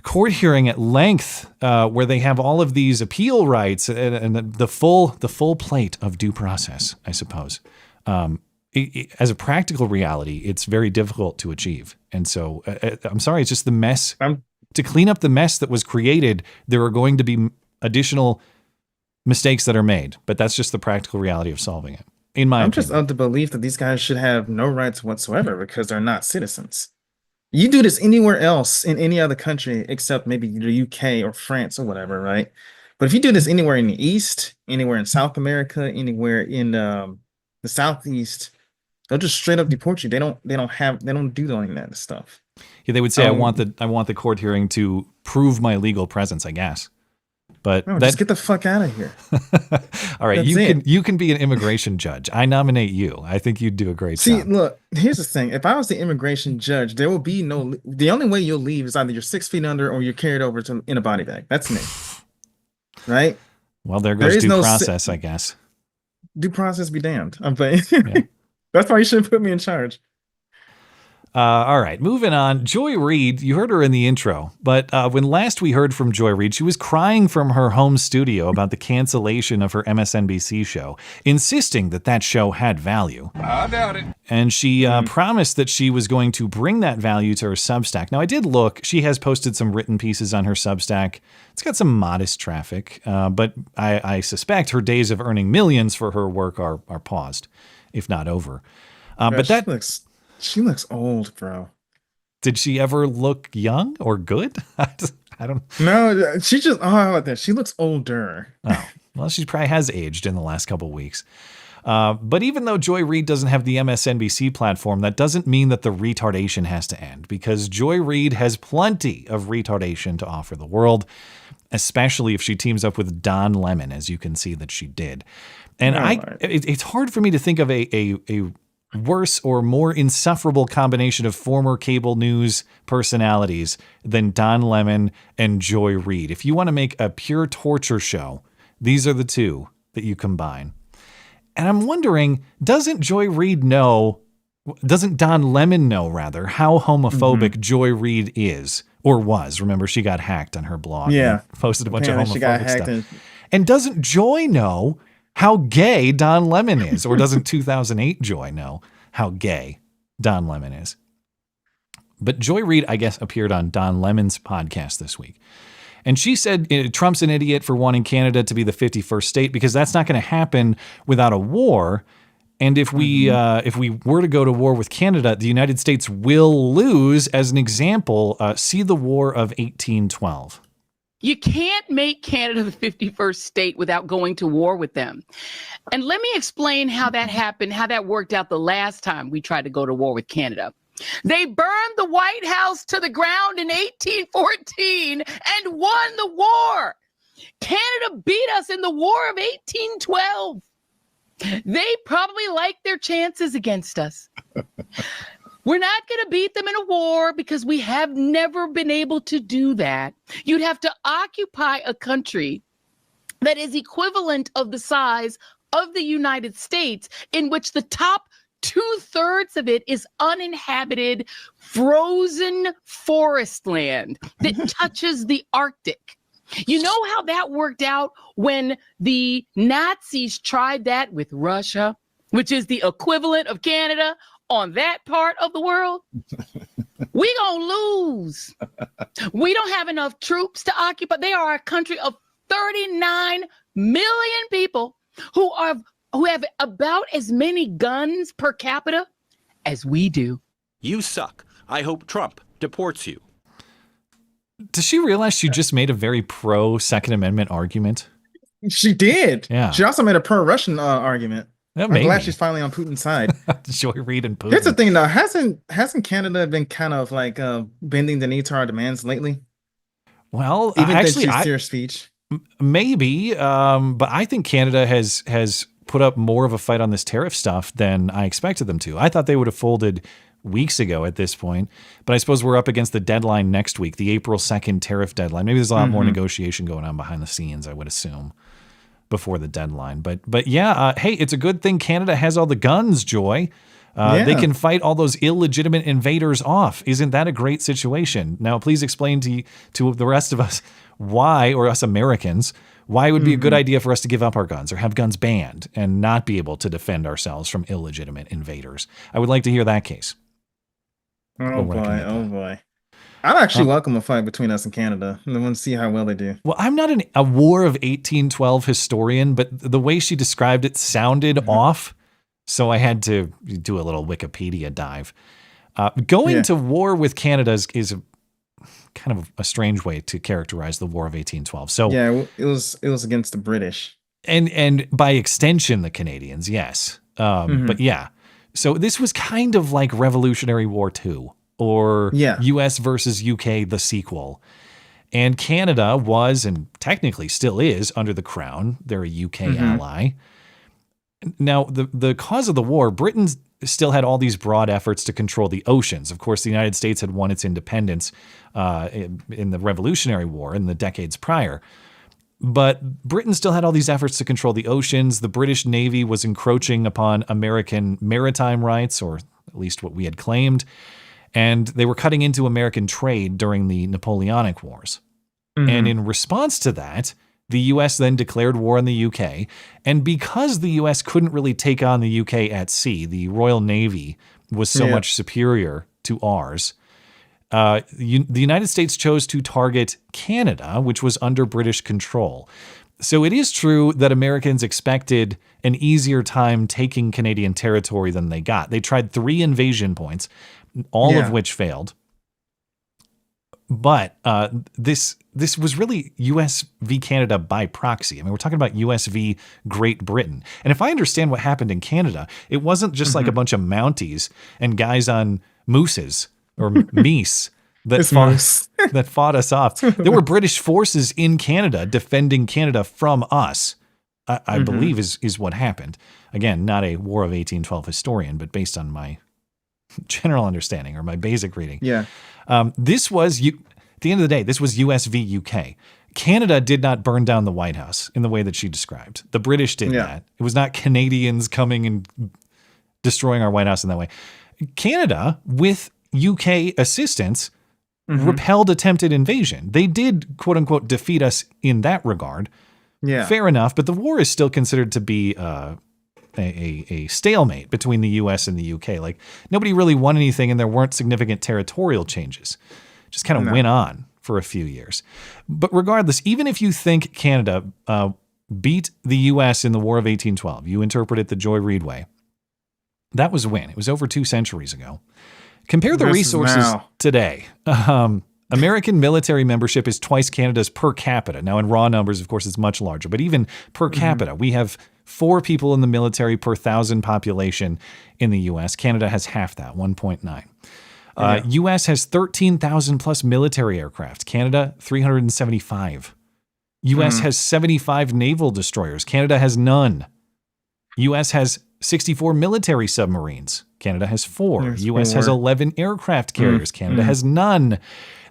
court hearing at length where they have all of these appeal rights and the full plate of due process, I suppose. As a practical reality, it's very difficult to achieve. And so I'm sorry, it's just the mess. To clean up the mess that was created, there are going to be additional mistakes that are made, but that's just the practical reality of solving it. In my opinion. Just of the belief that these guys should have no rights whatsoever because they're not citizens. You do this anywhere else in any other country except maybe the UK or France or whatever, right? But if you do this anywhere in the East, anywhere in South America, anywhere in the Southeast, they'll just straight up deport you. They don't do any of that stuff. Yeah, they would say I want the court hearing to prove my legal presence, I guess. But just get the fuck out of here. All right, you can be an immigration judge. I nominate you. I think you'd do a great job. See, look, here's the thing. If I was the immigration judge, there will be the only way you'll leave is either you're 6 feet under or you're carried over in a body bag. That's me. Right? Well, there goes due process, I guess. Due process be damned. I'm playing. Yeah. That's why you shouldn't put me in charge. All right, moving on. Joy Reid, you heard her in the intro, but when last we heard from Joy Reid, she was crying from her home studio about the cancellation of her MSNBC show, insisting that show had value. I doubt it. And she promised that she was going to bring that value to her Substack. Now, I did look. She has posted some written pieces on her Substack. It's got some modest traffic, but I suspect her days of earning millions for her work are paused, if not over. But she looks old, bro. Did she ever look young or good? I don't. No, she just. Oh, how about that? She looks older. Oh, well, she probably has aged in the last couple of weeks. But even though Joy Reid doesn't have the MSNBC platform, that doesn't mean that the retardation has to end, because Joy Reid has plenty of retardation to offer the world, especially if she teams up with Don Lemon, as you can see that she did. And it's hard for me to think of a worse or more insufferable combination of former cable news personalities than Don Lemon and Joy Reid. If you want to make a pure torture show, these are the two that you combine. And I'm wondering, doesn't Don Lemon know, rather, how homophobic Joy Reid is or was? Remember, she got hacked on her blog. Yeah. And posted a bunch of homophobic stuff. And doesn't Joy know how gay Don Lemon is? Or doesn't 2008 Joy know how gay Don Lemon is? But Joy Reid, I guess, appeared on Don Lemon's podcast this week. And she said Trump's an idiot for wanting Canada to be the 51st state because that's not going to happen without a war. And if we were to go to war with Canada, the United States will lose. As an example, see the War of 1812. You can't make Canada the 51st state without going to war with them. And let me explain how that happened, how that worked out the last time we tried to go to war with Canada. They burned the White House to the ground in 1814 and won the war. Canada beat us in the War of 1812. They probably like their chances against us. We're not going to beat them in a war because we have never been able to do that. You'd have to occupy a country that is equivalent of the size of the United States, in which the top 2/3 of it is uninhabited, frozen forest land that touches the Arctic. You know how that worked out when the Nazis tried that with Russia, which is the equivalent of Canada on that part of the world? We gonna lose. We don't have enough troops to occupy. They are a country of 39 million people who have about as many guns per capita as we do. You suck. I hope Trump deports you. Does she realize she just made a very pro Second Amendment argument? She did. Yeah. She also made a pro-Russian argument. Yeah, I'm glad she's finally on Putin's side. Joy Reid and Putin. Here's the thing, though. Hasn't Canada been kind of like bending the knee to our demands lately? Well, even actually, though she's their speech. Maybe, but I think Canada has put up more of a fight on this tariff stuff than I expected them to. I thought they would have folded weeks ago at this point, but I suppose we're up against the deadline next week, the April 2nd tariff deadline. Maybe there's a lot more negotiation going on behind the scenes, I would assume, before the deadline. But yeah, hey, it's a good thing Canada has all the guns, Joy. They can fight all those illegitimate invaders off. Isn't that a great situation? Now, please explain to the rest of us why, or us Americans, why it would be a good idea for us to give up our guns or have guns banned and not be able to defend ourselves from illegitimate invaders. I would like to hear that case. Oh boy. I'd actually welcome a fight between us and Canada. I want to see how well they do. Well, I'm not a War of 1812 historian, but the way she described it sounded off. So I had to do a little Wikipedia dive. Going to war with Canada is kind of a strange way to characterize the War of 1812. So yeah, it was against the British. And by extension, the Canadians, yes. But yeah. So this was kind of like Revolutionary War II or US versus UK, the sequel. And Canada was, and technically still is, under the Crown. They're a UK ally. Now, the cause of the war, Britain still had all these broad efforts to control the oceans. Of course, the United States had won its independence in the Revolutionary War in the decades prior. But Britain still had all these efforts to control the oceans. The British Navy was encroaching upon American maritime rights, or at least what we had claimed. And they were cutting into American trade during the Napoleonic Wars. And in response to that, the U.S. then declared war on the U.K., and because the U.S. couldn't really take on the U.K. at sea, the Royal Navy was so much superior to ours, the United States chose to target Canada, which was under British control. So it is true that Americans expected an easier time taking Canadian territory than they got. They tried 3 invasion points, all of which failed. But this was really U.S. v. Canada by proxy. I mean, we're talking about U.S. v. Great Britain. And if I understand what happened in Canada, it wasn't just like a bunch of Mounties and guys on mooses or meese that fought us off. There were British forces in Canada defending Canada from us, I believe is what happened. Again, not a War of 1812 historian, but based on my general understanding or my basic reading. Yeah. This was, at the end of the day, this was US v. UK. Canada did not burn down the White House in the way that she described. The British did that. It was not Canadians coming and destroying our White House in that way. Canada, with UK assistance, repelled attempted invasion. They did, quote unquote, defeat us in that regard. Yeah. Fair enough, but the war is still considered to be a stalemate between the U.S. and the U.K. Like, nobody really won anything, and there weren't significant territorial changes. Just kind of went on for a few years. But regardless, even if you think Canada beat the U.S. in the War of 1812, you interpret it the Joy Reid way, that was when? It was over 2 centuries ago. Compare the resources today. American military membership is twice Canada's per capita. Now, in raw numbers, of course, it's much larger, but even per capita, we have 4 people in the military per 1,000 population in the U.S. Canada has half that, 1.9. U.S. has 13,000 plus military aircraft. Canada, 375. U.S. has 75 naval destroyers. Canada has none. U.S. has 64 military submarines. Canada has 4. U.S. has 11 aircraft carriers. Canada has none.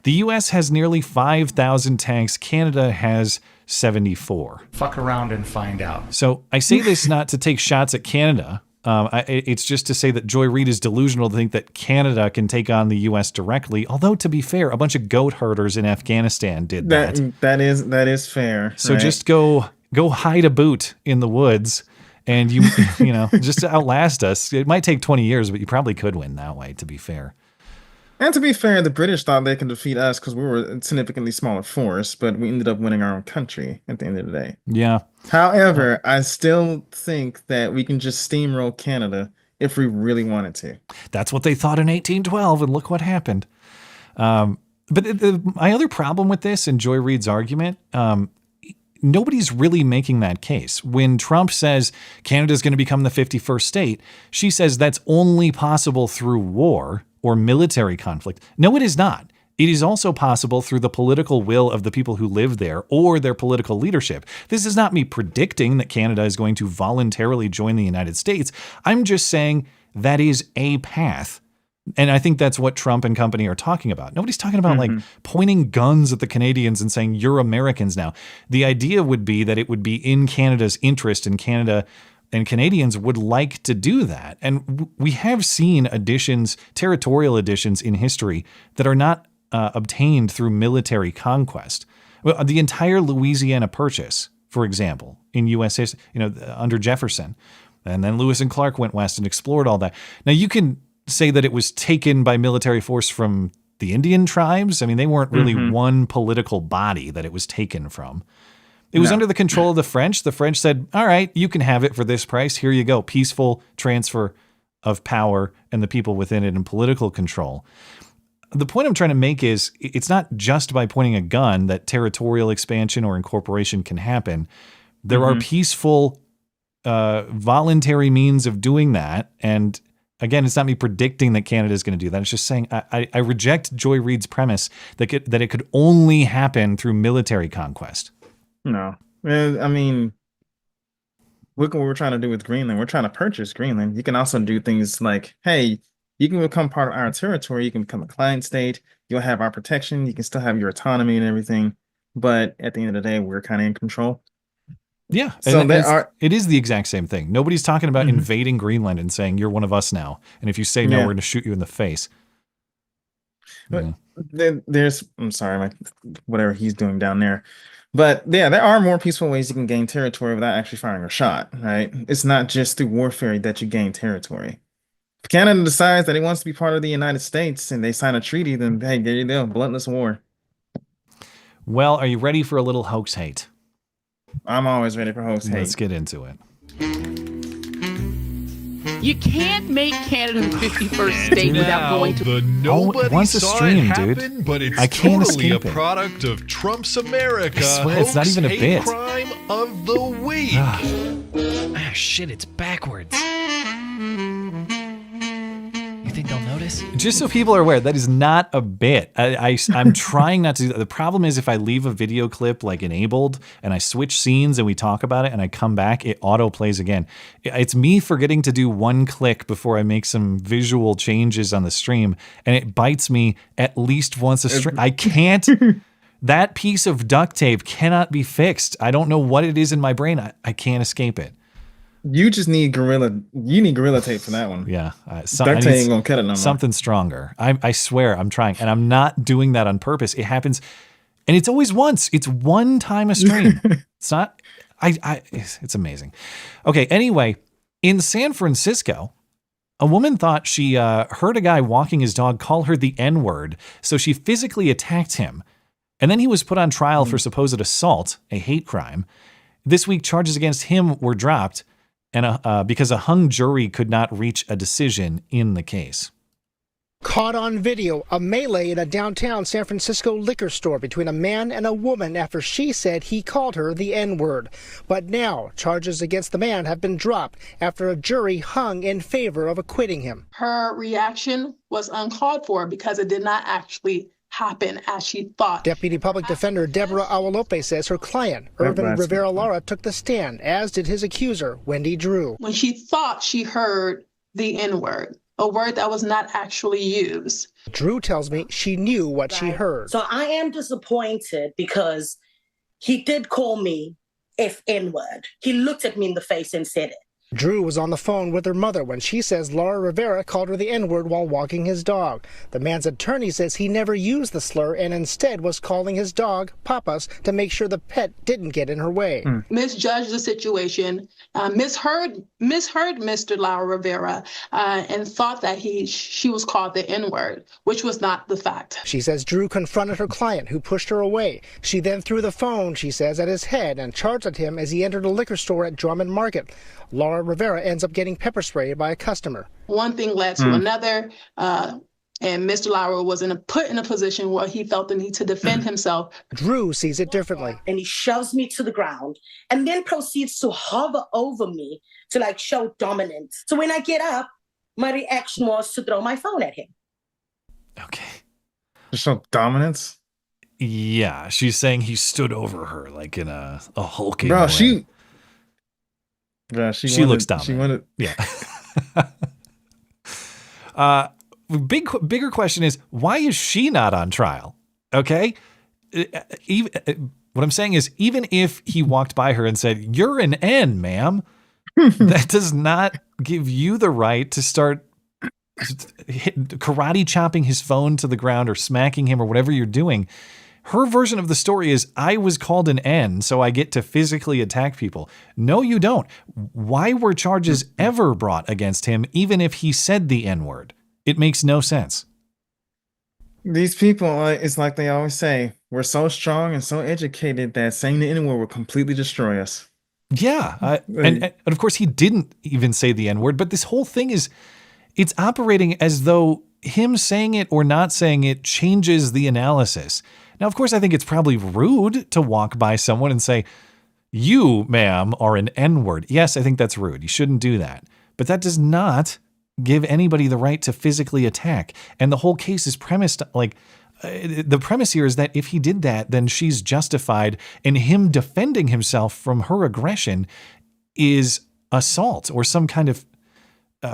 The U.S. has nearly 5,000 tanks. Canada has 74. Fuck around and find out. So I say this not to take shots at Canada. It's just to say that Joy Reid is delusional to think that Canada can take on the U.S. directly. Although, to be fair, a bunch of goat herders in Afghanistan did that. That is fair. So right? Just go hide a boot in the woods, and you just to outlast us. It might take 20 years, but you probably could win that way. To be fair. And to be fair, the British thought they could defeat us because we were a significantly smaller force, but we ended up winning our own country at the end of the day. Yeah. However, I still think that we can just steamroll Canada if we really wanted to. That's what they thought in 1812, and look what happened. But my other problem with this and Joy Reid's argument, nobody's really making that case. When Trump says Canada's going to become the 51st state, she says that's only possible through war or military conflict. No, it is not. It is also possible through the political will of the people who live there or their political leadership. This is not me predicting that Canada is going to voluntarily join the United States. I'm just saying that is a path. And I think that's what Trump and company are talking about. Nobody's talking about like pointing guns at the Canadians and saying, you're Americans now. The idea would be that it would be in Canada's interest, and Canada and Canadians would like to do that. And we have seen additions, territorial additions in history that are not obtained through military conquest. Well, the entire Louisiana Purchase, for example, in U.S. history, under Jefferson, and then Lewis and Clark went west and explored all that. Now you can say that it was taken by military force from the Indian tribes. I mean, they weren't really one political body that it was taken from. It was under the control of the French. The French said, all right, you can have it for this price. Here you go. Peaceful transfer of power and the people within it and political control. The point I'm trying to make is it's not just by pointing a gun that territorial expansion or incorporation can happen. There are peaceful, voluntary means of doing that. And again, it's not me predicting that Canada is going to do that. It's just saying I reject Joy Reid's premise that it could only happen through military conquest. No. I mean, look what we're trying to do with Greenland. We're trying to purchase Greenland. You can also do things like, hey, you can become part of our territory. You can become a client state. You'll have our protection. You can still have your autonomy and everything. But at the end of the day, we're kind of in control. Yeah. So it is the exact same thing. Nobody's talking about invading Greenland and saying, you're one of us now. And if you say no, we're going to shoot you in the face. But I'm sorry, whatever he's doing down there. But yeah, there are more peaceful ways you can gain territory without actually firing a shot, right? It's not just through warfare that you gain territory. If Canada decides that it wants to be part of the United States and they sign a treaty, then hey, there you go, bloodless war. Well, are you ready for a little hoax hate? I'm always ready for hoax hate. Let's get into it. You can't make Canada the 51st state without going to. Nobody saw stream, it happen, dude. But it's I can't totally a escape it. product of Trump's America. I swear, it's not even a Hoax bit. Hate Crime of the week. Ah, shit, it's backwards. You think they'll notice? Just so people are aware, that is not a bit. I'm trying not to do that. The problem is if I leave a video clip like enabled and I switch scenes and we talk about it and I come back, it auto plays again. It's me forgetting to do one click before I make some visual changes on the stream, and it bites me at least once a stream. I can't. That piece of duct tape cannot be fixed. I don't know what it is in my brain. I can't escape it. You just need gorilla tape for that one. Yeah. Duct tape ain't gonna cut it no more. Something stronger. I swear I'm trying, and I'm not doing that on purpose. It happens, and it's always once. It's one time a stream. It's not, it's amazing. Okay. Anyway, in San Francisco, a woman thought she heard a guy walking his dog call her the N-word, so she physically attacked him. And then he was put on trial for supposed assault, a hate crime. This week, charges against him were dropped, and because a hung jury could not reach a decision in the case. Caught on video, a melee in a downtown San Francisco liquor store between a man and a woman after she said he called her the N-word. But now, charges against the man have been dropped after a jury hung in favor of acquitting him. Her reaction was uncalled for because it did not actually happen as she thought. Deputy Public Defender Deborah Awolope says her client, Irvin Rivera Lara, took the stand, as did his accuser, Wendy Drew. When she thought she heard the N-word, a word that was not actually used. Drew tells me she knew what she heard. So I am disappointed because he did call me F-N-word. He looked at me in the face and said it. Drew was on the phone with her mother when she says Laura Rivera called her the N-word while walking his dog. The man's attorney says he never used the slur and instead was calling his dog Papas to make sure the pet didn't get in her way. Misjudged the situation, misheard Mr. Laura Rivera, and thought that she was called the N-word, which was not the fact. She says Drew confronted her client, who pushed her away. She then threw the phone, she says, at his head and charged at him as he entered a liquor store at Drummond Market. Laura Rivera ends up getting pepper sprayed by a customer. One thing led to another, and Mr. Laura was put in a position where he felt the need to defend himself. Drew sees it differently. And he shoves me to the ground and then proceeds to hover over me to show dominance. So when I get up, my reaction was to throw my phone at him. Okay. To show dominance? Yeah, she's saying he stood over her like in a hulking Bro, way. She looks dominant. Yeah. Bigger question is, why is she not on trial? Okay. What I'm saying is, even if he walked by her and said, "You're an N, ma'am," that does not give you the right to start karate chopping his phone to the ground or smacking him or whatever you're doing. Her version of the story is, I was called an N, so I get to physically attack people. No, you don't. Why were charges ever brought against him, even if he said the N-word? It makes no sense. These people, it's like they always say, we're so strong and so educated that saying the N-word will completely destroy us. Yeah. And of course, he didn't even say the N-word, but this whole thing it's operating as though him saying it or not saying it changes the analysis. Now, of course, I think it's probably rude to walk by someone and say, "You, ma'am, are an N-word." Yes, I think that's rude. You shouldn't do that. But that does not give anybody the right to physically attack. And the whole case is premised the premise here is that if he did that, then she's justified, and him defending himself from her aggression is assault or some kind of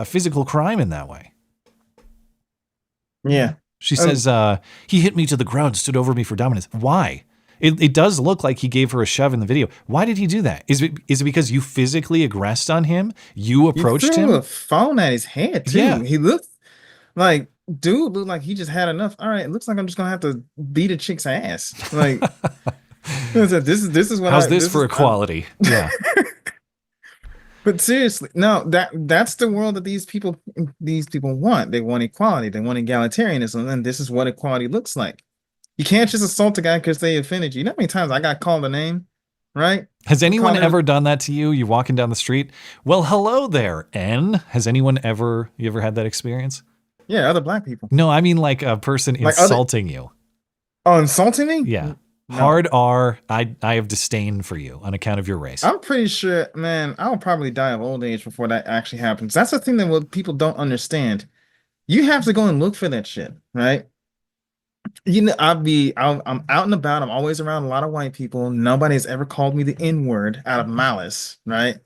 physical crime in that way. Yeah. She says, he hit me to the ground, stood over me for dominance. Why? It does look like he gave her a shove in the video. Why did he do that? Is it because you physically aggressed on him? You approached him? He threw a phone at his head, too. Yeah. He looked like, dude looked like he just had enough. All right, it looks like I'm just going to have to beat a chick's ass. Like, this is what How's this for equality? Yeah. But seriously, no, that's the world that these people want. They want equality. They want egalitarianism, and this is what equality looks like. You can't just assault a guy because they offended you. You know how many times I got called a name, right? Has anyone ever done that to you? You're walking down the street. Well, hello there, N. Has anyone you ever had that experience? Yeah, other black people. No, I mean like a person insulting you. Oh, insulting me? Yeah. No. Hard R, I have disdain for you on account of your race. I'm pretty sure, man, I'll probably die of old age before that actually happens. That's the thing that what people don't understand. You have to go and look for that shit, right? You know, I'm out and about. I'm always around a lot of white people. Nobody's ever called me the N-word out of malice, right?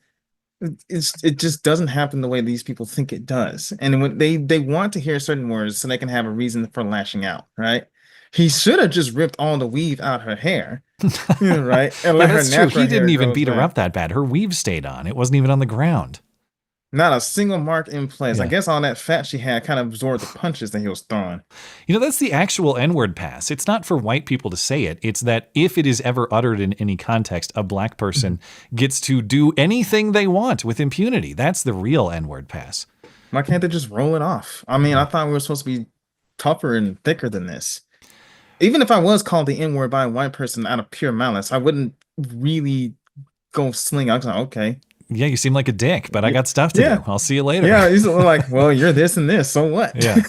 It just doesn't happen the way these people think it does. And when they want to hear certain words so they can have a reason for lashing out, right? He should have just ripped all the weave out her hair, right? And let that's her true. He didn't even beat her up that bad. Her weave stayed on. It wasn't even on the ground. Not a single mark in place. Yeah. I guess all that fat she had kind of absorbed the punches that he was throwing. You know, that's the actual N-word pass. It's not for white people to say it. It's that if it is ever uttered in any context, a black person gets to do anything they want with impunity. That's the real N-word pass. Why can't they just roll it off? I mean, I thought we were supposed to be tougher and thicker than this. Even if I was called the N-word by a white person out of pure malice, I wouldn't really go sling. I was like, okay. Yeah, you seem like a dick, but I got stuff to do. I'll see you later. Yeah, he's like, well, you're this and this, so what? Yeah.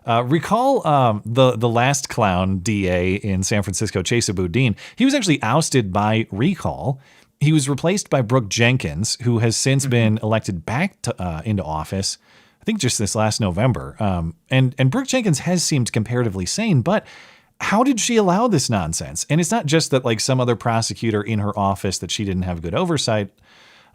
Recall the last clown DA in San Francisco, Chesa Boudin. He was actually ousted by recall. He was replaced by Brooke Jenkins, who has since been elected back into office, I think just this last November. And Brooke Jenkins has seemed comparatively sane, but how did she allow this nonsense? And it's not just that like some other prosecutor in her office that she didn't have good oversight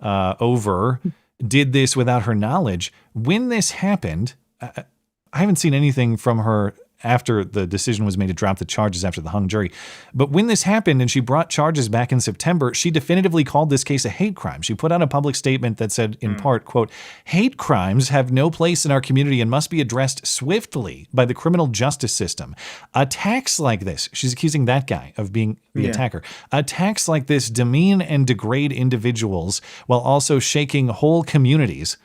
over did this without her knowledge. When this happened, I haven't seen anything from her after the decision was made to drop the charges after the hung jury. But when this happened and she brought charges back in September, she definitively called this case a hate crime. She put out a public statement that said, in part, quote, "Hate crimes have no place in our community and must be addressed swiftly by the criminal justice system. Attacks like this," she's accusing that guy of being the attacker, "attacks like this demean and degrade individuals while also shaking whole communities.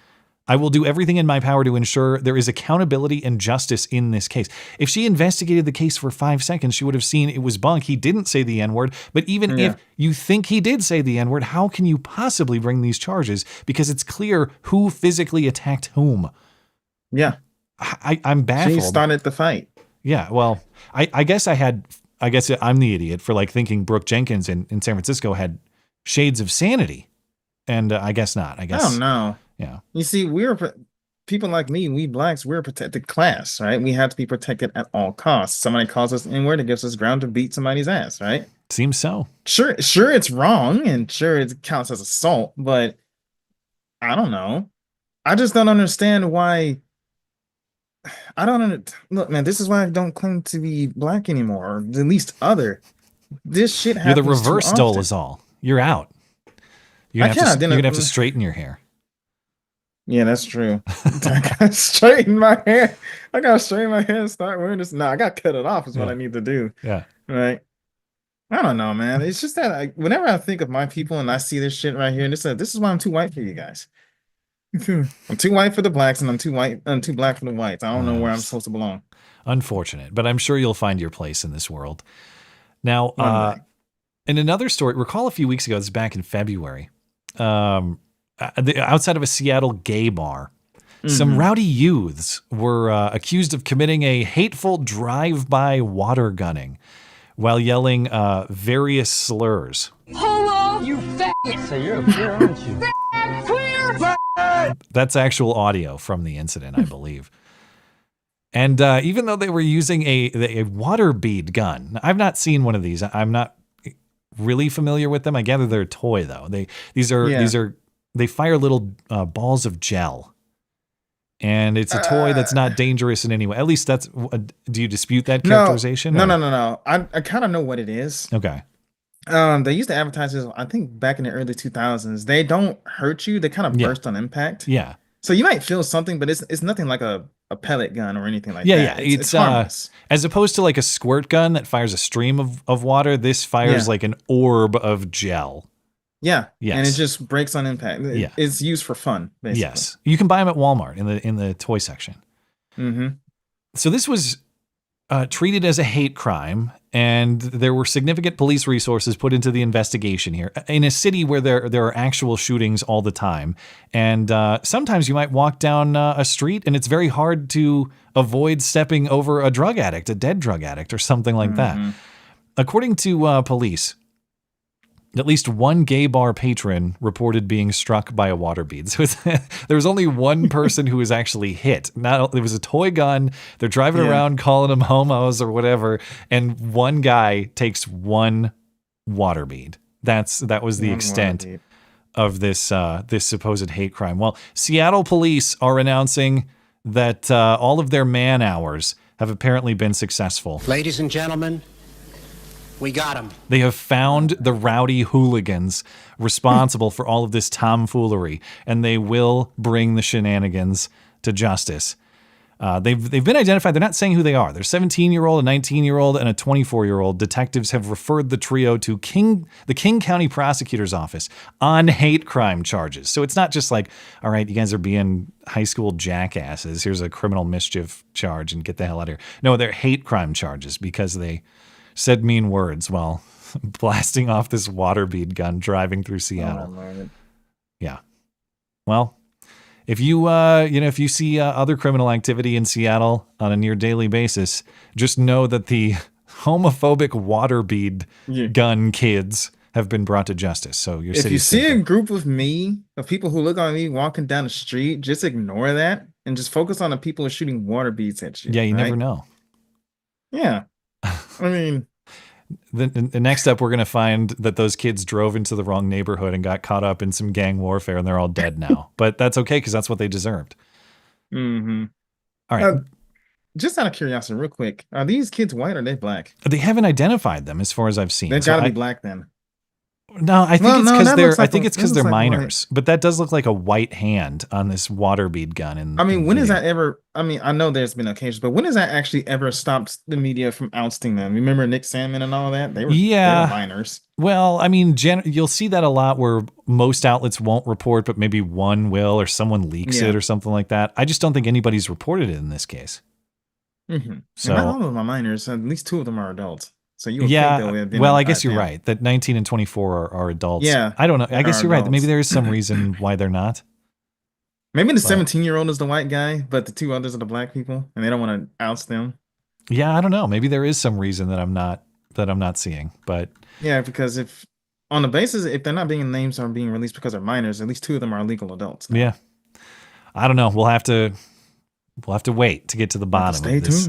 I will do everything in my power to ensure there is accountability and justice in this case." If she investigated the case for 5 seconds, she would have seen it was bunk. He didn't say the N-word. But even if you think he did say the N-word, how can you possibly bring these charges? Because it's clear who physically attacked whom. Yeah. I'm baffled. She started the fight. Yeah, well, I guess I'm the idiot for like thinking Brooke Jenkins in San Francisco had shades of sanity. And I guess not. I don't know. Yeah. You see, people like me, we blacks, we're a protected class, right? We have to be protected at all costs. Somebody calls us N-word, it gives us ground to beat somebody's ass, right? Seems so. Sure, it's wrong, and sure it counts as assault, but I don't know. I just don't understand why. Look, man, this is why I don't claim to be black anymore, or at least other. This shit happens. You're the reverse Dolezal. You're out. You're gonna have to straighten your hair. Yeah, that's true. I gotta straighten my hair. And start wearing this. No, I gotta cut it off is what I need to do. Yeah. Right. I don't know, man. It's just that whenever I think of my people and I see this shit right here, and this is why I'm too white for you guys. I'm too white for the blacks, and I'm too black for the whites. I don't know where I'm supposed to belong. Unfortunate, but I'm sure you'll find your place in this world. Now, in another story, recall a few weeks ago, this is back in February, outside of a Seattle gay bar, some rowdy youths were accused of committing a hateful drive-by water gunning while yelling various slurs. Hello, you fat. So you're a queer, aren't you? Queer. That's actual audio from the incident, I believe. And even though they were using a water bead gun, I've not seen one of these. I'm not really familiar with them. I gather they're a toy though. They fire little balls of gel, and it's a toy that's not dangerous in any way. At least that's. Do you dispute that characterization? No. I kind of know what it is. Okay. They used to advertise this, I think, back in the early 2000s. They don't hurt you. They kind of burst on impact. Yeah. So you might feel something, but it's nothing like a pellet gun or anything like that. Yeah. It's harmless. As opposed to like a squirt gun that fires a stream of water, this fires like an orb of gel. Yeah. Yes. And it just breaks on impact. Yeah. It's used for fun, basically. Yes. You can buy them at Walmart in the toy section. Mm-hmm. So this was treated as a hate crime, and there were significant police resources put into the investigation here in a city where there are actual shootings all the time. And sometimes you might walk down a street and it's very hard to avoid stepping over a drug addict, a dead drug addict or something like that. According to police, at least one gay bar patron reported being struck by a water bead. So there was only one person who was actually hit. It was a toy gun. They're driving around calling them homos or whatever, and one guy takes one water bead. That was the extent of this this supposed hate crime. Well, Seattle police are announcing that all of their man hours have apparently been successful. Ladies and gentlemen, we got him. They have found the rowdy hooligans responsible for all of this tomfoolery, and they will bring the shenanigans to justice. They've been identified. They're not saying who they are. They're 17-year-old, a 19-year-old, and a 24-year-old. Detectives have referred the trio to the King County Prosecutor's Office on hate crime charges. So it's not just like, all right, you guys are being high school jackasses. Here's a criminal mischief charge and get the hell out of here. No, they're hate crime charges because they said mean words while blasting off this water bead gun driving through Seattle. Yeah. Well, If you, if you see other criminal activity in Seattle on a near daily basis, just know that the homophobic water bead gun kids have been brought to justice. So your city. If you see a group of people who look like me walking down the street, just ignore that and just focus on the people who are shooting water beads at you. Yeah, you never know. Yeah. I mean, the next step, we're going to find that those kids drove into the wrong neighborhood and got caught up in some gang warfare, and they're all dead now. But that's okay, because that's what they deserved. Mm-hmm. All right. Just out of curiosity, real quick, are these kids white or are they black? They haven't identified them as far as I've seen. They've got to be black then. No, I think it's because they're. I think it's because they're like minors. But that does look like a white hand on this water bead gun. And I mean, when is that ever? I mean, I know there's been occasions, but when has that actually ever stopped the media from ousting them? Remember Nick Salmon and all that? They were minors. Well, I mean, you'll see that a lot where most outlets won't report, but maybe one will, or someone leaks it or something like that. I just don't think anybody's reported it in this case. Mm-hmm. So not all of them are minors. At least 2 of them are adults. So you well, I guess you're right that 19 and 24 are adults. Yeah, I don't know. I guess you're right. Maybe there is some reason why they're not. Maybe the 17-year-old is the white guy, but the 2 others are the black people, and they don't want to oust them. Yeah, I don't know. Maybe there is some reason that I'm not seeing. But yeah, because if on the basis if they're not being names are being released because they're minors, at least 2 of them are legal adults. Yeah, I don't know. We'll have to wait to get to the bottom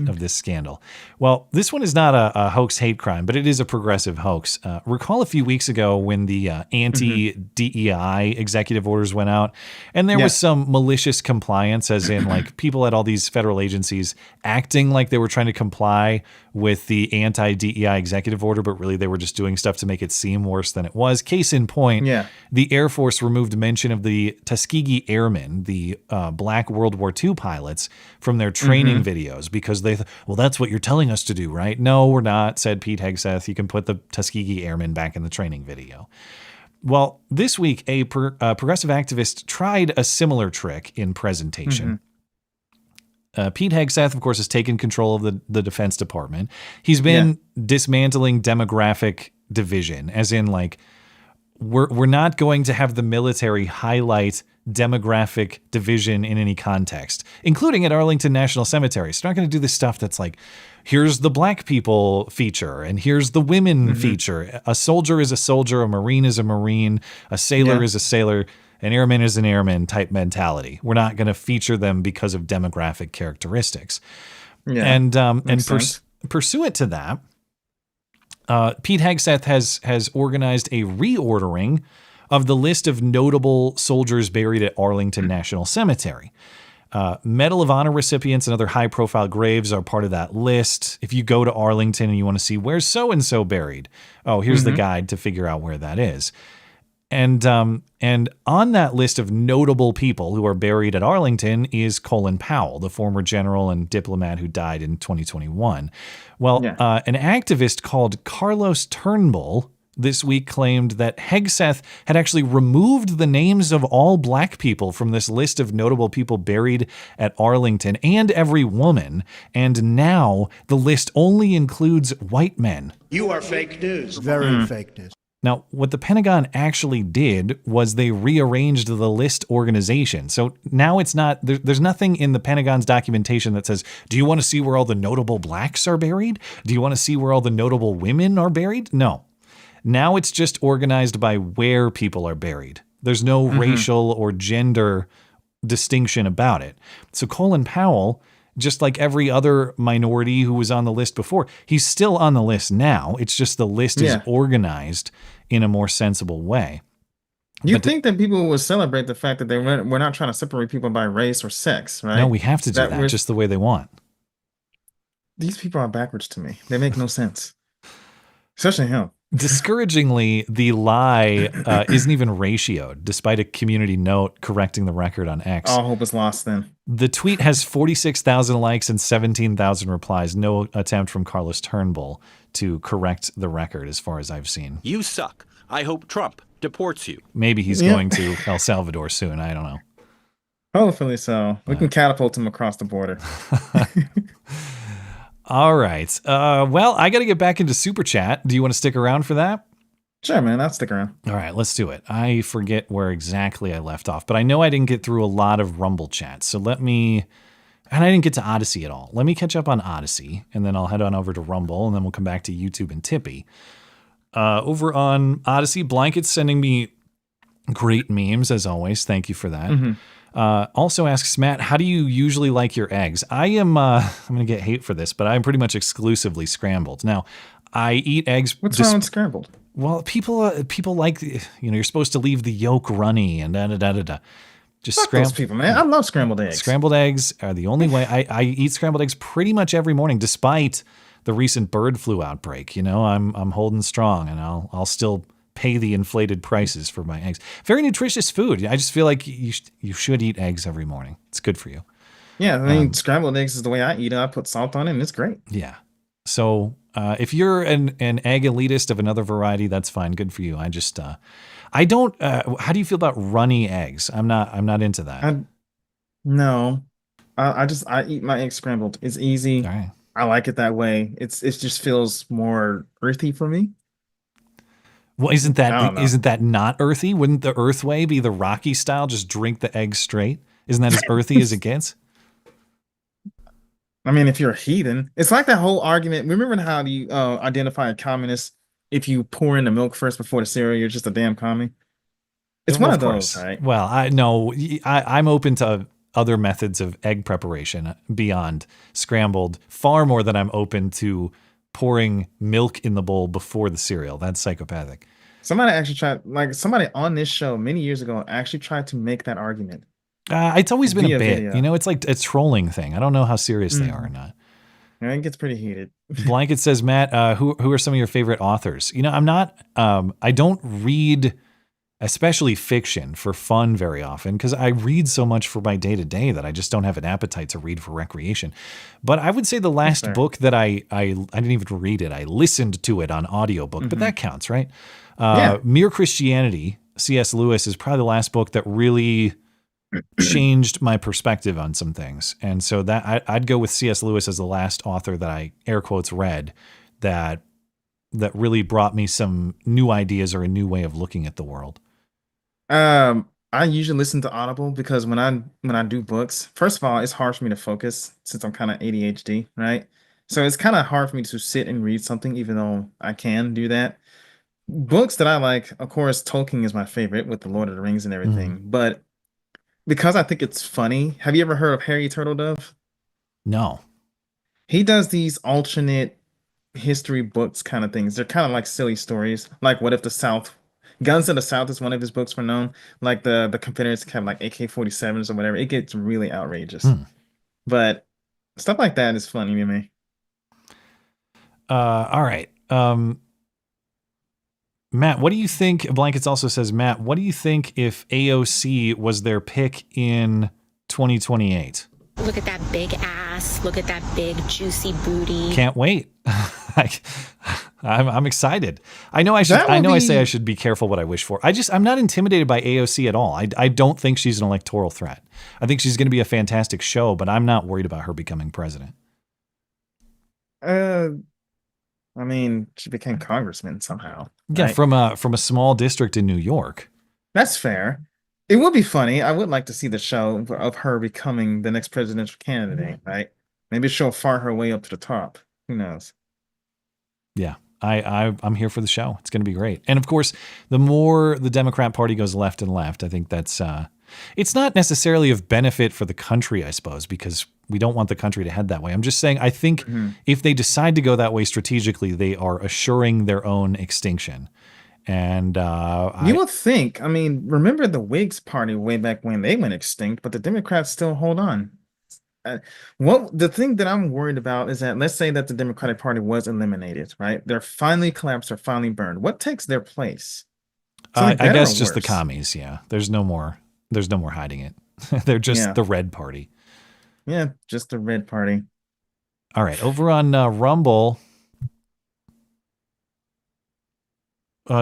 of this scandal. Well, this one is not a hoax hate crime, but it is a progressive hoax. Recall a few weeks ago when the anti-DEI executive orders went out, and there was some malicious compliance, as in like people at all these federal agencies acting like they were trying to comply with the anti-DEI executive order, but really they were just doing stuff to make it seem worse than it was. Case in point, the Air Force removed mention of the Tuskegee Airmen, the black World War II pilots, from their training videos because they well, that's what you're telling us to do, right? No, we're not, said Pete Hegseth. You can put the Tuskegee Airmen back in the training video. Well, this week, a progressive activist tried a similar trick in presentation. Pete Hegseth, of course, has taken control of the Defense Department. He's been dismantling demographic division, as in like, we're not going to have the military highlight demographic division in any context, including at Arlington National Cemetery. So they're not going to do this stuff that's like, here's the black people feature and here's the women feature. A soldier is a soldier, a Marine is a Marine, a sailor is a sailor, an airman is an airman type mentality. We're not going to feature them because of demographic characteristics. And pursuant to that, Pete Hegseth has organized a reordering of the list of notable soldiers buried at Arlington National Cemetery. Medal of Honor recipients and other high-profile graves are part of that list. If you go to Arlington and you want to see where's so-and-so buried, here's the guide to figure out where that is. And on that list of notable people who are buried at Arlington is Colin Powell, the former general and diplomat who died in 2021. Well, an activist called Carlos Turnbull this week claimed that Hegseth had actually removed the names of all black people from this list of notable people buried at Arlington and every woman, and now the list only includes white men. You are fake news. Very fake news. Now, what the Pentagon actually did was they rearranged the list organization. So now it's not, there's nothing in the Pentagon's documentation that says, do you want to see where all the notable blacks are buried? Do you want to see where all the notable women are buried? No. Now it's just organized by where people are buried. There's no racial or gender distinction about it. So Colin Powell, just like every other minority who was on the list before, he's still on the list now. It's just the list is organized in a more sensible way. You think that people will celebrate the fact that we're not trying to separate people by race or sex, right? No, we have to do that just the way they want. These people are backwards to me. They make no sense. Especially him. Discouragingly, the lie isn't even ratioed, despite a community note correcting the record on X. All hope is lost then. The tweet has 46,000 likes and 17,000 replies. No attempt from Carlos Turnbull to correct the record as far as I've seen. You suck. I hope Trump deports you. Maybe he's going to El Salvador soon. I don't know. Hopefully so. We can catapult him across the border. All right. Well, I got to get back into Super Chat. Do you want to stick around for that? Sure, man. I'll stick around. All right, let's do it. I forget where exactly I left off, but I know I didn't get through a lot of Rumble chats. So and I didn't get to Odyssey at all. Let me catch up on Odyssey, and then I'll head on over to Rumble, and then we'll come back to YouTube and Tippy. Over on Odyssey, Blanket's sending me great memes, as always. Thank you for that. Also asks Matt, how do you usually like your eggs? I'm going to get hate for this, but I'm pretty much exclusively scrambled. Now, I eat eggs. What's wrong with scrambled? Well, people like, you're supposed to leave the yolk runny and da-da-da-da-da. Just those people, man. I love scrambled eggs. Scrambled eggs are the only way. I eat scrambled eggs pretty much every morning, despite the recent bird flu outbreak. I'm holding strong, and I'll still pay the inflated prices for my eggs. Very nutritious food. I just feel like you should eat eggs every morning. It's good for you. Yeah, I mean, scrambled eggs is the way I eat it. I put salt on it, and it's great. Yeah. So if you're an egg elitist of another variety, that's fine. Good for you. I just I don't. How do you feel about runny eggs? I'm not into that. No, I eat my eggs scrambled. It's easy. All right. I like it that way. It just feels more earthy for me. Well, isn't that not earthy? Wouldn't the Earth way be the Rocky style? Just drink the eggs straight. Isn't that as earthy as it gets? I mean, if you're a heathen, it's like that whole argument. Remember how you identify a communist? If you pour in the milk first before the cereal, you're just a damn commie. It's one of those, right? Well, I'm open to other methods of egg preparation beyond scrambled, far more than I'm open to pouring milk in the bowl before the cereal. That's psychopathic. Somebody on this show many years ago actually tried to make that argument. It's always been a bit. Video. It's like a trolling thing. I don't know how serious they are or not. Yeah, it gets pretty heated. Blanket says, Matt, who are some of your favorite authors? I'm not, I don't read, especially fiction, for fun very often, because I read so much for my day-to-day that I just don't have an appetite to read for recreation. But I would say the last book that I didn't even read it. I listened to it on audiobook, but that counts, right? Mere Christianity, C.S. Lewis, is probably the last book that really changed my perspective on some things. And so that I'd go with C.S. Lewis as the last author that I air quotes read that really brought me some new ideas or a new way of looking at the world. I usually listen to Audible because when I do books, first of all, it's hard for me to focus since I'm kind of ADHD, right? So it's kind of hard for me to sit and read something, even though I can do that. Books that I like, of course, Tolkien is my favorite with the Lord of the Rings and everything, but because I think it's funny. Have you ever heard of Harry Turtledove? No. He does these alternate history books kind of things. They're kind of like silly stories. Like What If the South, Guns of the South is one of his books for known. Like the Confederates have like AK-47s or whatever. It gets really outrageous. But stuff like that is funny to me. All right. Matt, what do you think? Blankets also says, Matt, what do you think if AOC was their pick in 2028? Look at that big ass. Look at that big juicy booty. Can't wait. I'm excited. I know I should. I say I should be careful what I wish for. I'm not intimidated by AOC at all. I don't think she's an electoral threat. I think she's going to be a fantastic show, but I'm not worried about her becoming president. I mean, she became congressman somehow. Yeah, right? from a small district in New York. That's fair. It would be funny. I would like to see the show of her becoming the next presidential candidate, right? Maybe she'll fart her way up to the top. Who knows? Yeah, I'm here for the show. It's going to be great. And of course, the more the Democrat Party goes left and left, I think that's it's not necessarily of benefit for the country, I suppose, because we don't want the country to head that way. I'm just saying, I think if they decide to go that way strategically, they are assuring their own extinction. And you would think, I mean, remember the Whigs party way back when they went extinct, but the Democrats still hold on. The thing that I'm worried about is that let's say that the Democratic Party was eliminated, right? They're finally collapsed or finally burned. What takes their place? I guess just the commies. Yeah, there's no more hiding it. They're just the Red Party. Yeah, just the Red Party. All right, over on Rumble.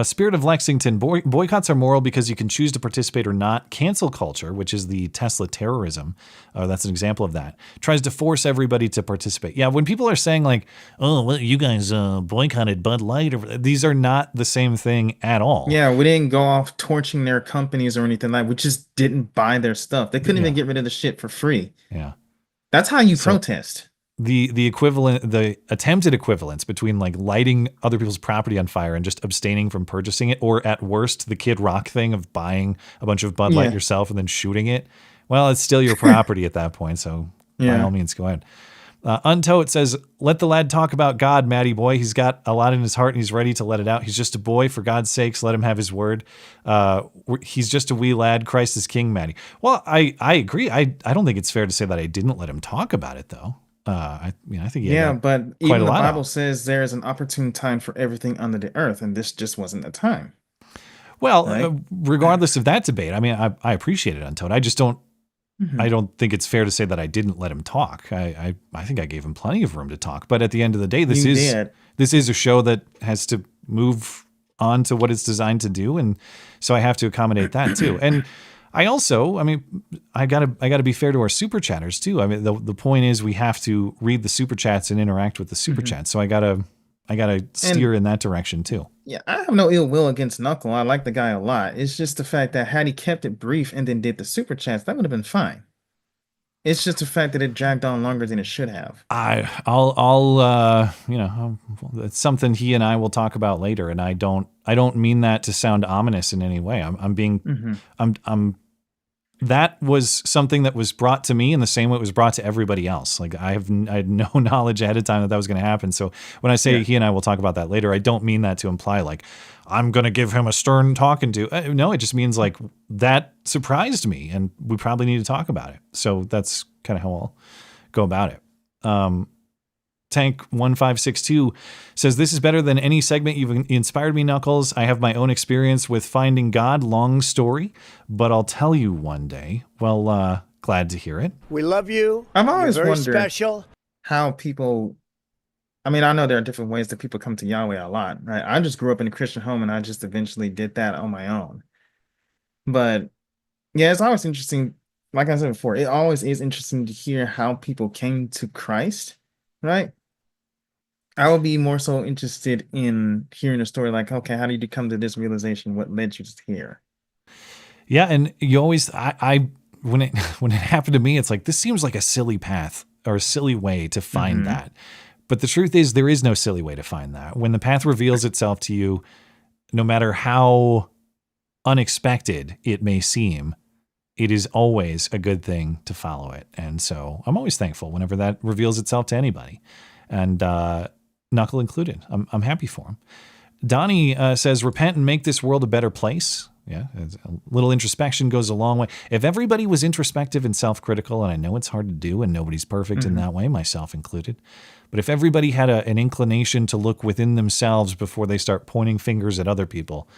Spirit of Lexington, boycotts are moral because you can choose to participate or not. Cancel culture, which is the Tesla terrorism, that's an example of that, tries to force everybody to participate. Yeah, when people are saying like, oh, well, you guys boycotted Bud Light, these are not the same thing at all. Yeah, we didn't go off torching their companies or anything like that. We just didn't buy their stuff. They couldn't even get rid of the shit for free. Yeah. That's how you protest. The equivalent, the attempted equivalence between like lighting other people's property on fire and just abstaining from purchasing it, or at worst, the Kid Rock thing of buying a bunch of Bud Light yourself and then shooting it. Well, it's still your property at that point. So by all means, go ahead. Untold says, let the lad talk about God, Matty boy. He's got a lot in his heart and he's ready to let it out. He's just a boy. For God's sakes, let him have his word. He's just a wee lad. Christ is king, Matty. Well, I agree. I don't think it's fair to say that I didn't let him talk about it, though. I think but even the Bible says there is an opportune time for everything under the earth, and this just wasn't the time. Well, right? Regardless of that debate, I mean, I appreciate it, Untold. I just don't. I don't think it's fair to say that I didn't let him talk. I think I gave him plenty of room to talk. But at the end of the day, this is a show that has to move on to what it's designed to do, and so I have to accommodate that too. And I gotta be fair to our super chatters too. I mean, the point is we have to read the super chats and interact with the super chats. So I gotta steer in that direction too. Yeah, I have no ill will against Knuckle. I like the guy a lot. It's just the fact that had he kept it brief and then did the super chats, that would have been fine. It's just the fact that it dragged on longer than it should have. I'll it's something he and I will talk about later, and I don't mean that to sound ominous in any way. That was something that was brought to me in the same way it was brought to everybody else. Like I had no knowledge ahead of time that was going to happen. So when I say he and I will talk about that later, I don't mean that to imply like I'm going to give him a stern talking to. No, it just means like that surprised me and we probably need to talk about it. So that's kind of how I'll go about it. Tank1562 says, this is better than any segment. You've inspired me, Knuckles. I have my own experience with finding God. Long story, but I'll tell you one day. Well, glad to hear it. We love you. I've always You're very wondered special. how people, I mean, I know there are different ways that people come to Yahweh a lot, right? I just grew up in a Christian home and I just eventually did that on my own. But yeah, it's always interesting. Like I said before, it always is interesting to hear how people came to Christ, right? I would be more so interested in hearing a story like, okay, how did you come to this realization? What led you to here? Yeah, and you always, when it happened to me, it's like, this seems like a silly path or a silly way to find that. But the truth is, there is no silly way to find that. When the path reveals itself to you, no matter how unexpected it may seem, it is always a good thing to follow it. And so I'm always thankful whenever that reveals itself to anybody. And Knuckle included. I'm happy for him. Donnie says, repent and make this world a better place. Yeah, a little introspection goes a long way. If everybody was introspective and self-critical, and I know it's hard to do and nobody's perfect in that way, myself included, but if everybody had an inclination to look within themselves before they start pointing fingers at other people,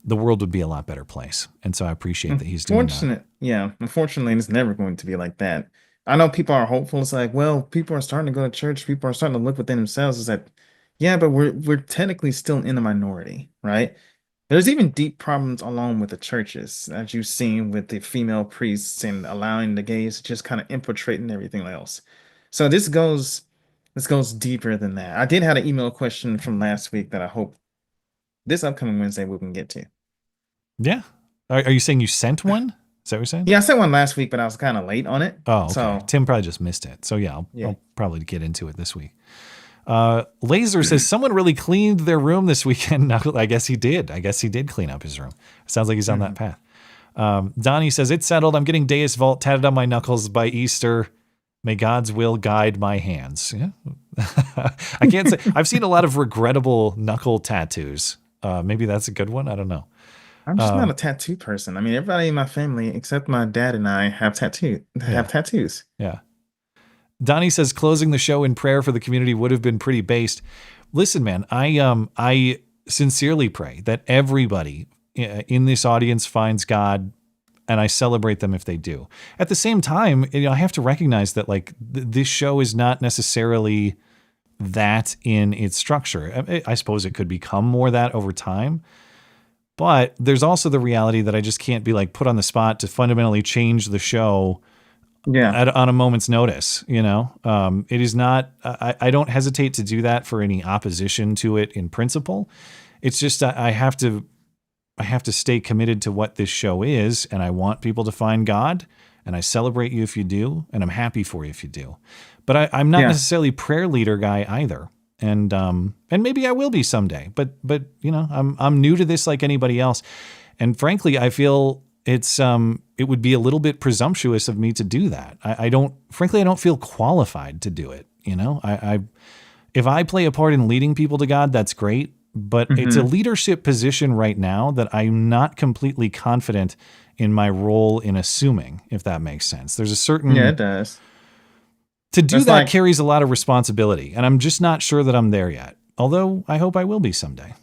the world would be a lot better place. And so I appreciate that he's doing that. Yeah, unfortunately, it's never going to be like that. I know people are hopeful. It's like, well, people are starting to go to church. People are starting to look within themselves. It's like, yeah, but we're technically still in the minority, right? There's even deep problems along with the churches, as you've seen with the female priests and allowing the gays to just kind of infiltrate and everything else. So this goes deeper than that. I did have an email question from last week that I hope this upcoming Wednesday we can get to. Yeah. Are you saying you sent one? Is that what you're saying? Yeah, I sent one last week, but I was kind of late on it. Oh, okay. So Tim probably just missed it. So yeah, I'll probably get into it this week. Laser says, someone really cleaned their room this weekend. I guess he did. I guess he did clean up his room. Sounds like he's on that path. Donnie says, it's settled. I'm getting Deus Vault tatted on my knuckles by Easter. May God's will guide my hands. Yeah. I can't say. I've seen a lot of regrettable knuckle tattoos. Maybe that's a good one. I don't know. I'm just not a tattoo person. I mean, everybody in my family, except my dad and I, have tattoos. Yeah. Donnie says, closing the show in prayer for the community would have been pretty based. Listen, man, I sincerely pray that everybody in this audience finds God, and I celebrate them if they do. At the same time, I have to recognize that like this show is not necessarily that in its structure. I suppose it could become more that over time. But there's also the reality that I just can't be like put on the spot to fundamentally change the show on a moment's notice. It is not, I don't hesitate to do that for any opposition to it in principle. It's just, I have to stay committed to what this show is. And I want people to find God, and I celebrate you if you do. And I'm happy for you if you do, but I'm not necessarily prayer leader guy either. And maybe I will be someday, but I'm new to this like anybody else. And frankly, I feel it would be a little bit presumptuous of me to do that. I don't feel qualified to do it. If I play a part in leading people to God, that's great, but it's a leadership position right now that I'm not completely confident in my role in assuming, if that makes sense. There's a certain, it does. To do that carries a lot of responsibility, and I'm just not sure that I'm there yet. Although I hope I will be someday.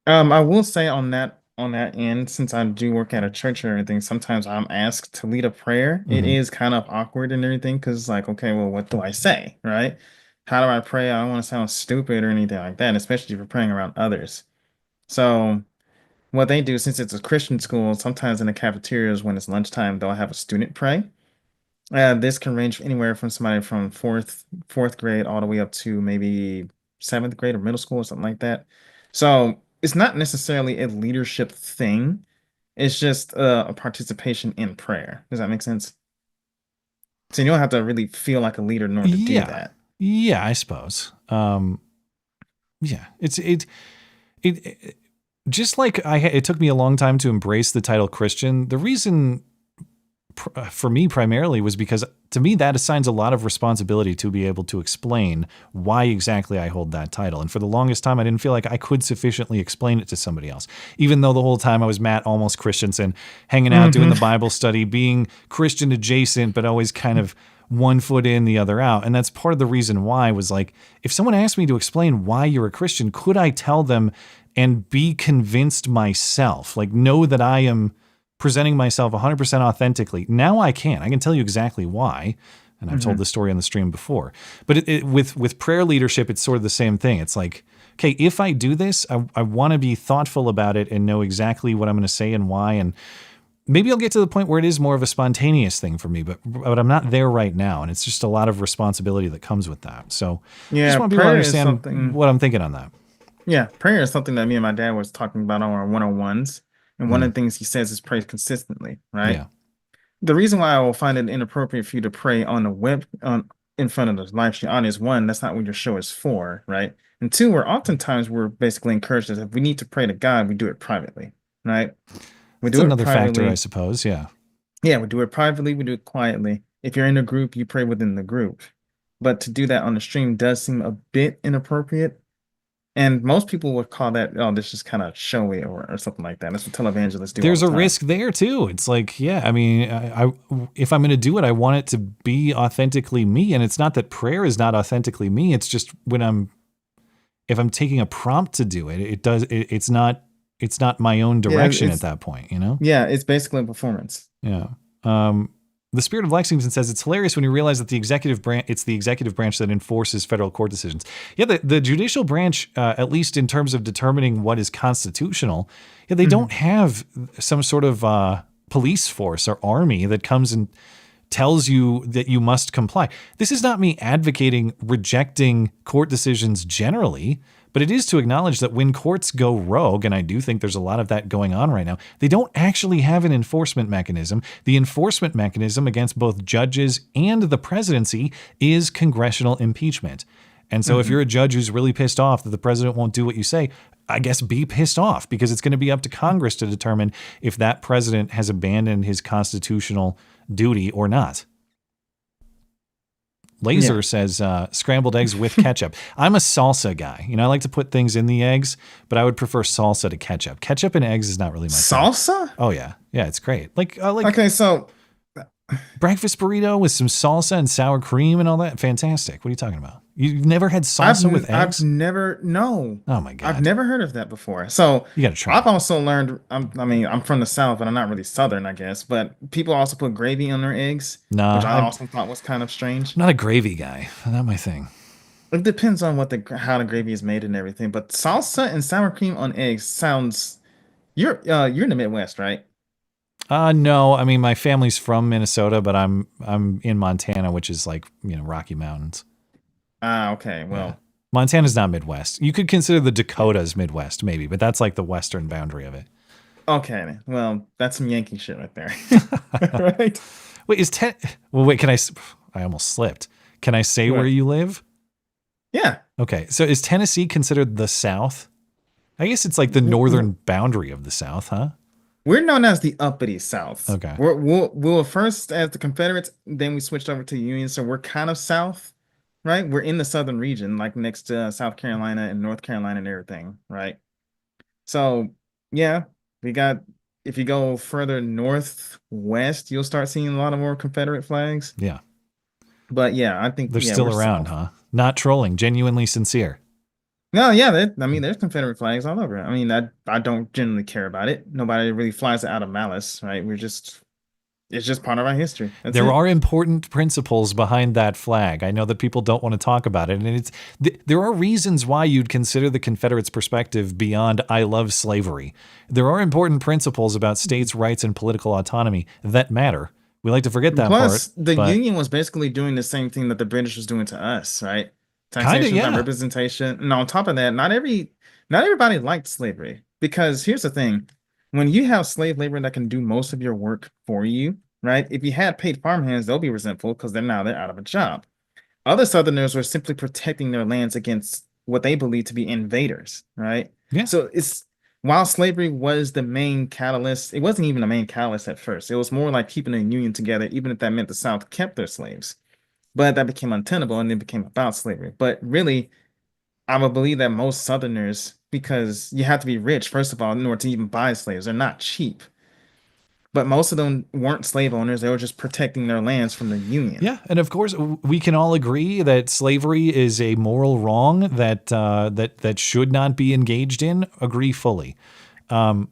I will say on that end, since I do work at a church and everything, sometimes I'm asked to lead a prayer. It is kind of awkward and everything because it's like, okay, well, what do I say, right? How do I pray? I don't want to sound stupid or anything like that, especially if you're praying around others. So what they do, since it's a Christian school, sometimes in the cafeterias when it's lunchtime, they'll have a student pray. This can range anywhere from somebody from fourth grade all the way up to maybe 7th grade or middle school or something like that. So it's not necessarily a leadership thing. It's just a participation in prayer. Does that make sense? So you don't have to really feel like a leader in order to do that. Yeah, I suppose. It just like it took me a long time to embrace the title Christian. The reason for me primarily was because to me that assigns a lot of responsibility to be able to explain why exactly I hold that title. And for the longest time, I didn't feel like I could sufficiently explain it to somebody else, even though the whole time I was Matt almost Christiansen, hanging out, doing the Bible study, being Christian adjacent, but always kind of one foot in, the other out. And that's part of the reason why was like, if someone asked me to explain why you're a Christian, could I tell them and be convinced myself, like know that I am presenting myself 100% authentically? Now I can tell you exactly why. And I've told this story on the stream before, but with prayer leadership, it's sort of the same thing. It's like, okay, if I do this, I want to be thoughtful about it and know exactly what I'm going to say and why. And maybe I'll get to the point where it is more of a spontaneous thing for me, but I'm not there right now. And it's just a lot of responsibility that comes with that. So I just want people to understand what I'm thinking on that. Yeah. Prayer is something that me and my dad was talking about on our 101s. And one of the things he says is pray consistently, right? Yeah. The reason why I will find it inappropriate for you to pray on the web in front of the live stream audience, one, that's not what your show is for, right? And two, we're basically encouraged that if we need to pray to God, we do it privately, right? That's another factor, I suppose. Yeah. Yeah, we do it privately, we do it quietly. If you're in a group, you pray within the group. But to do that on the stream does seem a bit inappropriate. And most people would call that, this is kind of showy or something like that. That's what televangelists do. There's a risk there too. It's like, if I'm going to do it, I want it to be authentically me. And it's not that prayer is not authentically me. It's just if I'm taking a prompt to do it, it's not my own direction at that point, Yeah, it's basically a performance. Yeah. The Spirit of Lexington says it's hilarious when you realize that it's the executive branch that enforces federal court decisions. Yeah, the judicial branch, at least in terms of determining what is constitutional, they don't have some sort of police force or army that comes and tells you that you must comply. This is not me advocating rejecting court decisions generally, but it is to acknowledge that when courts go rogue, and I do think there's a lot of that going on right now, they don't actually have an enforcement mechanism. The enforcement mechanism against both judges and the presidency is congressional impeachment. And so if you're a judge who's really pissed off that the president won't do what you say, I guess be pissed off, because it's going to be up to Congress to determine if that president has abandoned his constitutional duty or not. Laser says scrambled eggs with ketchup. I'm a salsa guy. I like to put things in the eggs, but I would prefer salsa to ketchup. Ketchup and eggs is not really my salsa. Thing. Oh yeah, it's great. Okay, so breakfast burrito with some salsa and sour cream and all that. Fantastic. What are you talking about? You've never had salsa with eggs? No. Oh my God. I've never heard of that before. So you got to try. I've also learned, I'm from the South, but I'm not really Southern, I guess. But people also put gravy on their eggs, which I also thought was kind of strange. I'm not a gravy guy. Not my thing. It depends on how the gravy is made and everything. But salsa and sour cream on eggs sounds. You're in the Midwest, right? No, I mean my family's from Minnesota, but I'm in Montana, which is like, Rocky Mountains. Ah, okay. Well, yeah. Montana's not Midwest. You could consider the Dakotas Midwest, maybe, but that's like the western boundary of it. Okay. Well, that's some Yankee shit right there. Right? Wait, can I almost slipped. Can I say where you live? Yeah. Okay. So is Tennessee considered the South? I guess it's like the northern boundary of the South, huh? We're known as the uppity South. Okay. We were first as the Confederates, then we switched over to the Union, so we're kind of South, right? We're in the southern region, like next to South Carolina and North Carolina and everything, right? So, yeah, if you go further northwest, you'll start seeing a lot of more Confederate flags. Yeah. But yeah, I think they're still around, huh? Not trolling, genuinely sincere. No, yeah, there's Confederate flags all over. I mean, I don't generally care about it. Nobody really flies it out of malice, right? It's just part of our history. There are important principles behind that flag. I know that people don't want to talk about it, and there are reasons why you'd consider the Confederates' perspective beyond "I love slavery." There are important principles about states' rights and political autonomy that matter. We like to forget that part. Plus, the Union was basically doing the same thing that the British was doing to us, right? Taxation and representation. And on top of that, not everybody liked slavery, because here's the thing. When you have slave labor that can do most of your work for you, right? If you had paid farmhands, they'll be resentful because they're out of a job. Other Southerners were simply protecting their lands against what they believed to be invaders, right? Yeah. So while slavery was the main catalyst, it wasn't even the main catalyst at first. It was more like keeping the Union together, even if that meant the South kept their slaves. But that became untenable, and it became about slavery. But really, I would believe that most Southerners, because you have to be rich, first of all, in order to even buy slaves. They're not cheap. But most of them weren't slave owners. They were just protecting their lands from the Union. Yeah, and of course, we can all agree that slavery is a moral wrong that should not be engaged in. Agree fully. I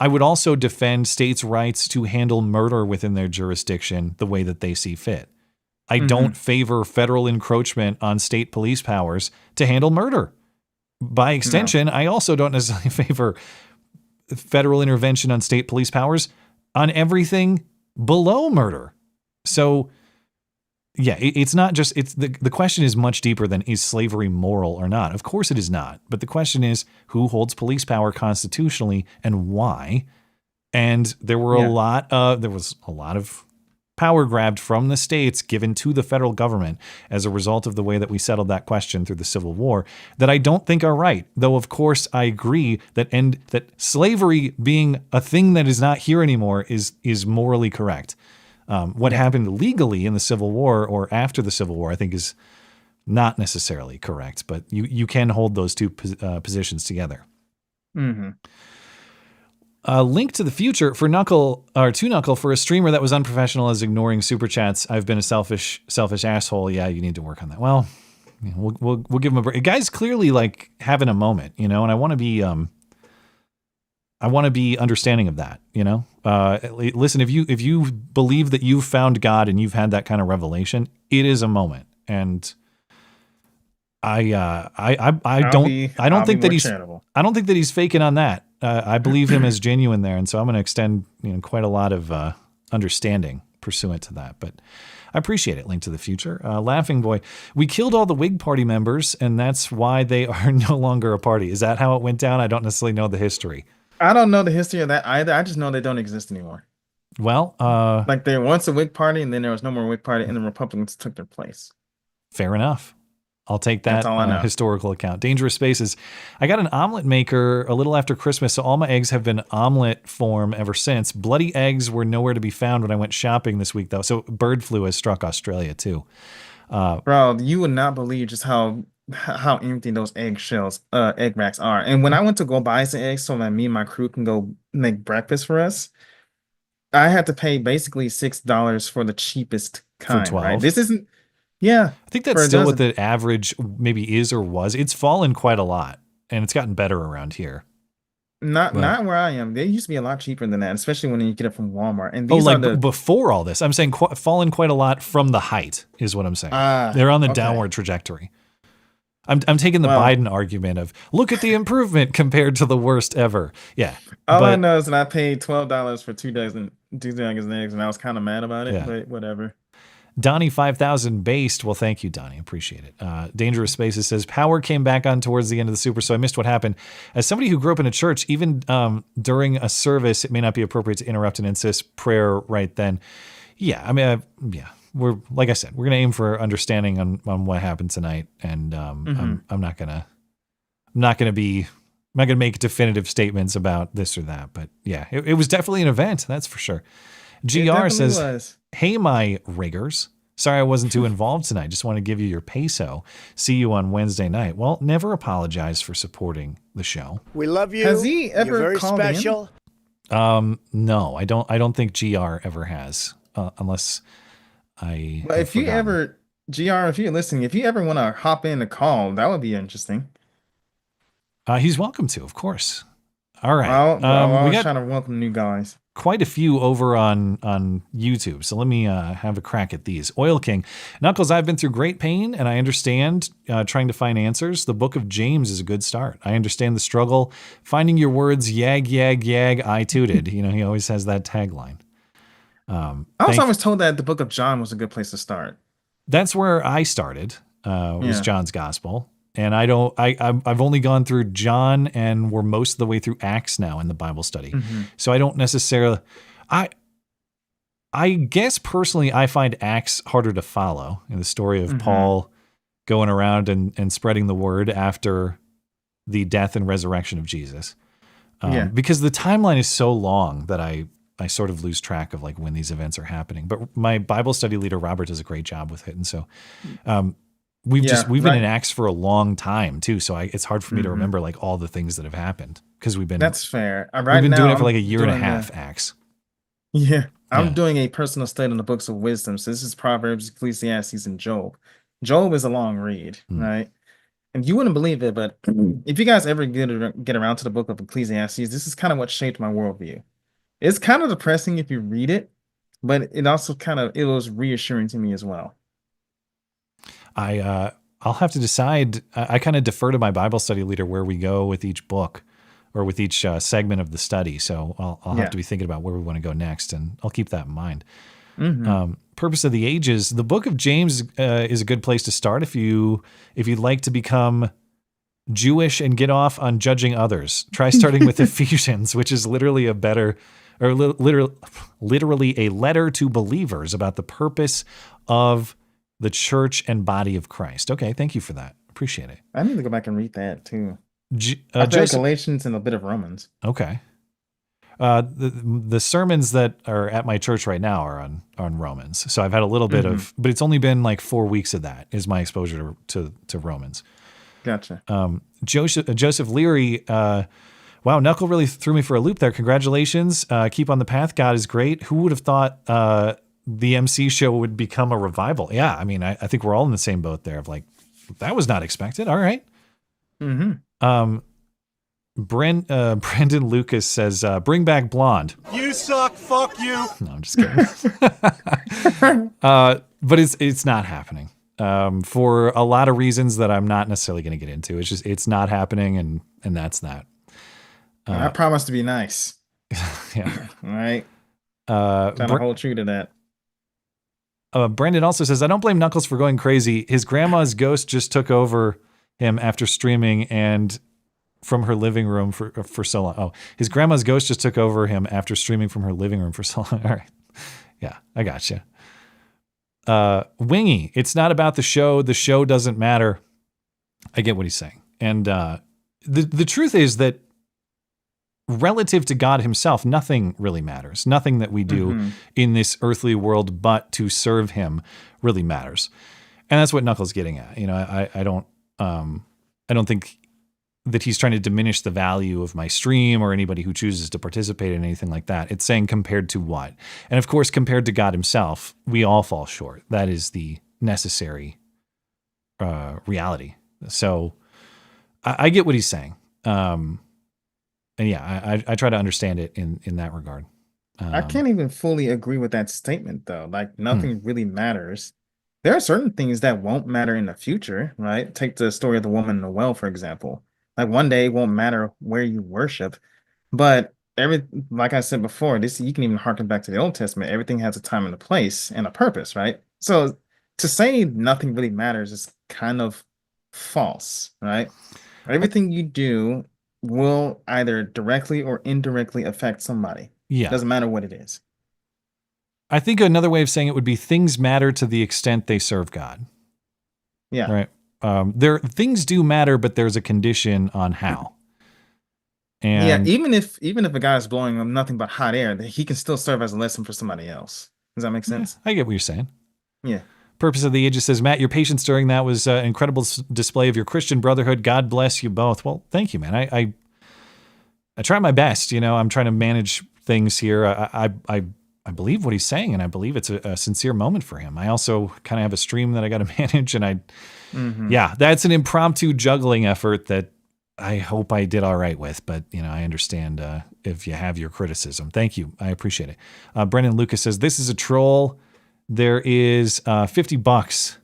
would also defend states' rights to handle murder within their jurisdiction the way that they see fit. I don't favor federal encroachment on state police powers to handle murder. By extension, I also don't necessarily favor federal intervention on state police powers on everything below murder. So, yeah, it's not just, the question is much deeper than is slavery moral or not. Of course it is not. But the question is who holds police power constitutionally and why? And there was a lot of power grabbed from the states given to the federal government as a result of the way that we settled that question through the Civil War that I don't think are right. Though, of course, I agree that slavery being a thing that is not here anymore is morally correct. What happened legally in the Civil War or after the Civil War, I think, is not necessarily correct. But you can hold those two positions together. Mm-hmm. Link to the future for to Knuckle for a streamer that was unprofessional as ignoring super chats. I've been a selfish asshole. Yeah, you need to work on that. Well, we'll give him a break. The guy's clearly like having a moment, and I want to be understanding of that. Listen, if you believe that you've found God and you've had that kind of revelation, it is a moment, and I don't think that he's faking on that. I believe him as genuine there, and so I'm going to extend quite a lot of understanding pursuant to that. But I appreciate it. Link to the future. Laughing Boy, we killed all the Whig Party members, and that's why they are no longer a party. Is that how it went down? I don't necessarily know the history. I don't know the history of that either. I just know they don't exist anymore. Well, like there once a Whig Party, and then there was no more Whig Party, and the Republicans took their place. Fair enough. I'll take that historical account. Dangerous Spaces. I got an omelet maker a little after Christmas, so all my eggs have been omelet form ever since. Bloody eggs were nowhere to be found when I went shopping this week, though. So bird flu has struck Australia, too. Bro, you would not believe just how empty those egg racks are. And when I went to go buy some eggs so that me and my crew can go make breakfast for us, I had to pay basically $6 for the cheapest kind. For 12? Right? This isn't... Yeah. I think that's still what the average maybe is or was. It's fallen quite a lot, and it's gotten better around here. Not where I am. They used to be a lot cheaper than that, especially when you get it from Walmart. And these before all this. I'm saying fallen quite a lot from the height is what I'm saying. They're on the downward trajectory. I'm taking the Biden argument of look at the improvement compared to the worst ever. Yeah. All I know is that I paid $12 for 2 dozen eggs, and I was kind of mad about it, but whatever. Donnie 5000 based. Well, thank you, Donnie. Appreciate it. Dangerous Spaces says power came back on towards the end of the super, so I missed what happened. As somebody who grew up in a church, even during a service, it may not be appropriate to interrupt and insist prayer right then. Yeah, I mean, we're like I said, we're gonna aim for understanding on what happened tonight, and I'm not gonna make definitive statements about this or that. But yeah, it was definitely an event, that's for sure. GR says, hey, my riggers. Sorry I wasn't too involved tonight. Just want to give you your peso. See you on Wednesday night. Well, never apologize for supporting the show. We love you. Has he ever You're very called special. No, I don't think GR ever has, unless I. Well, if you ever, GR, if you're listening, if you ever want to hop in a call, that would be interesting. He's welcome to, of course. All right. Well, we got trying to welcome new guys. Quite a few over on YouTube. So let me have a crack at these. Oil King. Knuckles, I've been through great pain, and I understand trying to find answers. The book of James is a good start. I understand the struggle. Finding your words, yag, yag, yag, I tooted. You know, he always has that tagline. I was always told that the book of John was a good place to start. That's where I started, was John's Gospel. And I've only gone through John, and we're most of the way through Acts now in the Bible study. So I don't necessarily, I guess personally, I find Acts harder to follow in the story of Paul going around and spreading the word after the death and resurrection of Jesus. Because the timeline is so long that I sort of lose track of like when these events are happening. But my Bible study leader, Robert, does a great job with it. And so, we've been in Acts for a long time too, so it's hard for me to remember like all the things that have happened because we've been. That's fair. We've been doing it for like a year and a half. Acts. Yeah, I'm doing a personal study in the books of wisdom. So this is Proverbs, Ecclesiastes, and Job. Job is a long read, right? And you wouldn't believe it, but if you guys ever get around to the book of Ecclesiastes, this is kind of what shaped my worldview. It's kind of depressing if you read it, but it also it was reassuring to me as well. I'll have to decide. I kind of defer to my Bible study leader where we go with each book or with each segment of the study. So I'll have to be thinking about where we want to go next, and I'll keep that in mind. Purpose of the Ages. The book of James is a good place to start if you'd like to become Jewish and get off on judging others. Try starting with Ephesians, which is literally literally a letter to believers about the purpose of the church and body of Christ. Okay, thank you for that. Appreciate it. I need to go back and read that too. Galatians and a bit of Romans. Okay. The sermons that are at my church right now are on Romans. So I've had a little bit of, but it's only been like 4 weeks of that is my exposure to Romans. Gotcha. Joseph Leary. Wow, Knuckle really threw me for a loop there. Congratulations. Keep on the path. God is great. Who would have thought the MC show would become a revival? Yeah, I mean, I think we're all in the same boat there of like, that was not expected. All right. Brandon Lucas says, bring back Blonde. You suck. Fuck you. No, I'm just kidding. But it's not happening for a lot of reasons that I'm not necessarily going to get into. It's just, it's not happening. And that's that. I promise to be nice. Yeah. All right. Trying to hold true to that. Brendan also says, I don't blame Knuckles for going crazy. His grandma's ghost just took over him after streaming and from her living room for so long. Oh, his grandma's ghost just took over him after streaming from her living room for so long. All right. Yeah, I got you. Wingy, it's not about the show. The show doesn't matter. I get what he's saying. And the truth is that relative to God himself, nothing really matters. Nothing that we do in this earthly world but to serve him really matters. And that's what Knuckles getting at. You know, I don't think that he's trying to diminish the value of my stream or anybody who chooses to participate in anything like that. It's saying compared to what? And of course, compared to God himself, we all fall short. That is the necessary reality. So I get what he's saying. And yeah, I try to understand it in that regard. I can't even fully agree with that statement though. Like nothing really matters. there are certain things that won't matter in the future, right? Take the story of the woman in the well, for example. Like one day it won't matter where you worship, but like I said before, this you can even harken back to the Old Testament. Everything has a time and a place and a purpose, right? So to say nothing really matters is kind of false, right? Everything you do will either directly or indirectly affect somebody. Yeah. Doesn't matter what it is. I think another way of saying it would be things matter to the extent they serve God. Yeah. Right. Things do matter, but there's a condition on how. And yeah, even if a guy is blowing on nothing but hot air, he can still serve as a lesson for somebody else. Does that make sense? I get what you're saying. Yeah. Purpose of the Ages says, Matt, your patience during that was an incredible display of your Christian brotherhood. God bless you both. Well, thank you, man. I try my best. You know, I'm trying to manage things here. I believe what he's saying, and I believe it's a sincere moment for him. I also kind of have a stream that I got to manage, and yeah, that's an impromptu juggling effort that I hope I did all right with, but you know, I understand if you have your criticism. Thank you. I appreciate it. Brendan Lucas says, this is a troll. There is $50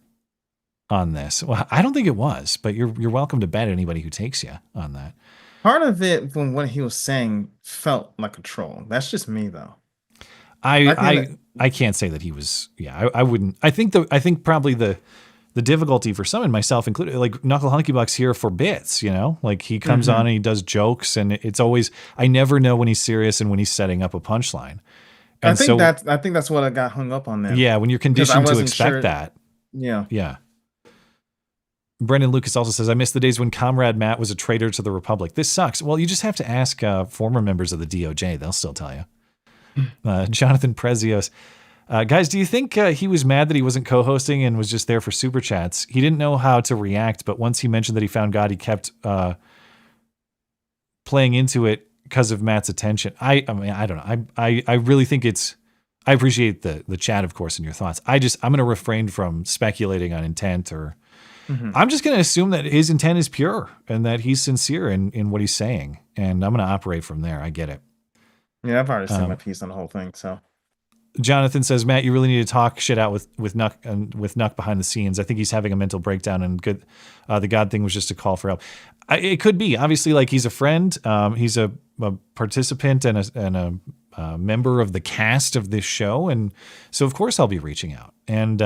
on this. Well, I don't think it was, but you're welcome to bet anybody who takes you on that. Part of it from what he was saying felt like a troll. That's just me though. I can't say that he was. Yeah, I wouldn't. I think probably the difficulty for some and myself included, like Knuckle Hunky Buck's here for bits, you know, like he comes on and he does jokes, and it's always, I never know when he's serious and when he's setting up a punchline. And I think that's what I got hung up on there. Yeah, when you're conditioned to expect that. Yeah. Yeah. Brendan Lucas also says, I miss the days when Comrade Matt was a traitor to the Republic. This sucks. Well, you just have to ask former members of the DOJ. They'll still tell you. Jonathan Prezios. Guys, do you think he was mad that he wasn't co-hosting and was just there for super chats? He didn't know how to react, but once he mentioned that he found God, he kept playing into it because of Matt's attention. I mean, I don't know. I really think I appreciate the chat, of course, and your thoughts. I'm going to refrain from speculating on intent, or I'm just going to assume that his intent is pure and that he's sincere in what he's saying. And I'm going to operate from there. I get it. Yeah, I've already seen my piece on the whole thing, so. Jonathan says, Matt, you really need to talk shit out with Nuck and with Nuck behind the scenes. I think he's having a mental breakdown, and the God thing was just a call for help. It could be, obviously, like he's a friend. He's a participant and a member of the cast of this show. And so of course I'll be reaching out. And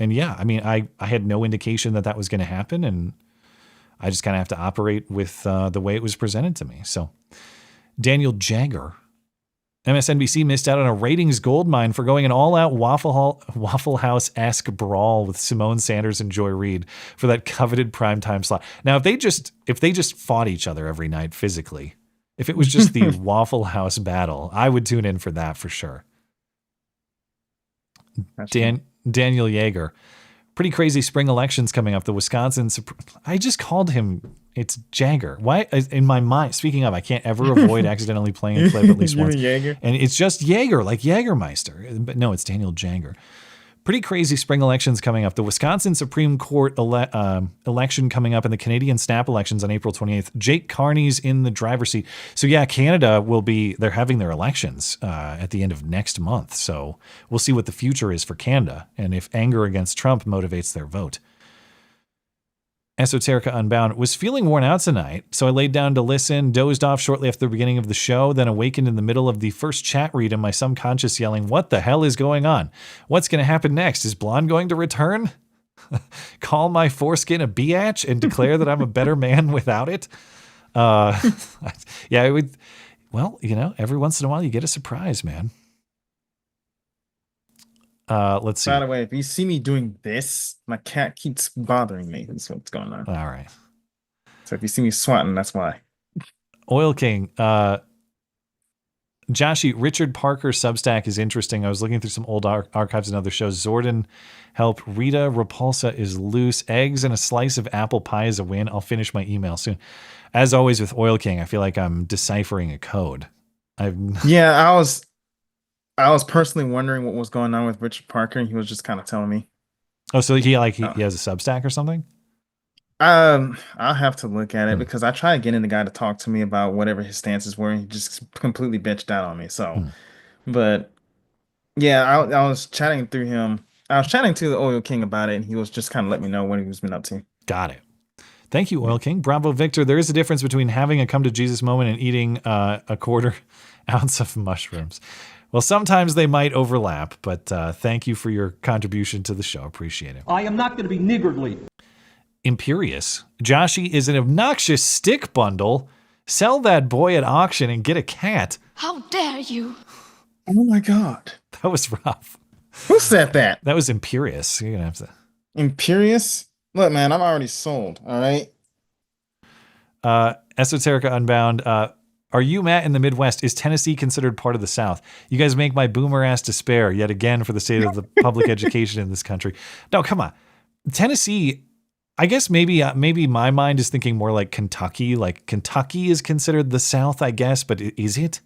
yeah, I mean, I had no indication that was going to happen, and I just kind of have to operate with the way it was presented to me. So Daniel Jagger, MSNBC missed out on a ratings goldmine for going an all-out Waffle House-esque brawl with Simone Sanders and Joy Reid for that coveted primetime slot. Now, if they just fought each other every night physically, if it was just the Waffle House battle, I would tune in for that for sure. Daniel Yeager. Pretty crazy spring elections coming up. The Wisconsin, I just called him, it's Jagger. Why, in my mind, speaking of, I can't ever avoid accidentally playing a clip at least once. Yeager. And it's just Yeager, like Jägermeister. But no, it's Daniel Jagger. Pretty crazy spring elections coming up. The Wisconsin Supreme Court election coming up, and the Canadian snap elections on April 28th. Jake Carney's in the driver's seat. So yeah, Canada they're having their elections at the end of next month. So we'll see what the future is for Canada, and if anger against Trump motivates their vote. Esoterica Unbound was feeling worn out tonight, so I laid down to listen, dozed off shortly after the beginning of the show, then awakened in the middle of the first chat read and my subconscious yelling, what the hell is going on? What's going to happen next? Is Blonde going to return? Call my foreskin a biatch and declare that I'm a better man without it? Yeah, it would. Well, you know, every once in a while you get a surprise, man. Let's see. By the way, if you see me doing this, my cat keeps bothering me. That's what's going on. All right. So if you see me swatting, that's why. Oil King. Joshy, Richard Parker's Substack is interesting. I was looking through some old archives and other shows. Zordon help. Rita Repulsa is loose. Eggs and a slice of apple pie is a win. I'll finish my email soon. As always with Oil King, I feel like I'm deciphering a code. Yeah, I was personally wondering what was going on with Richard Parker, and he was just kind of telling me. Oh, so he has a Substack or something? I'll have to look at it because I tried getting the guy to talk to me about whatever his stances were, and he just completely bitched out on me. So, but yeah, I was chatting through him. I was chatting to the Oil King about it, and he was just kind of letting me know what he was been up to. Got it. Thank you, Oil King. Bravo, Victor. There is a difference between having a come to Jesus moment and eating a quarter ounce of mushrooms. Well, sometimes they might overlap, but thank you for your contribution to the show. Appreciate it. I am not going to be niggardly. Imperious. Joshy is an obnoxious stick bundle. Sell that boy at auction and get a cat. How dare you? Oh my God. That was rough. Who said that? That was Imperious. You're gonna have to. Imperious? Look, man, I'm already sold. All right. Esoterica Unbound. Are you, Matt, in the Midwest? Is Tennessee considered part of the South? You guys make my boomer ass despair yet again for the state of the public education in this country. No, come on. Tennessee, I guess maybe my mind is thinking more like Kentucky. Like Kentucky is considered the South, I guess, but is it?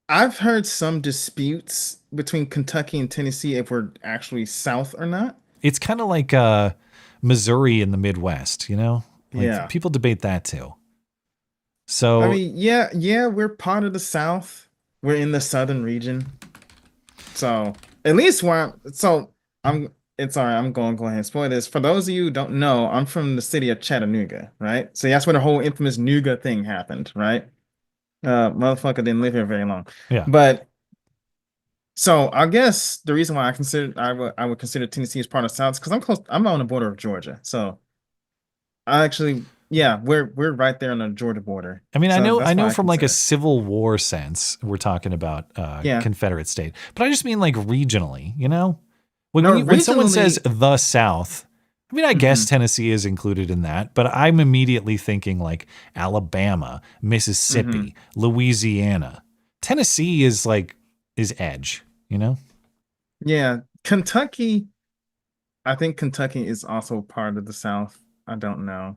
I've heard some disputes between Kentucky and Tennessee if we're actually South or not. It's kind of like Missouri in the Midwest, you know? Like, yeah. People debate that too. So I mean, yeah, we're part of the South. We're in the southern region. So at least it's all right. I'm going to go ahead and spoil this. For those of you who don't know, I'm from the city of Chattanooga, right? So that's where the whole infamous Nooga thing happened, right? Motherfucker didn't live here very long. Yeah. But so I guess the reason why I would consider Tennessee as part of the South is because I'm close. I'm on the border of Georgia. So I actually, yeah, we're right there on the Georgia border. I mean, So I know that's from why like a Civil War sense, we're talking about Confederate state, but I just mean like regionally, you know, when someone says the South, I mean, I guess Tennessee is included in that, but I'm immediately thinking like Alabama, Mississippi, Louisiana. Tennessee is edge, you know? Yeah, Kentucky. I think Kentucky is also part of the South. I don't know.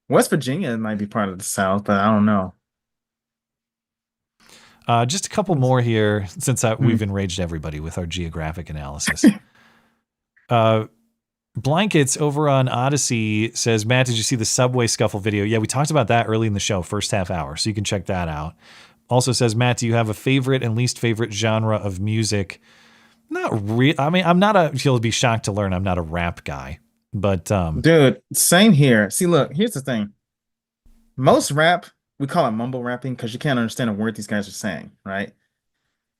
West Virginia might be part of the South, but I don't know. Just a couple more here, since we've enraged everybody with our geographic analysis. Blankets over on Odyssey says, Matt, did you see the subway scuffle video? Yeah, we talked about that early in the show, first half hour, so you can check that out. Also says, Matt, do you have a favorite and least favorite genre of music? Not really. I mean, you'll be shocked to learn I'm not a rap guy, but dude, same here. See, look, here's the thing. Most rap, we call it mumble rapping because you can't understand a word these guys are saying, right?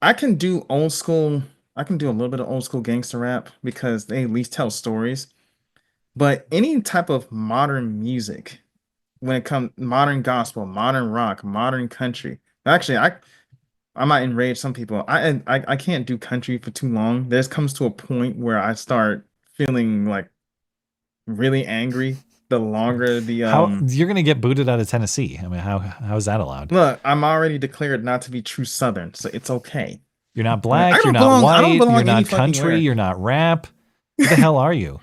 I can do a little bit of old school gangster rap because they at least tell stories. But any type of modern music, when it comes modern gospel, modern rock, modern country. Actually, I might enrage some people. I can't do country for too long. There comes to a point where I start feeling like really angry the longer the you're gonna get booted out of Tennessee. I mean, how is that allowed? Look, I'm already declared not to be true Southern, so it's okay. You're not black, you're not white, you're not country, you're not rap. What the hell are you?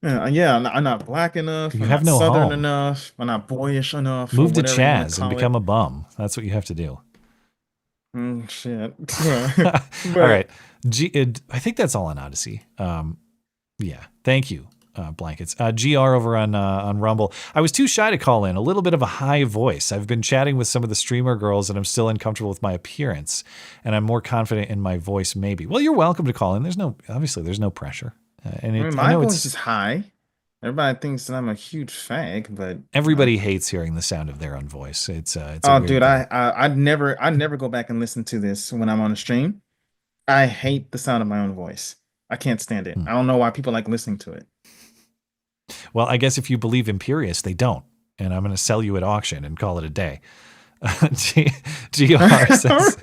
Yeah, I'm not black enough. You I'm have not no Southern home. enough. I'm not boyish enough. Move to or whatever you wanna Chaz call and it. become a bum. That's what you have to do. Shit. All right. I think that's all on Odyssey. Yeah. Thank you, Blankets. GR over on Rumble. I was too shy to call in. A little bit of a high voice. I've been chatting with some of the streamer girls, and I'm still uncomfortable with my appearance, and I'm more confident in my voice. Maybe. Well, you're welcome to call in. There's no pressure. My voice is high. Everybody thinks that I'm a huge fag, but everybody hates hearing the sound of their own voice. It's a oh, weird dude, thing. I'd never go back and listen to this when I'm on a stream. I hate the sound of my own voice. I can't stand it. I don't know why people like listening to it. Well, I guess if you believe Imperious, they don't. And I'm going to sell you at auction and call it a day. GR says,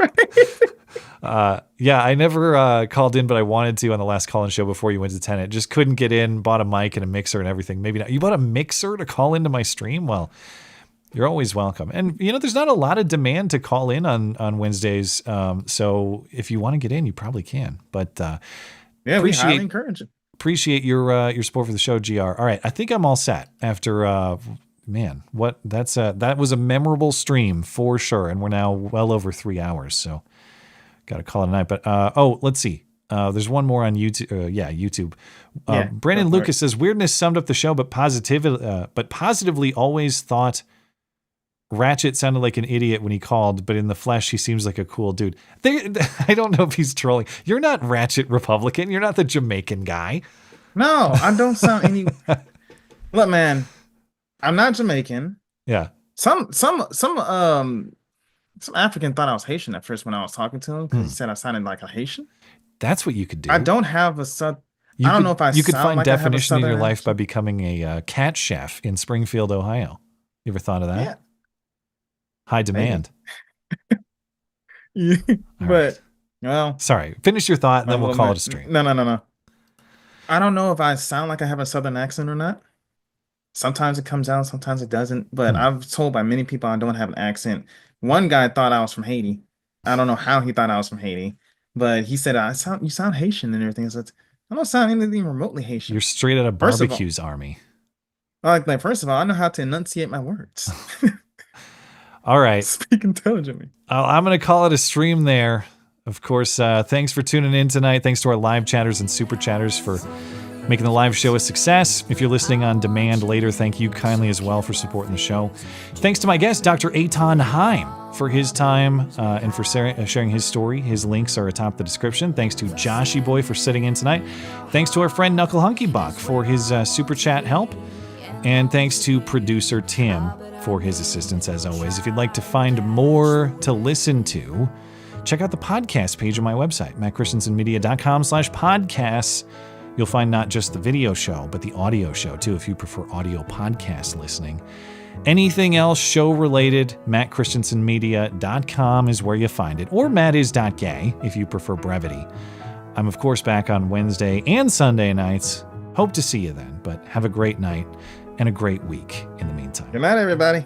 yeah, I never called in, but I wanted to on the last call-in show before you went to Tenet. Just couldn't get in, bought a mic and a mixer and everything. Maybe not. You bought a mixer to call into my stream? Well, you're always welcome. And, there's not a lot of demand to call in on Wednesdays. So if you want to get in, you probably can. But yeah, we highly encourage it. Appreciate your support for the show, GR. All right, I think I'm all set after that was a memorable stream for sure, and we're now well over 3 hours, so got to call it a night. But let's see. There's one more on YouTube. YouTube. Brandon Lucas says weirdness summed up the show, but positively always thought Ratchet sounded like an idiot when he called, but in the flesh, he seems like a cool dude. I don't know if he's trolling. You're not Ratchet Republican. You're not the Jamaican guy. No, I don't sound any. Look, man, I'm not Jamaican. Yeah. Some African thought I was Haitian at first when I was talking to him because he said I sounded like a Haitian. That's what you could do. I don't have a You don't could, know if I you could sound find like I have a definition in your Southern life accent. by becoming a cat chef in Springfield, Ohio. You ever thought of that? Yeah. High demand. Yeah, but well, sorry. Finish your thought, and then we'll call it a stream. No. I don't know if I sound like I have a Southern accent or not. Sometimes it comes out, sometimes it doesn't. But I was told by many people I don't have an accent. One guy thought I was from Haiti. I don't know how he thought I was from Haiti, but he said, you sound Haitian and everything. So I don't sound anything remotely Haitian. You're straight out of Barbecue's army. Like, first of all, I know how to enunciate my words. All right. Speak intelligently. I'm going to call it a stream there. Of course, thanks for tuning in tonight. Thanks to our live chatters and super chatters for making the live show a success. If you're listening on demand later, thank you kindly as well for supporting the show. Thanks to my guest, Dr. Eithan Haim, for his time and for sharing his story. His links are atop the description. Thanks to Joshy Boy for sitting in tonight. Thanks to our friend Knuckle Hunky Buck for his super chat help. And thanks to producer Tim for his assistance as always. If you'd like to find more to listen to, check out the podcast page on my website, mattchristiansenmedia.com/podcasts. You'll find not just the video show, but the audio show too, if you prefer audio podcast listening. Anything else show related, mattchristiansenmedia.com is where you find it, or mattis.gay if you prefer brevity. I'm of course back on Wednesday and Sunday nights. Hope to see you then, but have a great night and a great week in the meantime. Good night, everybody.